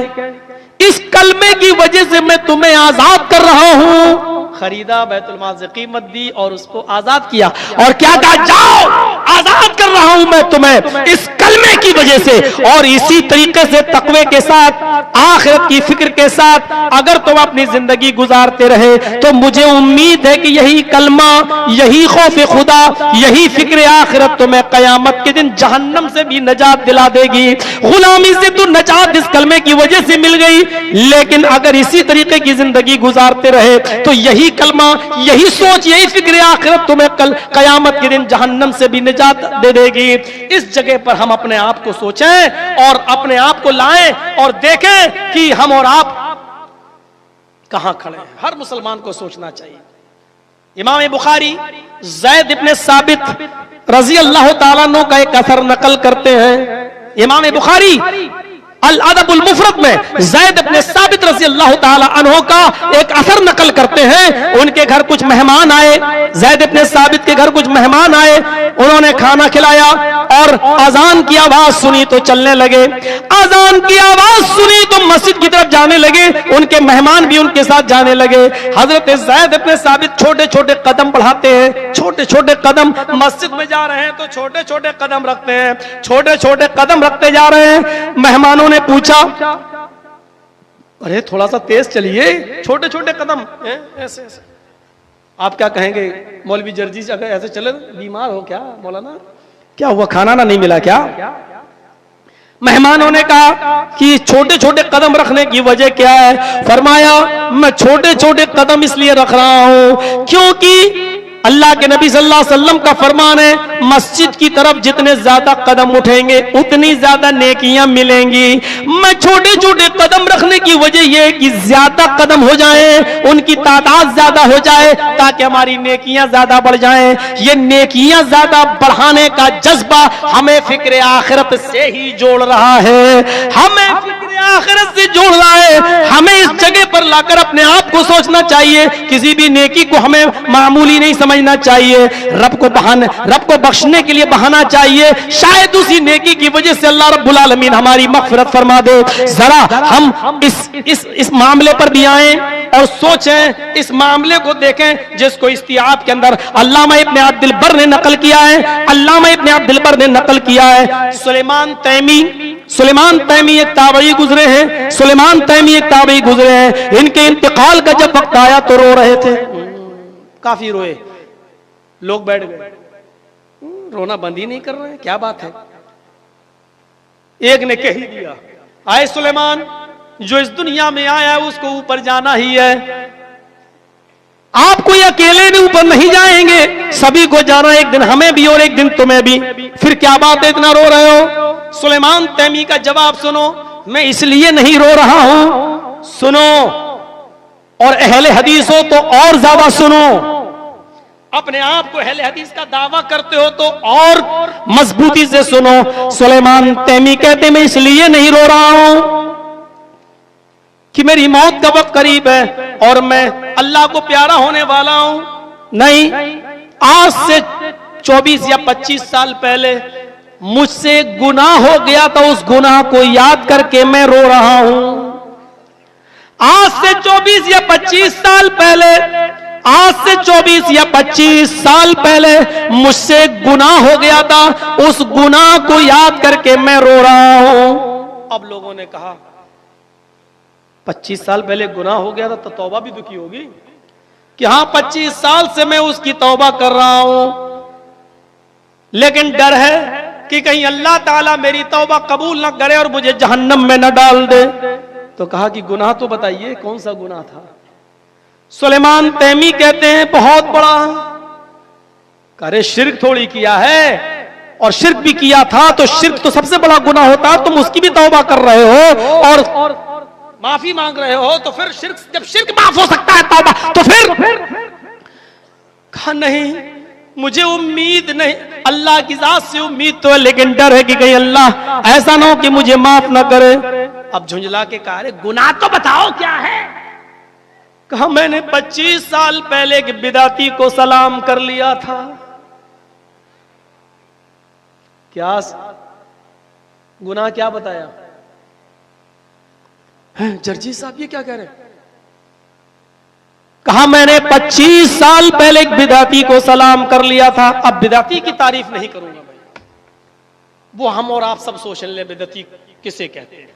Speaker 1: इस कलमे की वजह से मैं तुम्हें आजाद कर रहा हूं। खरीदा, बैतुल माल से कीमत दी और उसको आजाद किया। और क्या कहा, जाओ आजाद कर रहा हूं मैं तुम्हें इस कलमे की वजह से। और इसी तरीके से तकवे के साथ, आखिरत की फिक्र के साथ अगर तुम अपनी जिंदगी गुजारते रहे तो मुझे उम्मीद है कि यही कलमा, यही खौफ खुदा, यही फिक्र आखिरत तुम्हें कयामत के दिन जहन्नम से भी नजात दिला देगी। गुलामी से तो नजात इस कलमे की वजह से मिल गई, लेकिन अगर इसी तरीके की जिंदगी गुजारते रहे तो यही कलमा, यही सोच, यही फिक्र आखिरत तुम्हें कल कयामत के दिन जहन्नम से भी निजात दे देगी। इस जगह पर हम अपने आप को सोचें और अपने आप को लाएं और देखें कि हम और आप कहां खड़े हैं। हर मुसलमान को सोचना चाहिए। इमाम बुखारी ज़ैद इब्न साबित रजी अल्लाह ताला अन्हु का एक असर नकल करते हैं। इमाम बुखारी अल अदबुल मुफरद में ज़ैद इब्न साबित रज़ी अल्लाह ताला अन्हु का एक असर नकल करते हैं। उनके घर कुछ मेहमान आए, ज़ैद इब्न साबित के घर कुछ मेहमान आए, उन्होंने खाना खिलाया और अजान की आवाज सुनी तो चलने लगे। अजान की आवाज सुनी तो मस्जिद की तरफ जाने लगे, उनके मेहमान भी उनके साथ जाने लगे। हजरत ज़ैद इब्न साबित छोटे छोटे कदम बढ़ाते हैं, छोटे छोटे कदम, मस्जिद में जा रहे हैं तो छोटे छोटे कदम रखते हैं, छोटे छोटे कदम रखते जा रहे हैं। मेहमानों ने पूछा, अरे थोड़ा सा तेज चलिए, छोटे छोटे कदम ऐसे ऐसे। आप क्या कहेंगे, मौलवी जर्जी अगर ऐसे चले बीमार हो क्या मौलाना, क्या हुआ, खाना ना नहीं मिला क्या? मेहमानों ने कहा कि छोटे छोटे कदम रखने की वजह क्या है? फरमाया मैं छोटे छोटे कदम इसलिए रख रहा हूं क्योंकि अल्लाह के नबी सल्लल्लाहु अलैहि वसल्लम का फरमान है, मस्जिद की तरफ जितने ज्यादा कदम उठेंगे उतनी ज्यादा नेकियां मिलेंगी। मैं छोटे छोटे कदम रखने की वजह यह है कि ज्यादा कदम हो जाए, उनकी तादाद ज्यादा हो जाए, ताकि हमारी नेकियां ज्यादा बढ़ जाएं। ये नेकियां ज्यादा बढ़ाने का जज्बा हमें फिक्र आखिरत से ही जोड़ रहा है, हमें फिक्र आखिरत से जोड़ रहा है। हमें इस जगह पर लाकर अपने आप को सोचना चाहिए, किसी भी नेकी को हमें मामूली नहीं समझना चाहिए, रब को बख्शने के लिए बहाना चाहिए। शायद उसी नेकी की वजह से अल्लाह रब्बुल आलमीन हमारी मग़फ़िरत फरमा दे। जरा हम इस मामले पर भी आए और सोचें, इस मामले को देखें जिसको इस्तिआब के अंदर अल्लामा इब्न अब्दुल बर ने नकल किया है। अल्लामा इब्न अब्दुल बर ने नकल किया है। सुलेमान तैमी एक ताबई गुजरे हैं, सुलेमान तैमी एक ताबई गुजरे हैं। इनके इंतकाल का जब वक्त आया तो रो रहे थे, काफी रोए, लोग बैठ गए, रोना बंद ही नहीं कर रहे हैं, क्या बात है? एक ने कह ही दिया, आए सुलेमान, जो इस दुनिया में आया है उसको ऊपर जाना ही है, आप कोई अकेले भी ऊपर नहीं जाएंगे, सभी को जाना, एक दिन हमें भी और एक दिन तुम्हें भी। फिर क्या बात है, इतना रो रहे हो? सुलेमान तैमी का जवाब सुनो, मैं इसलिए नहीं रो रहा हूं, सुनो, और अहले हदीस हो तो और ज्यादा सुनो। अपने आप को अहले हदीस का दावा करते हो तो और मजबूती से सुनो। सुलेमान तैमी कहते मैं इसलिए नहीं रो रहा हूं कि मेरी मौत का वक्त करीब है और मैं अल्लाह को प्यारा होने वाला हूं, नहीं, आज से 24 या 25 साल पहले मुझसे गुनाह हो गया था, उस गुनाह को याद करके मैं रो रहा हूं। आज से 24 या 25 साल पहले आज से 24 या 25 साल पहले मुझसे गुनाह हो गया था, उस गुनाह को याद करके मैं रो रहा हूं। अब लोगों ने कहा 25 साल पहले गुनाह हो गया था तो तौबा भी दुखी होगी कि हां 25 साल से मैं उसकी तौबा कर रहा हूं, लेकिन डर है कि कहीं अल्लाह ताला मेरी तौबा कबूल ना करे और मुझे जहन्नम में न डाल दे। तो कहा कि गुनाह तो बताइए कौन सा गुनाह था। सुलेमान तैमी कहते हैं बहुत बड़ा। अरे शिर्क थोड़ी किया है, और शिर्क भी किया था तो शिर्क तो सबसे बड़ा गुनाह होता, तुम उसकी भी तौबा कर रहे हो और माफी मांग रहे हो, तो फिर शिर्क, जब शिर्क माफ हो सकता है तौबा तो फिर कहा नहीं, मुझे उम्मीद नहीं, अल्लाह की जात से उम्मीद तो है, लेकिन डर है कि कहीं अल्लाह ऐसा ना हो कि मुझे माफ ना करे। अब झुंझला के कहा रे गुनाह तो बताओ क्या है। कहा मैंने 25 साल पहले एक बिदाती को सलाम कर लिया था। क्या गुनाह क्या बताया? जर्जी साहब ये क्या कह रहे हैं? कहा मैंने 25 साल पहले एक बिदाती को सलाम कर लिया था। अब बिदाती की तारीफ नहीं करूंगा भाई, वो हम और आप सब सोच ले बिदाती किसे कहते हैं।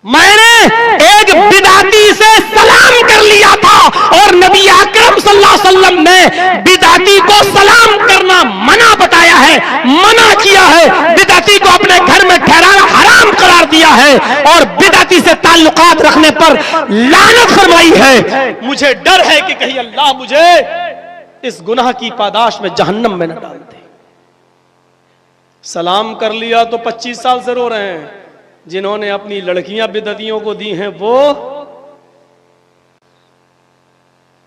Speaker 1: मैंने एक बिदाती से सलाम कर लिया था और नबी अकरम सल्लल्लाहु अलैहि वसल्लम ने बिदाती को सलाम करना मना बताया है, मना किया है, बिदाती को अपने घर में ठहराना हराम करार दिया है और बिदाती से ताल्लुकात रखने पर लानत फरमाई है। मुझे डर है कि कहीं अल्लाह मुझे इस गुनाह की पादाश में जहन्नम में न डाल दे। सलाम कर लिया तो 25 साल से रो रहे हैं। जिन्होंने अपनी लड़कियां बिदअतियों को दी हैं, वो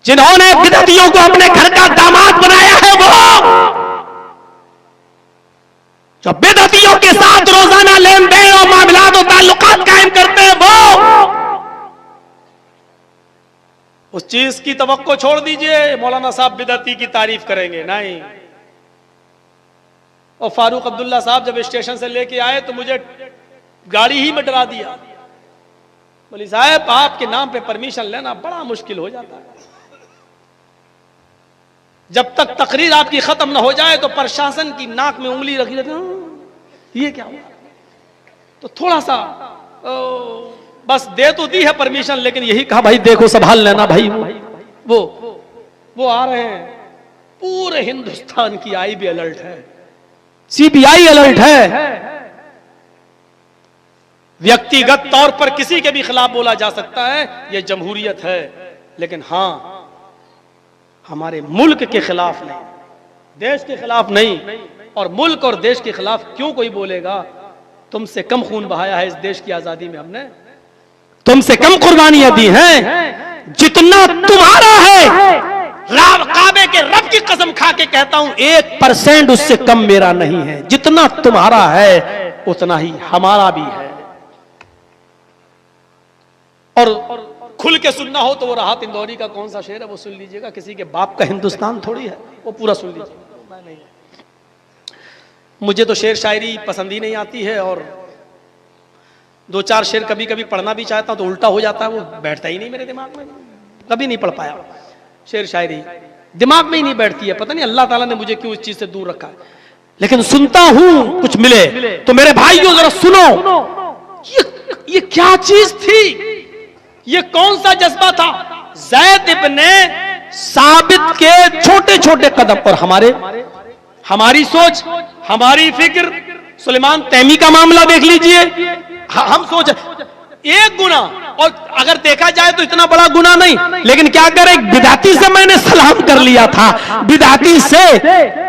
Speaker 1: जिन्होंने बिदअतियों को अपने घर का दामाद बनाया है, वो जो बिदअतियों के साथ रोजाना लेन देन और मामलात और ताल्लुकात कायम करते हैं, वो उस चीज की तवक्को छोड़ दीजिए मौलाना साहब बिदअती की तारीफ करेंगे, नहीं। और फारूक अब्दुल्ला साहब जब स्टेशन से लेके आए तो मुझे गाड़ी ही में डरा दिया। बोली साहब आपके नाम पे परमिशन लेना बड़ा मुश्किल हो जाता है, जब तक तकरीर आपकी खत्म ना हो जाए तो प्रशासन की नाक में उंगली रखी रहती। ये क्या हुआ? तो थोड़ा सा बस दे तो दी है परमिशन, लेकिन यही कहा भाई देखो संभाल लेना भाई। वो आ रहे हैं। पूरे हिंदुस्तान की आईबी अलर्ट है, सीबीआई अलर्ट है। व्यक्तिगत तौर पर किसी के भी खिलाफ बोला जा सकता है, यह जमहूरियत है, लेकिन हां हमारे मुल्क के खिलाफ नहीं, देश के खिलाफ नहीं। और मुल्क और देश के खिलाफ क्यों कोई बोलेगा? तुमसे कम खून बहाया है इस देश की आजादी में हमने, तुमसे कम कुर्बानियां दी हैं। जितना तुम्हारा है, काबे के रब की कसम खा के कहता हूं 1% उससे कम मेरा नहीं है। जितना तुम्हारा है उतना ही हमारा भी है। और खुल के सुनना हो तो वो राहत इंदौरी का कौन सा शेर है वो सुन लीजिएगा। किसी के बाप का हिंदुस्तान थोड़ी है, वो पूरा सुन लीजिएगा। नहीं, मुझे तो शेर शायरी पसंद ही नहीं आती है, और 2-4 शेर कभी कभी पढ़ना भी चाहता हूं तो उल्टा हो जाता है, वो बैठता ही नहीं मेरे दिमाग में। कभी नहीं पढ़ पाया शेर शायरी, दिमाग में ही नहीं बैठती है। पता नहीं अल्लाह ताला ने मुझे क्यों इस चीज से दूर रखा है, लेकिन सुनता हूं कुछ मिले तो मेरे भाइयों जरा सुनो। ये क्या चीज थी? ये कौन सा जज्बा था? ज़ैद इब्ने साबित के छोटे छोटे कदम और हमारी सोच, हमारी फिक्र। सुलेमान तैमी का मामला देख लीजिए। हम सोच एक गुना, और अगर देखा जाए तो इतना बड़ा गुना नहीं, लेकिन क्या करें, बिदाती से मैंने सलाम कर लिया था, बिदाती से।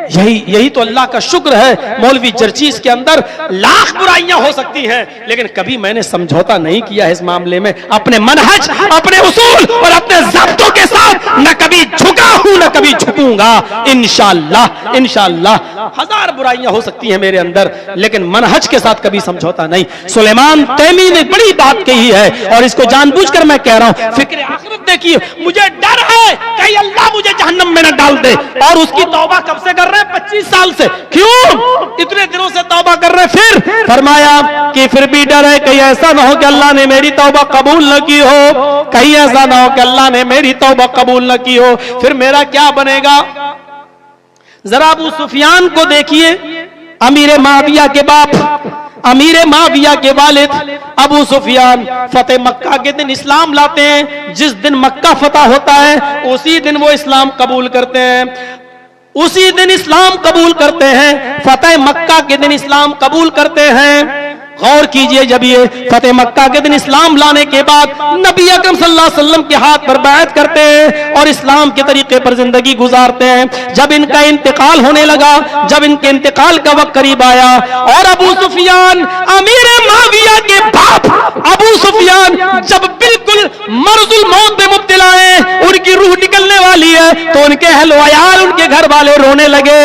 Speaker 1: यही तो अल्लाह का शुक्र है। मौलवी जर्चीज के अंदर लाख बुराइयां हो सकती हैं, लेकिन कभी मैंने समझौता नहीं किया इस मामले में। अपने मनहज, अपने उसूल और अपने ज़ाब्तों के साथ न कभी झुका हूं न कभी झुकूंगा। करूंगा इंशाअल्लाह। इंशाअल्लाह हजार बुराइयां हो सकती हैं मेरे अंदर, लेकिन मनहज के साथ कभी समझौता नहीं। सुलेमान तैमी ने बड़ी बात कही है और इसको जानबूझकर मैं कह रहा हूं, फिक्र आखिरत देखिए, मुझे डर है कहीं अल्लाह मुझे जहन्नम में न डाल दे। और उसकी तौबा कब से कर रहे हैं? 25 साल से। क्यों इतने दिनों से तौबा कर रहे हैं? फिर फरमाया कि फिर भी डर है कहीं ऐसा ना हो कि अल्लाह ने मेरी तौबा कबूल न की हो, कहीं ऐसा ना हो कि अल्लाह ने मेरी तौबा कबूल न की हो, फिर मेरा क्या बनेगा। जरा अबू सुफियान को देखिए, अमीर माविया के बाप, अमीर माविया के वालिद अबू सुफियान फतेह मक्का के दिन इस्लाम लाते हैं। जिस दिन मक्का फतह होता है उसी दिन वो इस्लाम कबूल करते हैं, उसी दिन इस्लाम कबूल करते हैं, फतेह मक्का के दिन इस्लाम कबूल करते हैं। गौर कीजिए, जब ये फतेह मक्का के दिन इस्लाम लाने के बाद नबी अकरम सल्लल्लाहु अलैहि वसल्लम के हाथ पर बैत करते हैं और इस्लाम के तरीके पर जिंदगी गुजारते हैं। जब इनका इंतकाल होने लगा, जब इनके इंतकाल का वक्त करीब आया और अबू सुफियान अमीर माविया के बाप अबू सुफियान जब बिल्कुल मर्जुल मौत में मुब्तला है, उनकी रूह निकलने वाली है, तो उनके अहल वयाल, उनके घर वाले रोने लगे,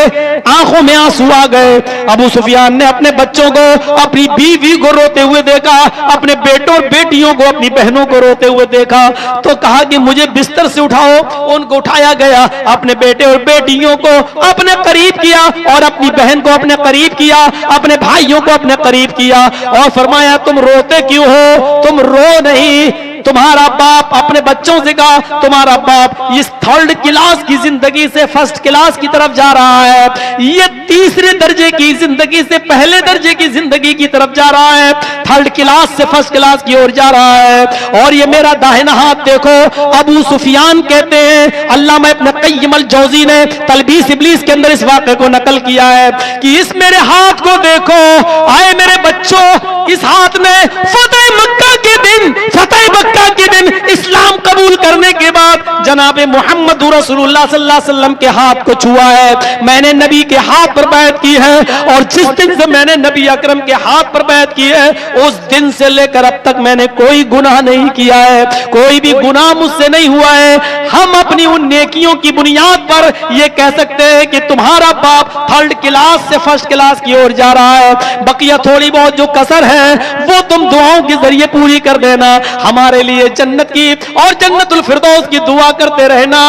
Speaker 1: आंखों में आंसू आ गए। अबू सुफियान ने अपने बच्चों को, अपनी बीवी को रोते हुए देखा, अपने बेटों और बेटियों को, अपनी बहनों को रोते हुए देखा, तो कहा कि मुझे बिस्तर से उठाओ। उनको उठाया गया, अपने बेटे और बेटियों को अपने करीब किया और अपनी बहन को अपने करीब किया, अपने भाइयों को अपने करीब किया और फरमाया तुम रोते क्यों हो? तुम रो नहीं, तुम्हारा बाप अपने बच्चों से कहा, तुम्हारा बाप इस थर्ड क्लास की जिंदगी से फर्स्ट क्लास की तरफ जा रहा है, ये तीसरे दर्जे की जिंदगी से पहले दर्जे की जिंदगी की तरफ जा रहा है, थर्ड क्लास से फर्स्ट क्लास की ओर जा रहा है। और ये मेरा दाहिना हाथ देखो। अबू सुफियान कहते हैं, अल्लामा इब्न क़य्यिम अल-जौज़ी ने तलबीस इब्लीस के अंदर इस वाक़े को नकल किया है कि इस मेरे हाथ को देखो, आए मेरे बच्चों, इस हाथ में फतेह मक्का के दिन, फतेह मक्का के दिन इस्लाम कबूल करने के बाद जनाबे मोहम्मद रसूलुल्लाह सल्लल्लाहु अलैहि वसल्लम के हाथ को छुआ है। मैंने नबी के हाथ पर बैत की है और जिस दिन से मैंने नबी अकरम के हाथ पर बैत की है उस दिन से लेकर अब तक मैंने कोई गुनाह नहीं किया है, कोई भी गुनाह मुझसे नहीं हुआ है। हम अपनी उन नेकियों की बुनियाद पर यह कह सकते हैं कि तुम्हारा बाप थर्ड क्लास से फर्स्ट क्लास की ओर जा रहा है। बकिया थोड़ी बहुत जो कसर है वो तुम दुआओं के जरिए पूरी कर देना, हमारे लिए जन्नत की और जन्नतुल फिरदौस की दुआ करते रहना।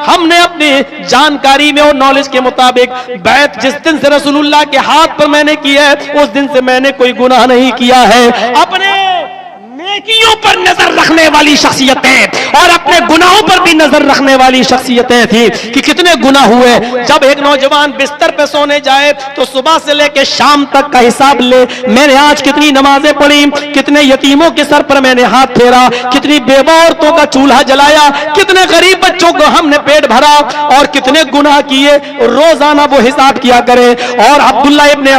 Speaker 1: हमने अपनी जानकारी में और नॉलेज के मुताबिक बैत जिस दिन से रसूलुल्लाह के हाथ पर मैंने की है उस दिन से मैंने कोई गुनाह नहीं किया है। अपने नेकियों पर नजर रखने वाली शख्सियतें और अपने गुनाहों पर भी नजर रखने वाली शख्सियतें थी कि कितने गुनाह हुए। जब एक नौजवान बिस्तर पे सोने जाए तो सुबह से लेकर शाम तक का हिसाब ले, मैंने आज कितनी नमाजें पढ़ी, कितने यतीमों के सर पर मैंने हाथ फेरा, कितनी बेवा औरतों का चूल्हा जलाया, कितने गरीब बच्चों को हमने पेट भरा और कितने गुनाह किए, रोजाना वो हिसाब किया करे। और अब्दुल्ला इब्ने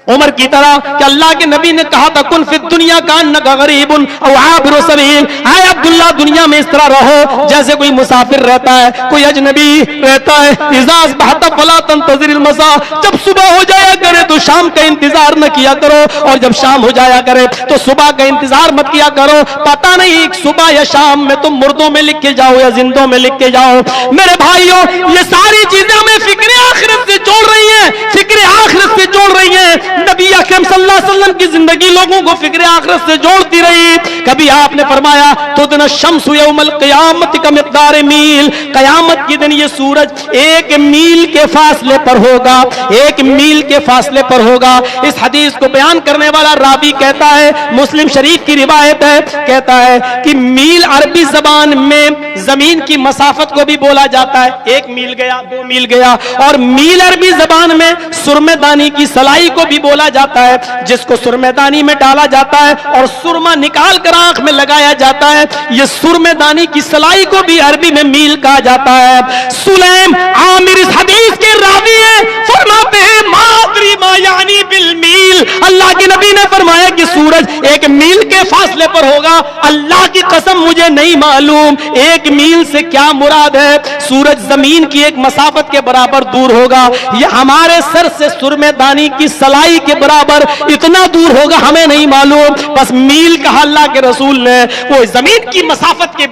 Speaker 1: उमर की तरह कि अल्लाह के नबी ने कहा था कुन फिद दुनिया कान्नका गरीबुन औ आबिरु सबील, आए अब्दुल्ला दुनिया में इस तरह रहो जैसे कोई मुसाफिर रहता है, कोई अजनबी रहता है। इज़ा अस्बहत फला तंतज़िरिल मसा, जब सुबह हो जाया करे तो शाम का इंतजार न किया करो और जब शाम हो जाया करे तो सुबह का इंतजार मत किया करो। पता नहीं सुबह या शाम में तुम मुर्दों में लिख के जाओ या जिंदों में लिख के जाओ। मेरे भाइयों, ये सारी चीजें हमें फिक्र आखिरत से जोड़ रही हैं, फिक्र आखिरत से जोड़ रही हैं। नबी अकरम सल्लल्लाहु अलैहि वसल्लम की जिंदगी लोगों को फिक्र आखिरत से जोड़ती रही। कभी आपने फरमाया तुदन शम्सु यौमल क़यामत का मिक़दार मील, कयामत के दिन ये सूरज 1 मील के फासले पर होगा, 1 मील के फासले पर होगा। इस हदीस को बयान करने वाला रावी कहता है, मुस्लिम शरीफ की रिवायत है, कहता है कि मील अरबी जबान में जमीन की मसाफत को भी बोला जाता है। 1 मील गया, 2 मील गया। और मील अरबी जबान में सुरमेदानी की सलाई को भी बोला जाता है, जिसको सुरमेदानी में डाला जाता है और सुरमा निकाल कर आंख में लगाया जाता है। यह सुरमेदानी की सलाई को भी अरबी में मील कहा जाता है। सुलैम आमिर इस हदीस के रावी है, फरमाते हैं मादरी मा यानी बिल मील, अल्लाह के नबी ने फरमाया कि सूरज 1 मील के फासले पर होगा। अल्लाह की कसम मुझे नहीं मालूम 1 मील से क्या मुराद है। सूरज जमीन की एक मसाफत के बराबर दूर होगा, यह हमारे सर से सुरमेदानी की सलाई के बराबर इतना दूर होगा, हमें नहीं मालूम। बस मील कहा अल्लाह के रसूल ने, वो जमीन की मसाफत की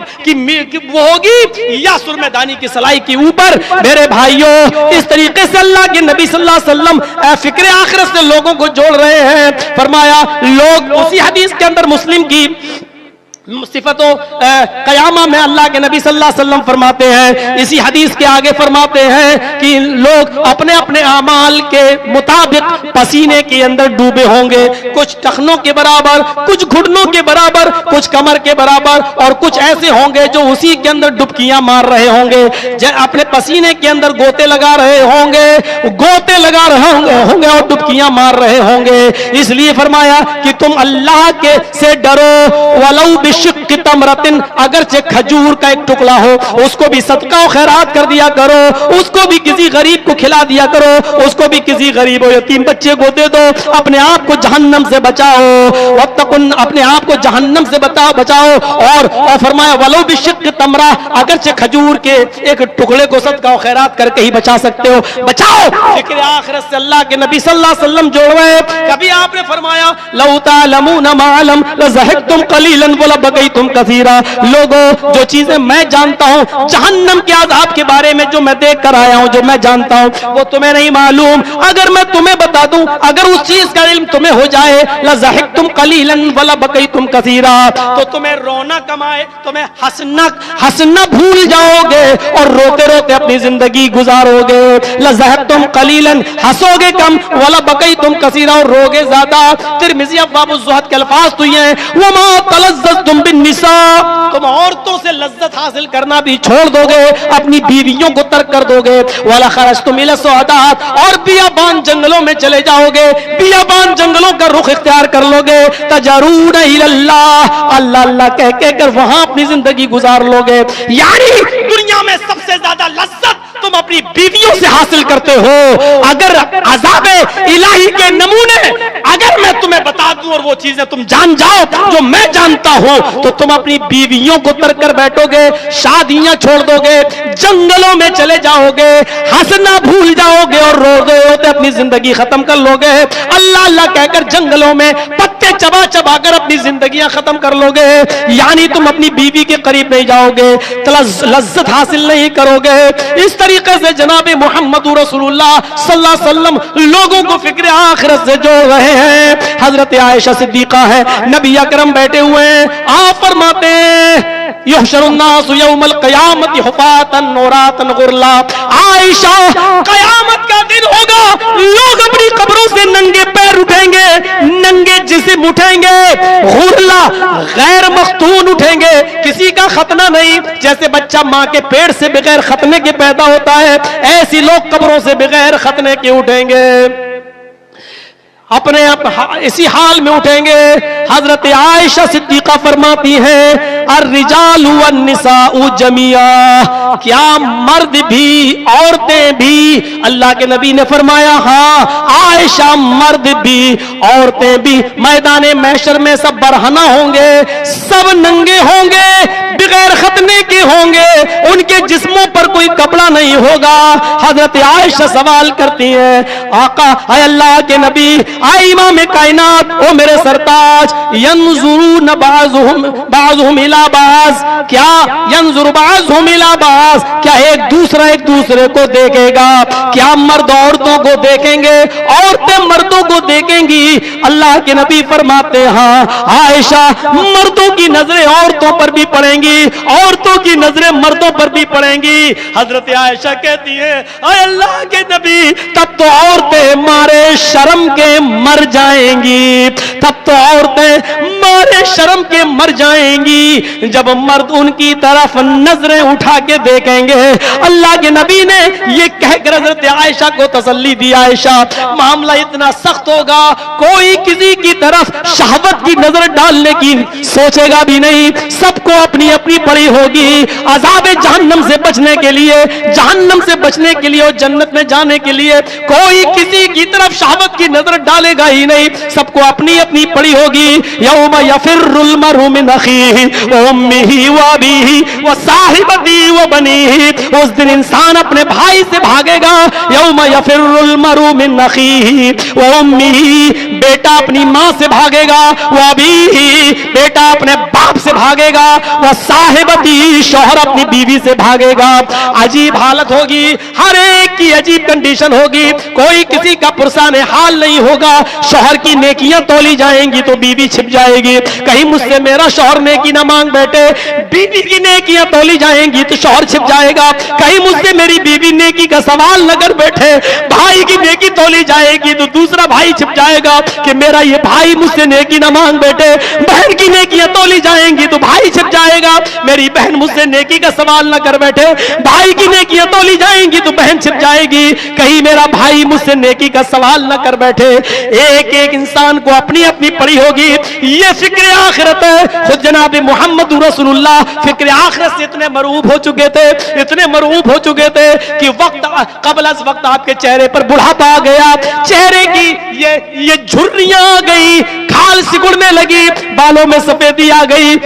Speaker 1: वो होगी या सुरमेदानी की सलाई के ऊपर। मेरे भाइयों, इस तरीके से अल्लाह के नबी सल्लल्लाहु अलैहि वसल्लम फिक्र आखिरत से लोगों को जोड़ रहे हैं। फरमाया लोग उसी हदीस के अंदर मुस्लिम की सिफतों कयामा में अल्लाह के नबी सल्लल्लाहु अलैहि वसल्लम फरमाते हैं, इसी हदीस के आगे फरमाते हैं कि लोग अपने अपने अमाल के मुताबिक पसीने के अंदर डूबे होंगे, कुछ टखनों के बराबर, कुछ घुटनों के बराबर, कुछ कमर के बराबर, और कुछ ऐसे होंगे जो उसी के अंदर डुबकियां मार रहे होंगे, अपने पसीने के अंदर गोते लगा रहे होंगे, गोते लगा रहे होंगे और डुबकियां मार रहे होंगे। इसलिए फरमाया कि तुम अल्लाह के से डरो, वलौ की तमरतिन, अगर से खजूर का एक टुकड़ा हो उसको भी सदका और खैरात कर दिया करो, उसको भी किसी गरीब को खिला दिया करो, उसको भी किसी गरीब और यतीम बच्चे को दे दो। अपने आप को जहन्नम से बचाओ, वत्तकुन, अपने आप को जहन्नम से बचाओ। और फरमाया वलो बिशिक तमरा, अगर से खजूर के एक टुकड़े को सदका और खैरात करके ही बचा सकते हो, बचाओ। फिक्र आखिरत से अल्लाह के नबी सल्लल्लाहु अलैहि वसल्लम जोड़ रहे। कभी आपने फरमाया लौ तालमूना मालम लज़हकतुम कलीलन वला बकई तुम कसीरा। लोगों, जो चीजें मैं जानता हूं जहन्नम के अज़ाब के बारे में, जो मैं देख कर आया हूं, जो मैं जानता हूं, वो तुम्हें नहीं मालूम। अगर मैं तुम्हें बता दूं, अगर उस चीज का इल्म तुम्हें हो जाए, लज़हकतुम कलीलन वला बकई तुम कसीरा, तो तुम्हें रोना कमाए, तुम्हें हंसना भूल जाओगे और रोते रोते अपनी जिंदगी गुजारोगे। लज़हकतुम कलीलन, हंसोगे कम, वला बकई तुम कसीरा, और रोगे ज्यादा। तिरमिज़ी अब्वाब ज़ुहद के अल्फाज तो ये हैं, वमा तलज़्ज़ज़्तुम बिन्निसा, तुम औरतों से लज्जत हासिल करना भी छोड़ दोगे, अपनी बीवियों को तर्क कर दोगे। वला खरजतुम इला सुअदात, और बियाबान जंगलों में चले जाओगे, बियाबान जंगलों का रुख इख्तियार कर लोगे। तजरून इलल्लाह, अल्लाह अल्लाह कह कर वहां अपनी जिंदगी गुजार लोगे। यानी दुनिया में सबसे ज्यादा लज्जत तुम अपनी बीवियों से हासिल करते हो। अगर अज़ाबे इलाही के नमूने अगर मैं तुम्हें बता दूं और वो चीजें तुम जान जाओ जो मैं जानता हूं, तो तुम अपनी बीवियों को तर्क कर बैठोगे, शादियां छोड़ दोगे, जंगलों में चले जाओगे, हंसना भूल जाओगे और रोते रोते अपनी जिंदगी खत्म कर लोगे। अल्लाह अल्लाह कहकर जंगलों में पत्ते चबा चबा कर अपनी जिंदगियां खत्म कर लोगे। यानी तुम अपनी बीवी के करीब नहीं जाओगे, लज्जत हासिल नहीं करोगे। इस तरीके से जनाब मोहम्मद रसूलुल्लाह सल्लल्लाहु अलैहि वसल्लम लोगों को फिक्र आखिरत से जोड़ रहे हैं। हजरत आयशा सिद्दीका है, नबी अकरम बैठे हुए हैं, आप फरमाते हैं युहशरुन्नासु यौमल क़यामति हुफ़ातन औरातन गुरला। आयशा, कयामत का दिन होगा, लोग अपनी कब्रों से नंगे पैर उठेंगे, नंगे जिस्म उठेंगे, गुरला गैर मख्तून उठेंगे, किसी का खतना नहीं। जैसे बच्चा मां के पेट से बगैर खतने के पैदा होता है, ऐसी लोग कब्रों से बगैर खतने के उठेंगे, अपने इसी हाल में उठेंगे। हजरत आयशा सिद्दीका फरमाती हैं अर्रिजालु वन्निसाउ जमिया, क्या मर्द भी औरतें भी? अल्लाह के नबी ने फरमाया हाँ आयशा, मर्द भी औरतें भी मैदान महशर में सब बरहना होंगे, सब नंगे होंगे, बगैर खतने के होंगे, उनके जिस्मों पर कोई कपड़ा नहीं होगा। हजरत आयशा सवाल करती हैं आका, अल्लाह के नबी, आए इमाम कायनात, ओ मेरे सरताज, यंजुरून बाज़ुहुम इला बाज़, क्या यंजुर बाज़ुहुम इला बाज़, क्या एक दूसरे को देखेगा? क्या मर्द औरतों को देखेंगे, औरतें मर्दों को देखेंगी? अल्लाह के नबी फरमाते हाँ आयशा, मर्दों की नजरें औरतों पर भी पड़ेंगी, औरतों की नजरें मर्दों पर भी पड़ेंगी। हजरत आयशा कहती है अल्लाह के नबी, तब तो औरतें मारे शर्म के मर जाएंगी, तब तो औरतें मारे शर्म के मर जाएंगी। जब मर्द उनकी तरफ नजरें उठा के देखेंगे, अल्लाह के नबी ने ये कहकर हज़रत आयशा को तसल्ली दी, आयशा मामला इतना सख्त होगा, कोई किसी की तरफ शहवत की नजर डालने की सोचेगा भी नहीं, सबको अपनी अपनी पड़ी होगी। अज़ाब जहन्नम से बचने के लिए, जहन्नम से बचने के लिए और जन्नत में जाने के लिए कोई किसी की तरफ शहवत की नजर डालेगा ही नहीं, सबको अपनी अपनी पड़ी होगी। यौम यफिर्रुल मरउ मिन अखीहि व उम्मिहि व अबीहि व साहिबतिही व बनीहि, उस दिन इंसान अपने भाई से भागेगा। यौम यफिर्रुल मरउ मिन अखीहि व उम्मिहि, बेटा अपनी मां से भागेगा, व अबीहि, बेटा अपने बाप से भागेगा, व साहिबतिही, शौहर अपनी बीवी से भागेगा। अजीब हालत होगी, हर एक की अजीब कंडीशन होगी, कोई किसी का पुरसाने हाल नहीं होगा। शौहर की नेकियां तोली जाएंगी तो बीवी छिप जाएगी, कहीं मुझसे मेरा शौहर नेकी ना मांग बैठे। बीवी की नेकियां तोली जाएंगी तो शौहर छिप जाएगा, कहीं मुझसे मेरी बीवी नेकी का सवाल न कर बैठे। भाई की नेकी तोली जाएगी तो दूसरा भाई छिप जाएगा कि मेरा ये भाई मुझसे नेकी ना मांग बैठे। बहन की नेकियां तोली जाएंगी तो भाई छिप जाएगा, मेरी बहन मुझसे नेकी का सवाल न कर बैठे। भाई की नेकियां तोली जाएंगी तो बहन छिप जाएगी, कहीं मेरा भाई मुझसे नेकी का सवाल न कर बैठे। एक एक इंसान को अपनी अपनी पड़ी होगी। ये फिक्र आखिरत है। खुद जनाब मोहम्मद रसूलुल्लाह फिक्र आखिरत से इतने मरूब हो चुके थे, इतने मरूब हो चुके थे कि वक्त कबल अज वक्त आपके चेहरे पर बुढ़ापा आ गया, चेहरे की ये झुर्रियां आ गई, खाल सिकुड़ने लगी, बालों में सफेदी आ गई।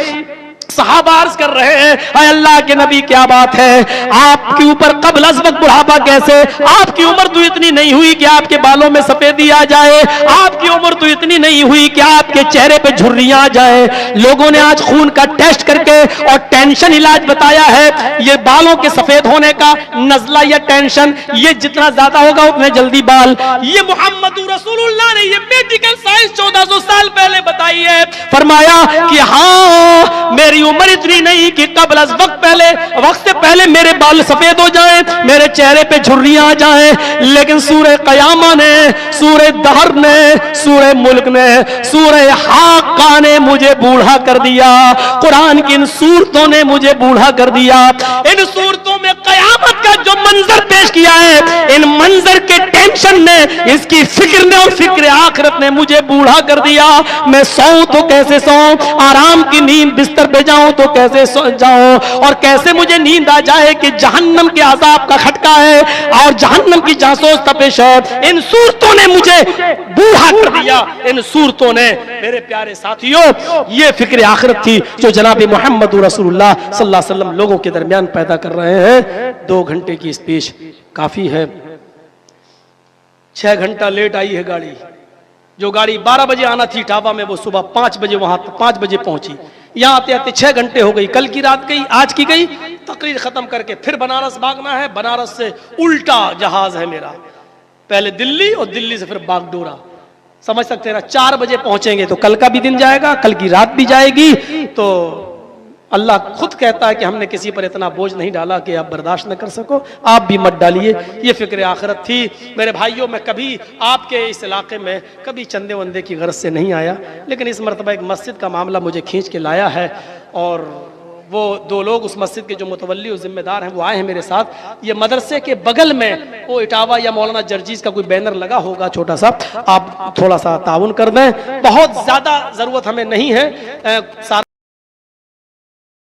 Speaker 1: सहाबा अर्ज कर रहे हैं, अय अल्लाह के नबी क्या बात है, आपके ऊपर कबल अज़ वक्त बुढ़ापा कैसे? आपकी उम्र तो इतनी नहीं हुई कि आपके बालों में सफेदी आ जाए, आपकी उम्र तो इतनी नहीं हुई कि आपके चेहरे पे झुर्रियां आ जाए। लोगों ने आज खून का टेस्ट करके और टेंशन इलाज बताया है, ये बालों के सफेद होने का नजला या टेंशन, ये जितना ज्यादा होगा उतने जल्दी बाल। ये मोहम्मद रसूलुल्लाह ने ये मेडिकल साइंस 1400 साल पहले बताई है। फरमाया कि हाँ, मेरी उम्र इतनी नहीं कि कबल अज़ वक्त से पहले मेरे बाल सफेद हो जाएं, मेरे चेहरे पे झुर्रियां आ जाएं, लेकिन सूरह क़यामा ने, सूरह दहर ने, सूरह मुल्क ने, सूरह हाक़ा ने मुझे बूढ़ा कर दिया। कुरान की इन सूरतों ने मुझे बूढ़ा कर दिया। इन सूरतों में क़यामत का जो मंजर पेश किया है, इन मंजर के टेंशन ने, इसकी फिक्र ने और फिक्र आखिरत ने मुझे बूढ़ा कर दिया। मैं सोऊं तो कैसे सोऊं, आराम की नींद बिस्तर पे जाऊं तो कैसे सो जाऊं, और कैसे मुझे नींद आ जाए कि जहन्नम के अजाब का खटका है और जहन्नम की जासूस तपिश है। इन सूरतों ने मुझे बूढ़ा कर दिया। इन सूरतों ने, मेरे प्यारे साथियों, ये फिक्र आखिरत थी जो जनाब मोहम्मद रसूलुल्लाह सल्लल्लाहु अलैहि वसल्लम लोगों के दरमियान पैदा कर रहे हैं। 2 घंटे की स्पीच काफी है। 6 घंटा लेट आई है गाड़ी। जो गाड़ी 12 बजे आना थी इटावा में, वो सुबह 5 बजे वहां 5 बजे पहुंची। यहाँ आते आते 6 घंटे हो गई। कल की रात गई, आज की गई, तकरीर खत्म करके फिर बनारस भागना है। बनारस से उल्टा जहाज है मेरा, पहले दिल्ली और दिल्ली से फिर बागडोरा। समझ सकते हैं ना, 4 बजे पहुंचेंगे तो कल का भी दिन जाएगा, कल की रात भी जाएगी। तो अल्लाह खुद कहता है कि हमने किसी पर इतना बोझ नहीं डाला कि आप बर्दाश्त न कर सको, आप भी मत डालिए। ये फिक्र आखिरत थी। मेरे भाइयों, मैं कभी आपके इस इलाके में कभी चंदे वंदे की गरज से नहीं आया, लेकिन इस मरतबा एक मस्जिद का मामला मुझे खींच के लाया है, और वो 2 लोग उस मस्जिद के जो मुतवल्ली और जिम्मेदार हैं वो आए हैं मेरे साथ। ये मदरसे के बगल में वो इटावा या मौलाना जर्जीज का कोई बैनर लगा होगा छोटा सा, आप थोड़ा सा ताउन कर दें। बहुत ज़्यादा ज़रूरत हमें नहीं है, सारा